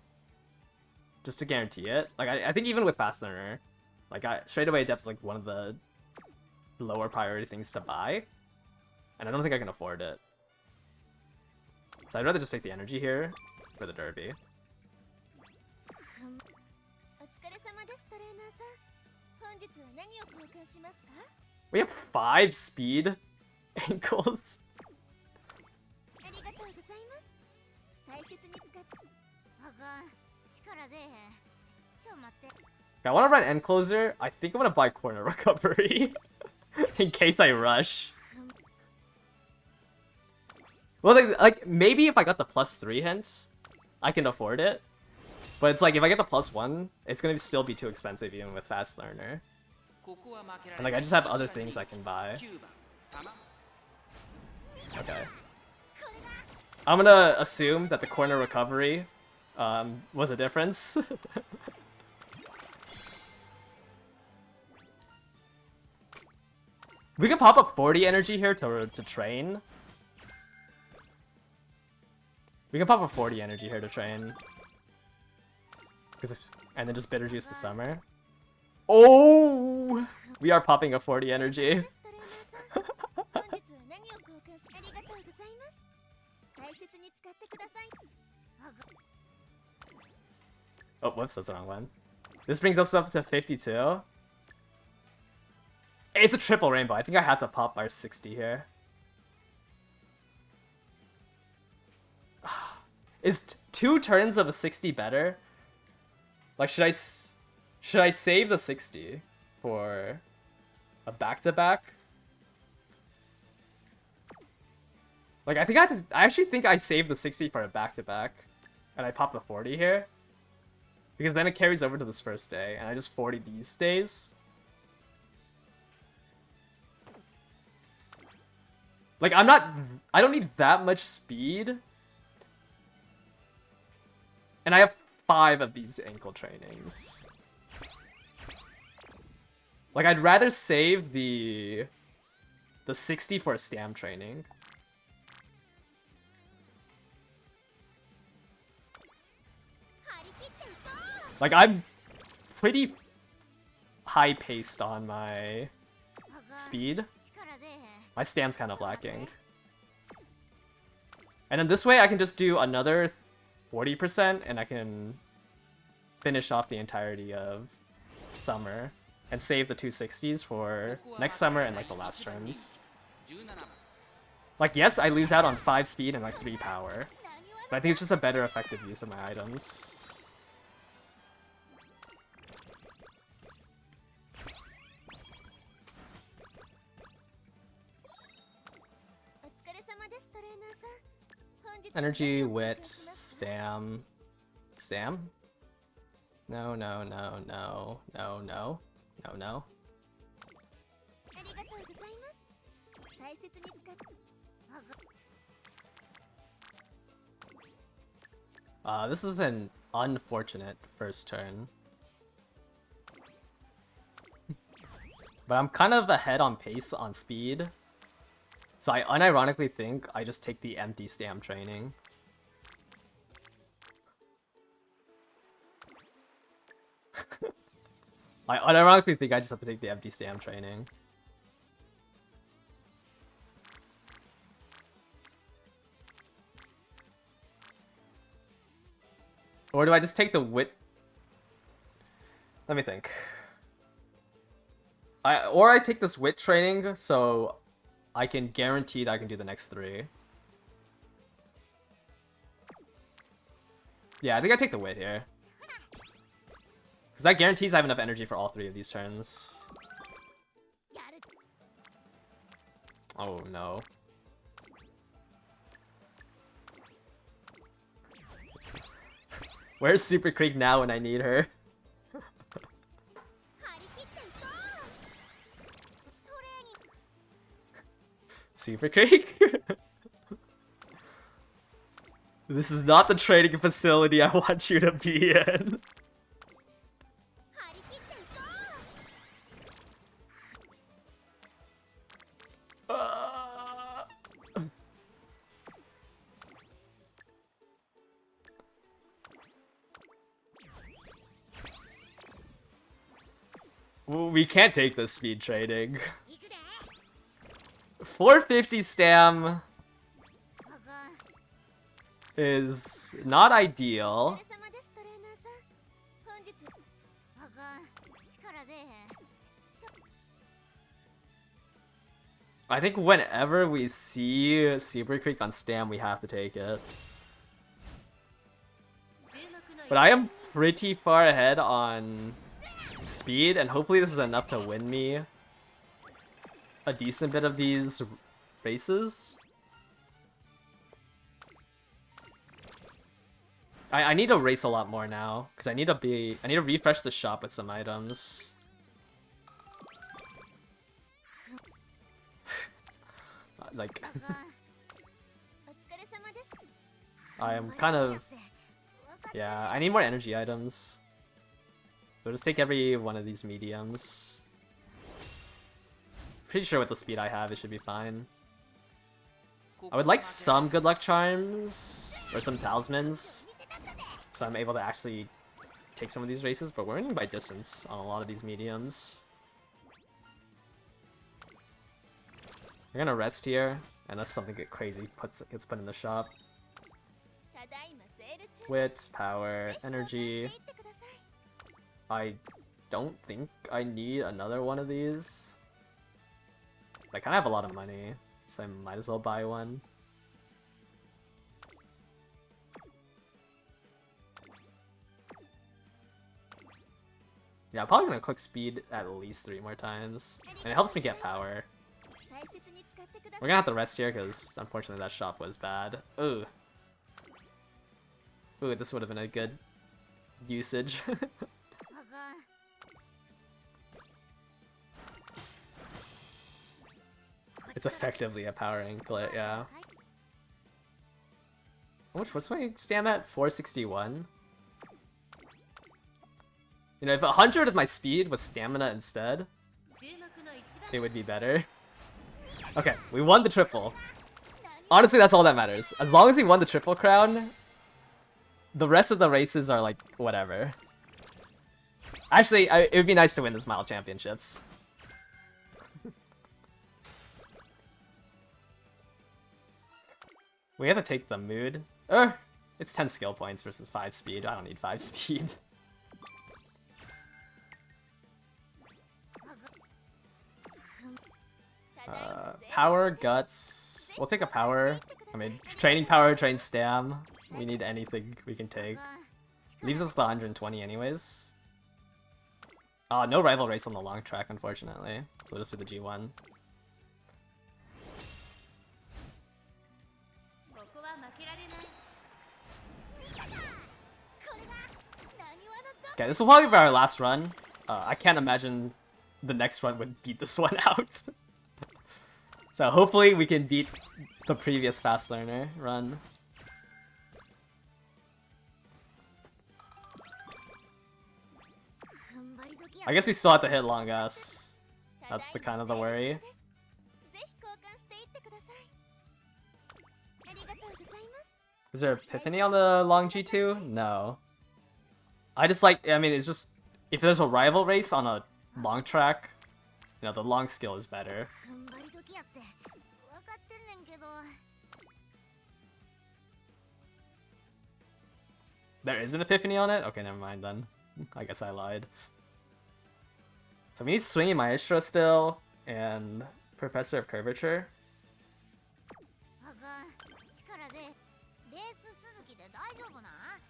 Speaker 1: it. Like, I think even with Fast Learner, like, straightaway Adept is like one of the lower priority things to buy. And I don't think I can afford it. So I'd rather just take the energy here for the Derby. We have 5 speed ankles. I want to run End Closer. I think I'm gonna buy Corner Recovery in case I rush. Well, like maybe if I got the +3 hints, I can afford it. But it's like if I get the +1, it's gonna still be too expensive even with Fast Learner. And like I just have other things I can buy. Okay. I'm gonna assume that the Corner Recovery was a difference. We can pop up 40 energy here to train. We can pop up 40 energy here to train. And then just bitter juice the summer. Oh! We are popping a 40 energy. Oh, whoops, that's the wrong one. This brings us up to 52. It's a triple rainbow. I think I have to pop our 60 here. Is 2 turns of a 60 better? Like, should I save the 60 for a back-to-back? Like, I actually think I saved the 60 for a back-to-back, and I pop the 40 here. Because then it carries over to this first day, and I just 40 these days. Like, I don't need that much speed. And I have 5 of these ankle trainings. Like, I'd rather save the 60 for a stam training. Like, I'm pretty high-paced on my speed. My stam's kind of lacking. And then this way I can just do another 40% and I can finish off the entirety of summer and save the 260s for next summer and like the last turns. Like, yes, I lose out on 5 speed and like 3 power, but I think it's just a better effective use of my items. Energy, wit, stam. Stam? No, no, no, no, no, no, no, no. This is an unfortunate first turn. But I'm kind of ahead on pace on speed. So I unironically think I just take the empty stam training. I unironically think I just have to take the empty stam training. Or do I just take the wit? Let me think. Or I take this wit training, so I can guarantee that I can do the next 3. Yeah, I think I take the wit here. Because that guarantees I have enough energy for all 3 of these turns. Oh no. Where's Super Creek now when I need her? Super Creek? This is not the training facility I want you to be in. We can't take this speed training. 450 stam is not ideal. I think whenever we see Super Creek on stam, we have to take it. But I am pretty far ahead on speed, and hopefully this is enough to win me a decent bit of these races. I need to race a lot more now because I need to refresh the shop with some items. Like I am kind of, yeah, I need more energy items. So just take every one of these mediums. Pretty sure with the speed I have, it should be fine. I would like some good luck charms or some talismans, so I'm able to actually take some of these races, but we're winning by distance on a lot of these mediums. We're gonna rest here, unless something gets crazy gets put in the shop. Wit, power, energy. I don't think I need another one of these. I kind of have a lot of money, so I might as well buy one. Yeah, I'm probably gonna click speed at least 3 more times, and it helps me get power. We're gonna have to rest here because unfortunately that shop was bad. Ooh. Ooh, this would have been a good usage. It's effectively a power anklet, yeah. What's my stam at? 461? You know, if 100 of my speed was stamina instead, it would be better. Okay, we won the triple. Honestly, that's all that matters. As long as we won the triple crown, the rest of the races are like, whatever. Actually, it would be nice to win the Smile Championships. We have to take the mood. It's 10 skill points versus 5 speed. I don't need 5 speed. Power, guts. We'll take a power. I mean, training power, train stam. We need anything we can take. Leaves us with 120 anyways. No rival race on the long track, unfortunately. So we'll just do the G1. Okay, this will probably be our last run. I can't imagine the next run would beat this one out. So hopefully we can beat the previous Fast Learner run. I guess we still have to hit long S. That's the kind of the worry. Is there Epiphany on the long G2? No. I just like, I mean, it's just, if there's a rival race on a long track, you know, the long skill is better. There is an Epiphany on it? Okay, never mind then. I guess I lied. So we need Swinging Maestro still, and Professor of Curvature.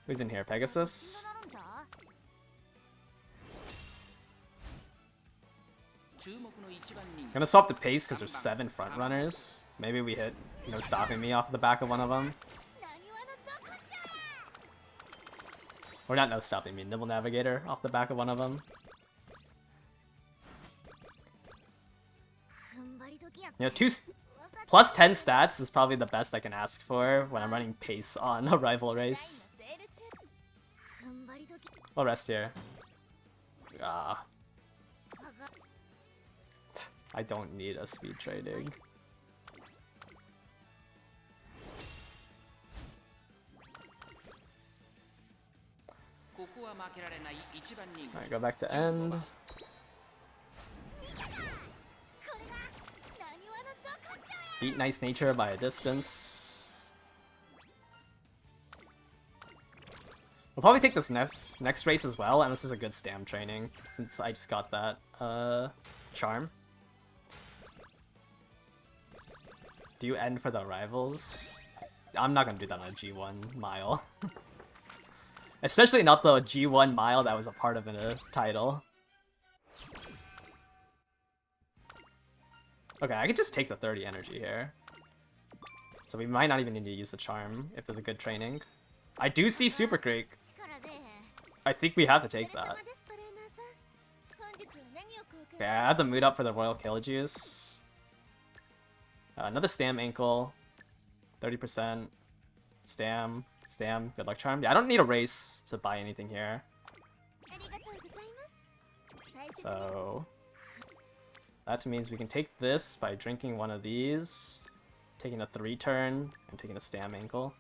Speaker 1: Who's in here? Pegasus? I'm gonna swap the pace because there's 7 front runners. Maybe we hit, you know, stopping me off the back of one of them. Or not no stopping me, Nibble Navigator off the back of one of them. You know, plus 10 stats is probably the best I can ask for when I'm running pace on a rival race. I'll rest here. I don't need a speed trading. Alright, go back to end. Beat Nice Nature by a distance. We'll probably take this next race as well, and this is a good stam training, since I just got that charm. Do you end for the rivals? I'm not gonna do that on a G1 mile. Especially not the G1 mile that was a part of a title. Okay, I could just take the 30 energy here. So we might not even need to use the charm if there's a good training. I do see Super Creek. I think we have to take that. Okay, I have the mood up for the Royal Kill Juice. Another Stam Ankle. 30%. Stam. Stam. Good luck charm. Yeah, I don't need a race to buy anything here. So that means we can take this by drinking one of these, taking a 3-turn, and taking a Stam Ankle.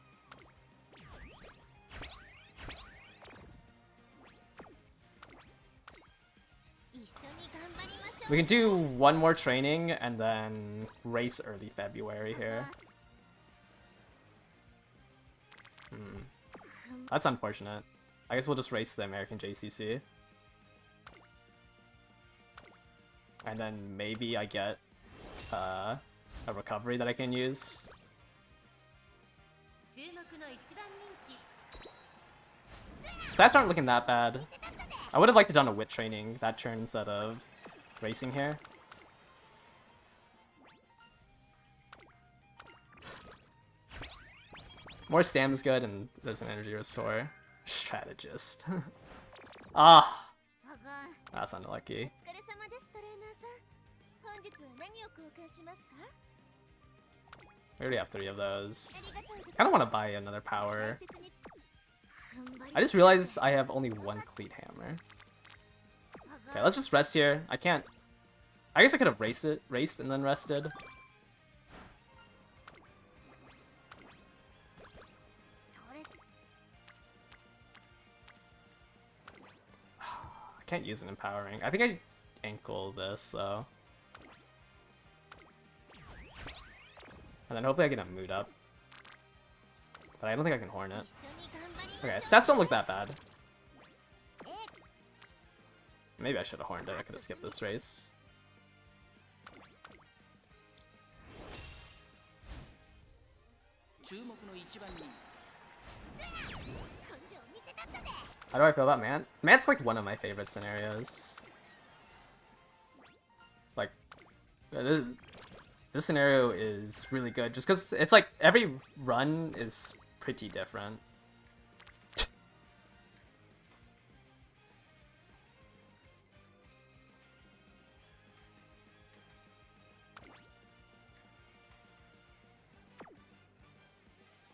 Speaker 1: We can do one more training and then race early February here. That's unfortunate. I guess we'll just race the American JCC. And then maybe I get a recovery that I can use. Stats aren't looking that bad. I would have liked to done a wit training that turn instead of racing here. More stam is good, and there's an energy restore. Strategist. Ah! That's unlucky. We already have 3 of those. I kind of want to buy another power. I just realized I have only 1 cleat hammer. Okay, let's just rest here. I can't... I guess I could have raced and then rested. I can't use an empowering. I think I ankle this, though. And then hopefully I get a mood up. But I don't think I can horn it. Okay, stats don't look that bad. Maybe I should have horned it. I could have skipped this race. How do I feel about Man? Man's like one of my favorite scenarios. Like, this scenario is really good just because it's like every run is pretty different.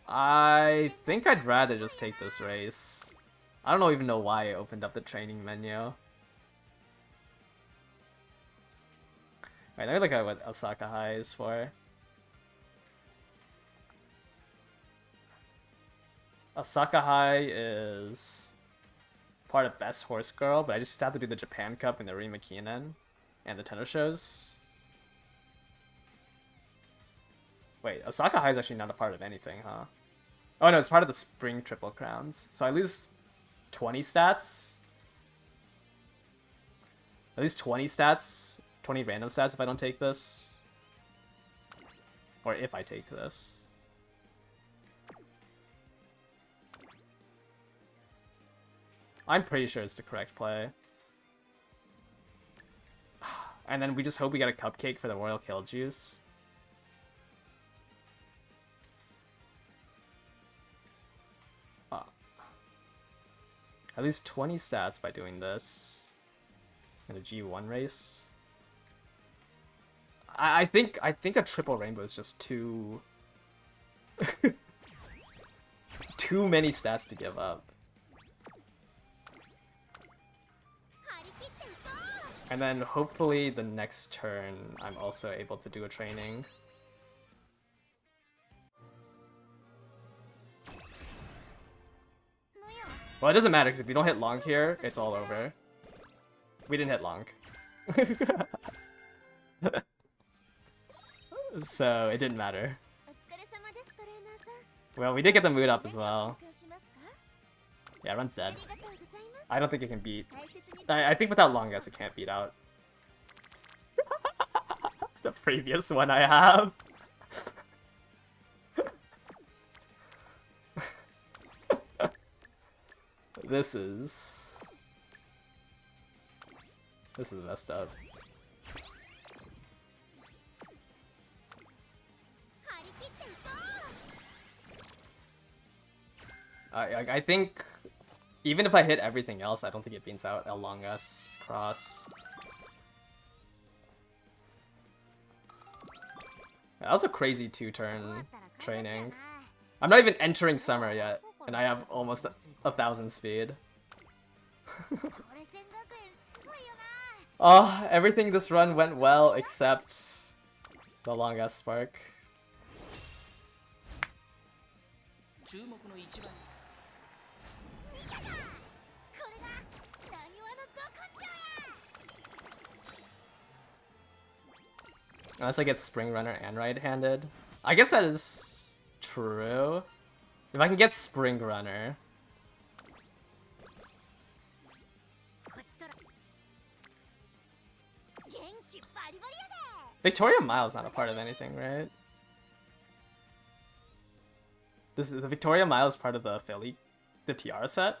Speaker 1: I think I'd rather just take this race. I don't even know why I opened up the training menu. Wait, let me look at what Osaka High is for. Osaka High is part of Best Horse Girl, but I just have to do the Japan Cup and the Rima Kinen and the tennis shows. Wait, Osaka High is actually not a part of anything, huh? Oh no, it's part of the Spring Triple Crowns. So I lose 20 stats? At least 20 stats? 20 random stats if I don't take this? Or if I take this. I'm pretty sure it's the correct play. And then we just hope we get a cupcake for the Royal Kill Juice. At least 20 stats by doing this. In a G1 race. I think a triple rainbow is just too too many stats to give up. And then hopefully the next turn I'm also able to do a training. Well, it doesn't matter because if you don't hit long here, it's all over. We didn't hit long. So it didn't matter. Well, we did get the mood up as well. Yeah, run's dead. I don't think it can beat. I think without long guess it can't beat out the previous one I have. This is messed up. I think even if I hit everything else, I don't think it beats out a long S cross. That was a crazy 2-turn training. I'm not even entering summer yet, and I have almost 1,000 speed. Oh, everything this run went well except the long ass spark. Unless I get Spring Runner and right-handed. I guess that is true. If I can get Spring Runner. Victoria Mile's not a part of anything, right? This is the Victoria Mile is part of the Tiara set.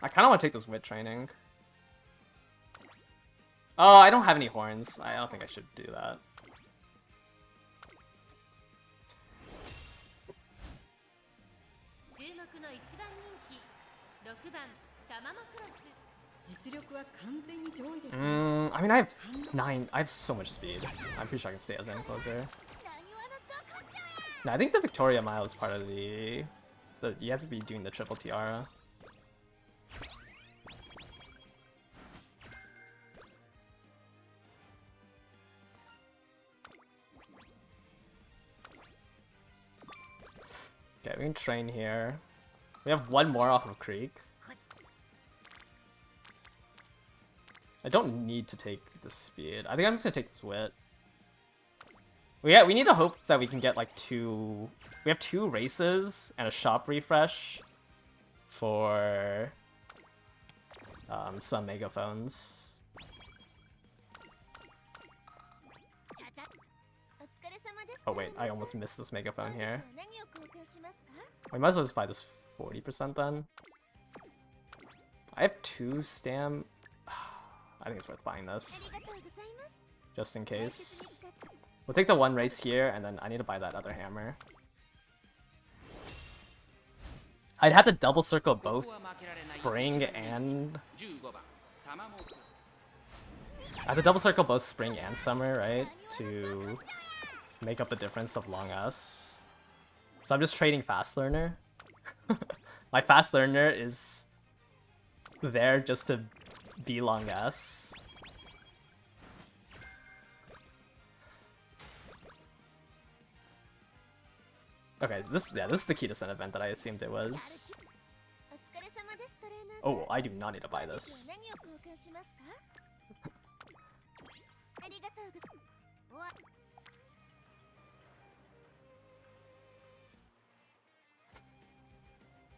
Speaker 1: I kind of want to take this wit training. Oh, I don't have any horns. I don't think I should do that. I mean, I have 9. I have so much speed. I'm pretty sure I can stay as end closer. No, I think the Victoria Mile is part of the you have to be doing the triple tiara. Okay, we can train here. We have one more off of Creek. I don't need to take the speed. I think I'm just gonna take this wit. We need to hope that we can get like 2. We have 2 races and a shop refresh for some megaphones. Oh wait, I almost missed this megaphone here. We might as well just buy this 40% then. I have 2 stam. I think it's worth buying this. Just in case. We'll take the 1 race here, and then I need to buy that other hammer. I'd have to double circle both Spring and... I have to double circle both Spring and Summer, right? To make up the difference of long S. So I'm just trading Fast Learner. My Fast Learner is there just to be long S. Okay, this is the key to Sun event that I assumed it was. Oh, I do not need to buy this.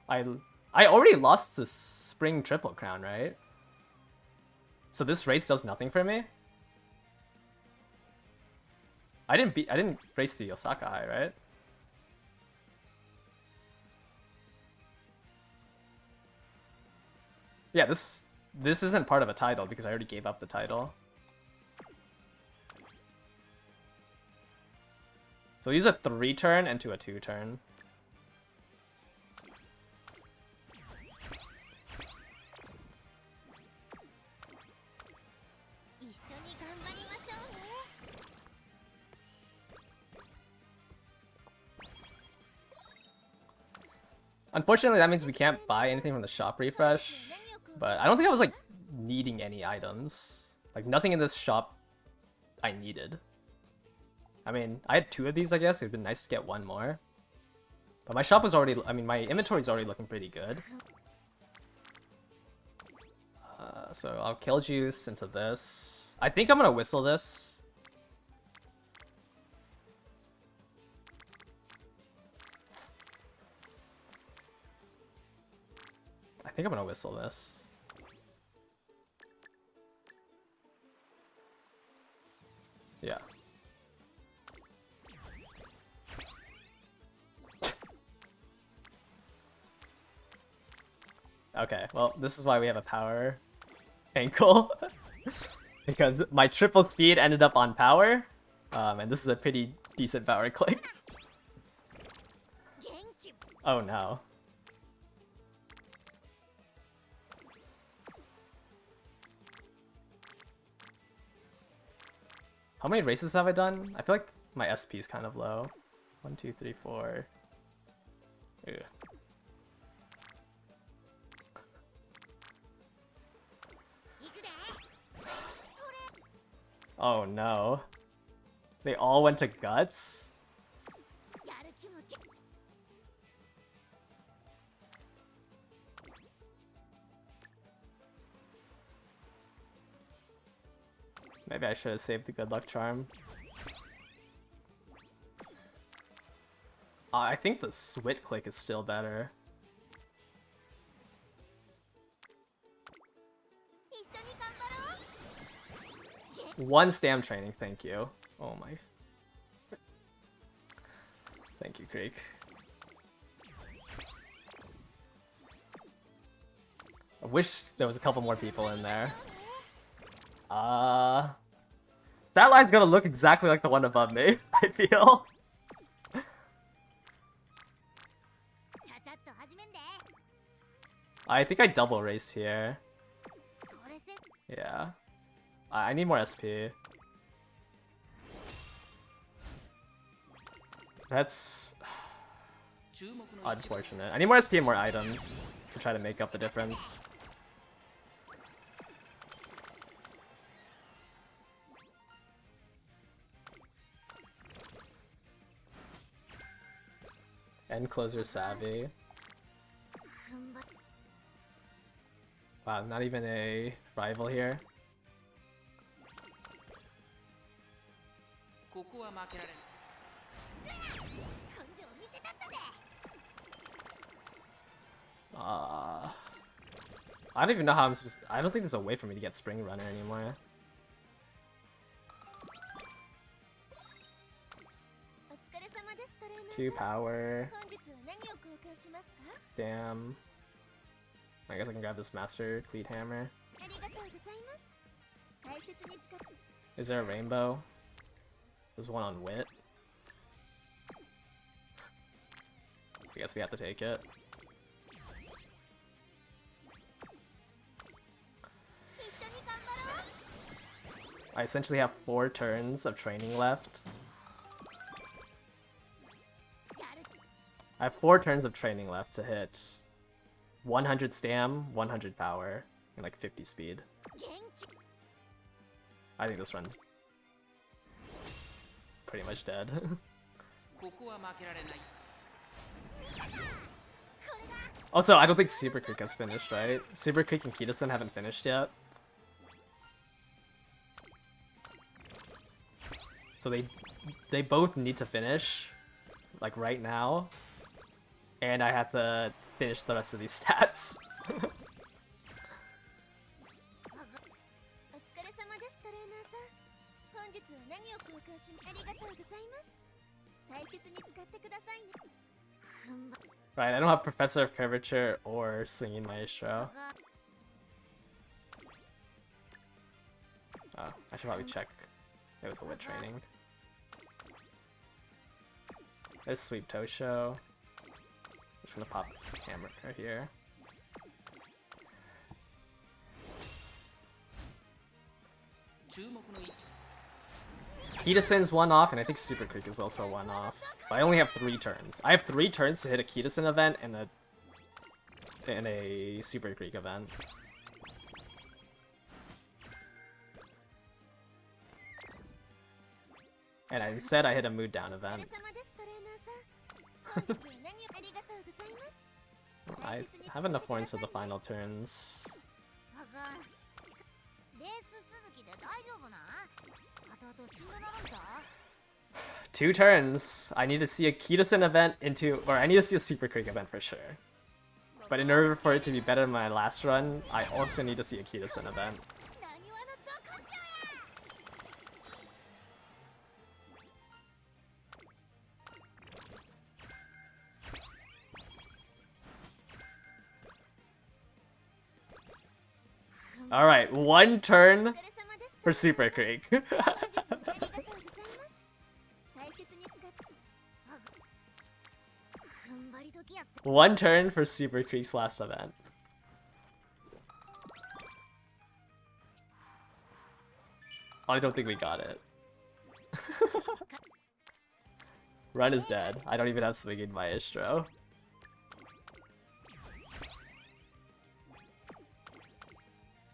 Speaker 1: I already lost the Spring Triple Crown, right? So this race does nothing for me? I didn't race the Osaka High, right? Yeah, this isn't part of a title because I already gave up the title. So use a 3 turn into a 2 turn. Unfortunately, that means we can't buy anything from the shop refresh. But I don't think I was like needing any items. Like nothing in this shop I needed. I mean, I had 2 of these, I guess. It would been nice to get 1 more. But my shop was already, I mean, my inventory is already looking pretty good. So I'll kill juice into this. I think I'm gonna whistle this. I think I'm gonna whistle this. Yeah. Okay, well, this is why we have a power ankle. Because my triple speed ended up on power. And this is a pretty decent power click. Oh no. How many races have I done? I feel like my SP is kind of low. 1, 2, 3, 4. Ew. Oh no. They all went to guts? Maybe I should have saved the good luck charm. I think the Swit click is still better. One stam training, thank you. Oh my. Thank you, Creek. I wish there was a couple more people in there. That line's gonna look exactly like the one above me, I feel. I think I double race here. Yeah. I need more SP. That's unfortunate. I need more SP and more items to try to make up the difference. End closer savvy. Wow, not even a rival here. I don't even know how I'm supposed to, I don't think there's a way for me to get Spring Runner anymore. Two power. Damn. I guess I can grab this Master Cleat Hammer. Is there a rainbow? There's one on Wit. I guess we have to take it. I essentially have 4 turns of training left. I have 4 turns of training left to hit 100 stam, 100 power, and like 50 speed. I think this run's pretty much dead. Also, I don't think Super Creek has finished, right? Super Creek and Kitasen haven't finished yet. So they both need to finish, like right now. And I have to finish the rest of these stats. Right, I don't have Professor of Curvature or Swinging Maestro. Oh, I should probably check. It was a Wit training. There's Sweep Tosho. Just gonna pop Hammer right here. Kitasen's one off, and I think Super Creek is also one off. But I only have 3 turns. I have 3 turns to hit a Kitasen event and a Super Creek event. And instead I hit a Mood Down event. I have enough points for the final turns. 2 turns. I need to see a Kitasen event or I need to see a Super Creek event for sure. But in order for it to be better than my last run, I also need to see a Kitasen event. Alright, 1 turn for Super Creek. 1 turn for Super Creek's last event. I don't think we got it. Run is dead. I don't even have Swinging Maestro.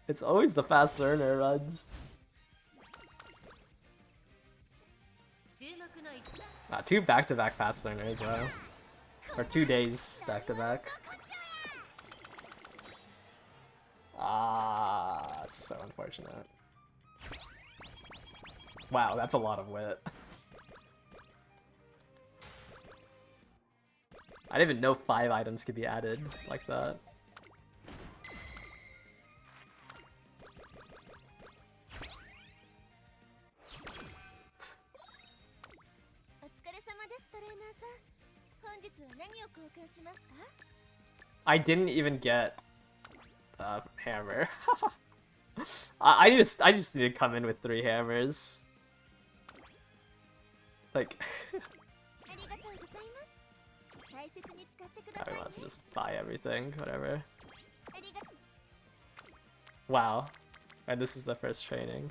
Speaker 1: It's always the fast learner runs. 2 back-to-back fast learners, wow. Or 2 days back-to-back. That's so unfortunate. Wow, that's a lot of wit. I didn't even know 5 items could be added like that. I didn't even get a hammer. I just need to come in with 3 hammers. Like I want to just buy everything, whatever. Wow. And this is the first training.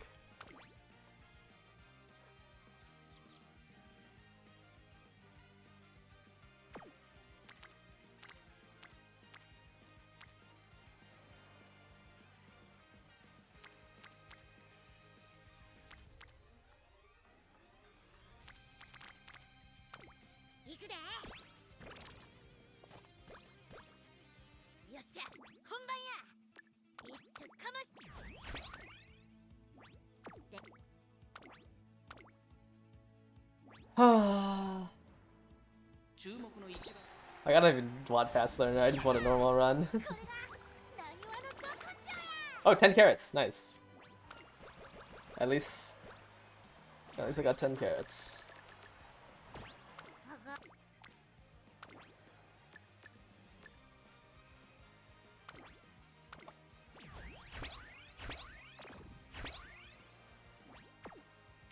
Speaker 1: I gotta even want fast learner, I just want a normal run. Oh, 10 carrots, nice. At least I got 10 carrots.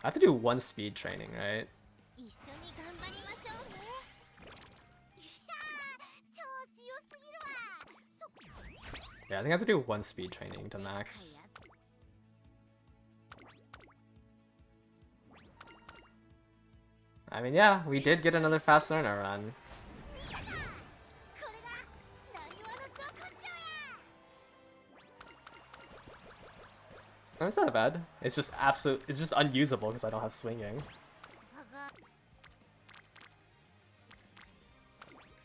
Speaker 1: I have to do 1 speed training, right? Yeah, I think I have to do 1 speed training to max. I mean, yeah, we did get another fast learner run. Oh, it's not bad. It's just it's just unusable because I don't have swinging.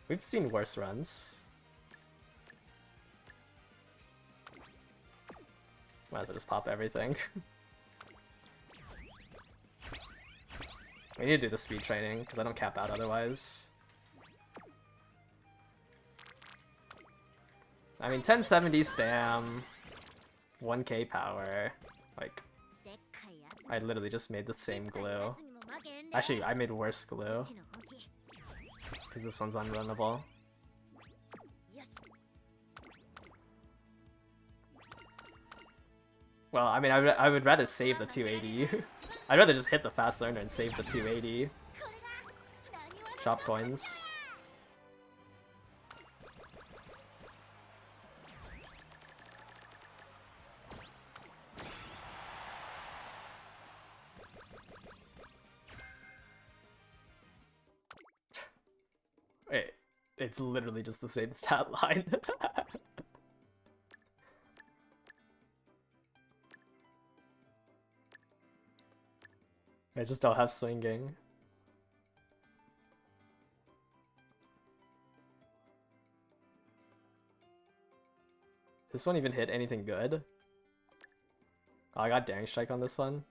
Speaker 1: We've seen worse runs. Might as well just pop everything. We need to do the speed training because I don't cap out otherwise. I mean, 1070 stam, 1k power. Like, I literally just made the same glue. Actually, I made worse glue because this one's unrunnable. Well, I mean, I would rather save the 280. I'd rather just hit the fast learner and save the 280. Shop coins. Wait, it's literally just the same stat line. I just don't have swinging. This one even hit anything good? Oh, I got Daring Strike on this one.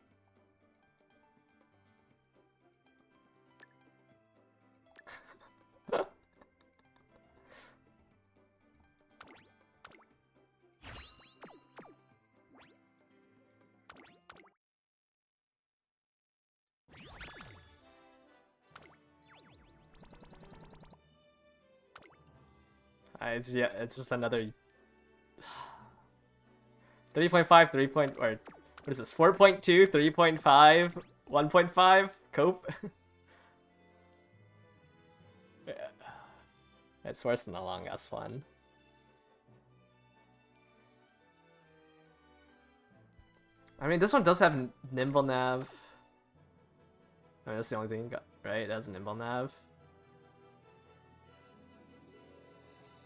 Speaker 1: It's just another 3.5, 3 point, or what is this? 4.2, 3.5, 1.5 cope. Yeah. It's worse than the long ass one. I mean, this one does have nimble nav. I mean, that's the only thing you got, right? It has nimble nav.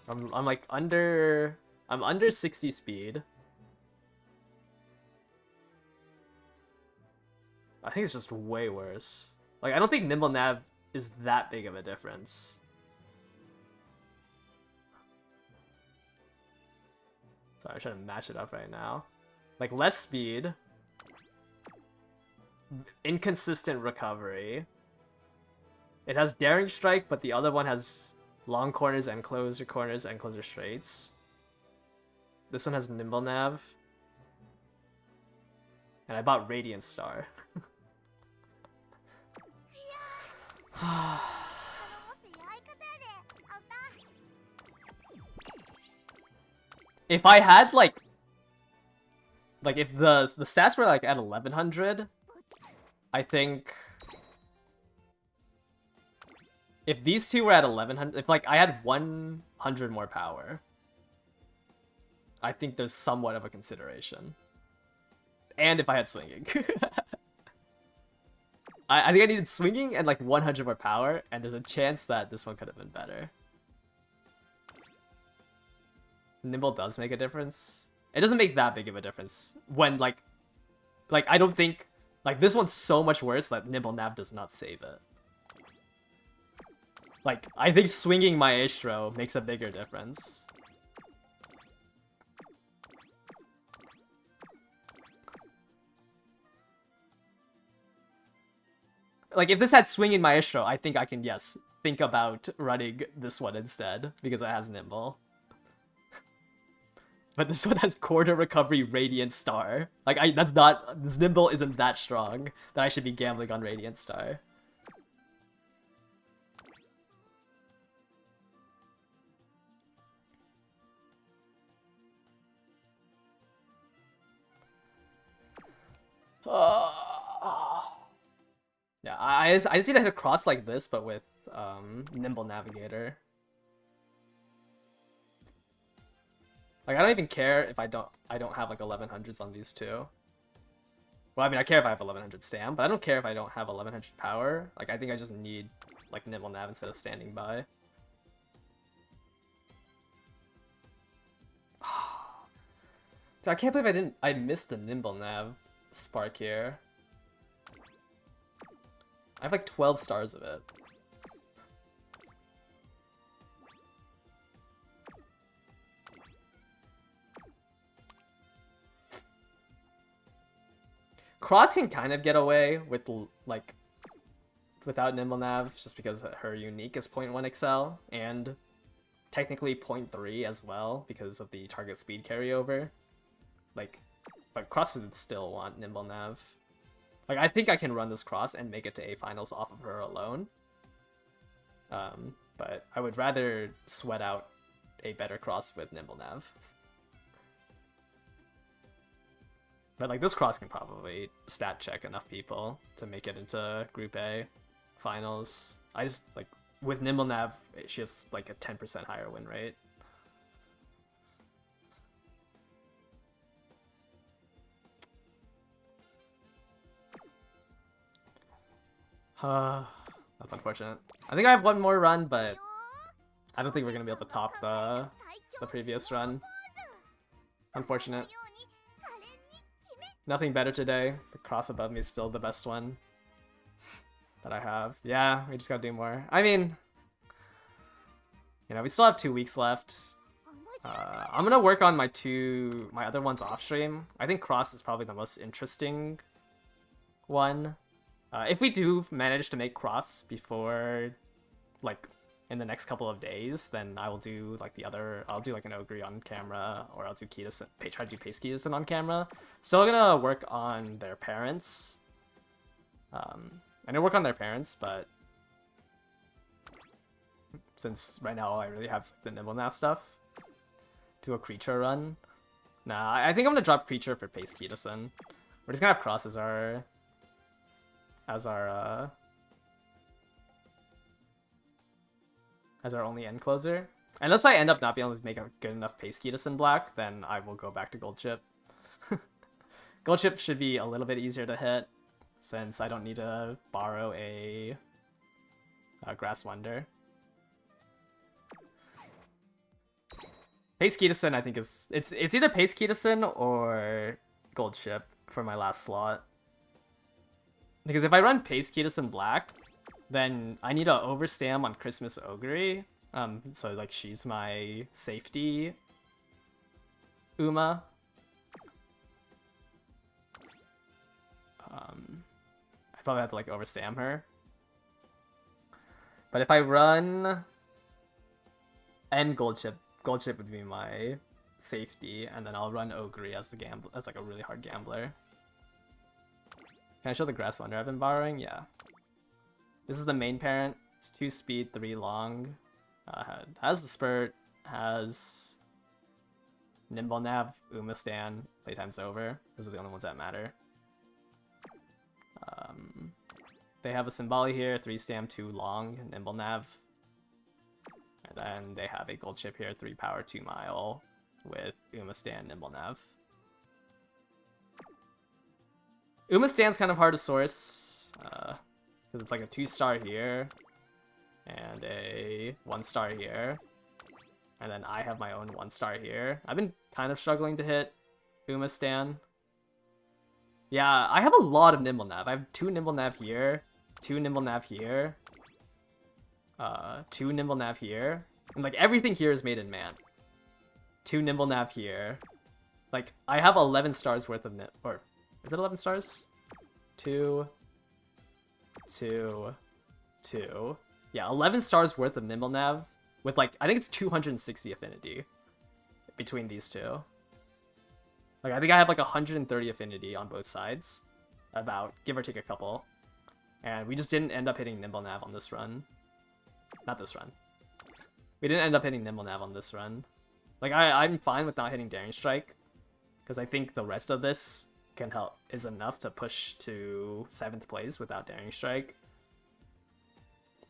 Speaker 1: I'm like under 60 speed. I think it's just way worse. Like, I don't think nimble nav is that big of a difference. Sorry, I'm trying to match it up right now. Like, less speed. inconsistent recovery. It has Daring Strike, but the other one has long corners and closer straights. This one has Nimble Nav. And I bought Radiant Star. If I had like if the stats were like at 1100, I think if these two were at 1100, if like I had 100 more power, I think there's somewhat of a consideration. And if I had swinging. I think I needed swinging and like 100 more power, and there's a chance that this one could have been better. Nimble does make a difference. It doesn't make that big of a difference when like I don't think like this one's so much worse that Nimble Nav does not save it. Like I think swinging Maestro makes a bigger difference. Like if this had swinging Maestro, I think I can think about running this one instead because it has Nimble. But this one has Quarter Recovery Radiant Star. Like, this Nimble isn't that strong that I should be gambling on Radiant Star. Yeah, I just need to hit a cross like this, but with Nimble Navigator. Like I don't even care if I don't have like 1100s on these two. Well, I mean I care if I have 1100 stam, but I don't care if I don't have 1100 power. Like I think I just need like Nimble Nav instead of standing by. Dude, I can't believe I missed the Nimble Nav spark here. I have like 12 stars of it. Cross can kind of get away with like without Nimble Nav just because her unique is 0.1 excel and technically 0.3 as well because of the target speed carryover. Like, but Cross would still want Nimble Nav. Like, I think I can run this Cross and make it to A finals off of her alone. But I would rather sweat out a better Cross with Nimble Nav. But like this Cross can probably stat check enough people to make it into Group A finals. I just like with Nimble Nav, she has like a 10% higher win rate. That's unfortunate. I think I have one more run, but I don't think we're gonna be able to top the previous run. Unfortunate. Nothing better today. The Cross above me is still the best one that I have. Yeah, we just gotta do more. I mean, you know, we still have 2 weeks left. I'm gonna work on my other ones off stream. I think Cross is probably the most interesting one. If we do manage to make Cross before, like, in the next couple of days, then I will do like I'll do like an Ogre on camera, or I'll do Kitasen, try to do Pace Kitasen on camera. Still gonna work on their parents. I'm gonna work on their parents, but since right now all I really have is the Nimble Nav stuff, do a creature run. Nah, I think I'm gonna drop creature for Pace Kitasen. We're just gonna have Cross as our only end closer. Unless I end up not being able to make a good enough Pace Kitasen black, then I will go back to Gold Chip. Gold Chip should be a little bit easier to hit, since I don't need to borrow a Grass Wonder. Pace Kitasen, I think it's either Pace Kitasen or Gold Chip for my last slot. Because if I run Pace Kitasen black, then I need to overstam on Christmas Ogre. So like she's my safety Uma. probably have to like overstam her. But if I run and gold chip would be my safety, and then I'll run Ogre as the as like a really hard gambler. Can I show the Grass Wonder I've been borrowing? Yeah. This is the main parent. It's 2 speed, 3 long. Has the spurt, has Nimble Nav, Umastan, playtime's over. Those are the only ones that matter. They have a Symboli here, 3 stam, 2 long, Nimble Nav. And then they have a gold chip here, 3 power, 2 mile, with Umastan, Nimble Nav. Umastan's kind of hard to source, because it's like a 2-star here, and a 1-star here. And then I have my own 1-star here. I've been kind of struggling to hit Umastan. Yeah, I have a lot of Nimble Nav. I have 2 Nimble Nav here, 2 Nimble Nav here, 2 Nimble Nav here. And like everything here is made in man. 2 Nimble Nav here. Like I have 11 stars worth of or is it 11 stars? 2, 2, 2. Yeah, 11 stars worth of Nimble Nav with like, I think it's 260 affinity between these two. Like, I think I have like 130 affinity on both sides, about, give or take a couple. And we just didn't end up hitting Nimble Nav on this run. Not this run. We didn't end up hitting Nimble Nav on this run. Like, I'm fine with not hitting Daring Strike, because I think the rest of this can help, is enough to push to 7th place without Daring Strike.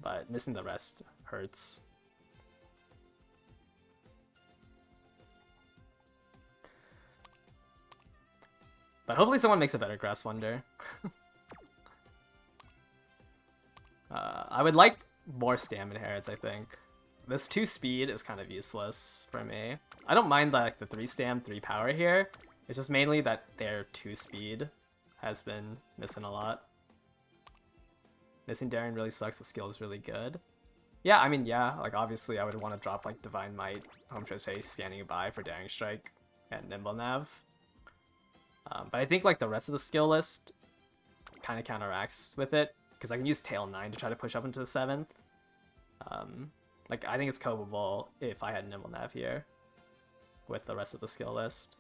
Speaker 1: But missing the rest hurts. But hopefully someone makes a better Grass Wonder. I would like more Stamina Herds, I think. This 2 speed is kind of useless for me. I don't mind like the 3 stam, 3 power here. It's just mainly that their 2 speed has been missing a lot. Missing Daring really sucks, the skill is really good. Yeah, I mean, yeah, like obviously I would want to drop like Divine Might, Home Choice Haste, Standing By for Daring Strike, and Nimble Nav. But I think like the rest of the skill list kind of counteracts with it, because I can use Tail 9 to try to push up into the 7th. Like I think it's copable if I had Nimble Nav here with the rest of the skill list.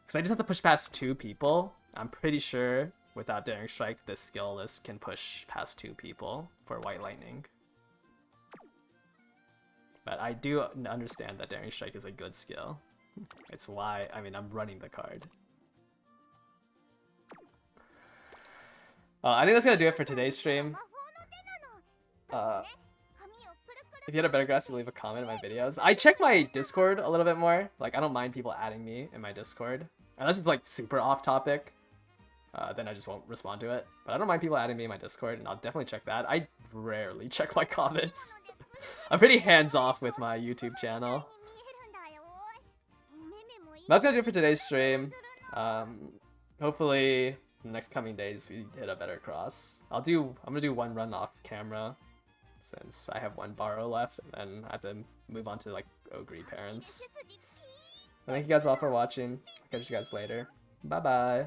Speaker 1: Because I just have to push past 2 people. I'm pretty sure without Daring Strike, this skill list can push past 2 people for White Lightning. But I do understand that Daring Strike is a good skill. It's why, I mean, I'm running the card. I think that's gonna do it for today's stream. If you had a better grasp, leave a comment in my videos. I check my Discord a little bit more. Like, I don't mind people adding me in my Discord. Unless it's, like, super off topic. Then I just won't respond to it. But I don't mind people adding me in my Discord, and I'll definitely check that. I rarely check my comments. I'm pretty hands-off with my YouTube channel. That's gonna do it for today's stream. Hopefully, in the next coming days, we hit a better cross. I'm gonna do 1 run off camera, since I have 1 borrow left, and then I have to move on to, like, Ogre parents. Thank you guys all for watching. I'll catch you guys later. Bye-bye.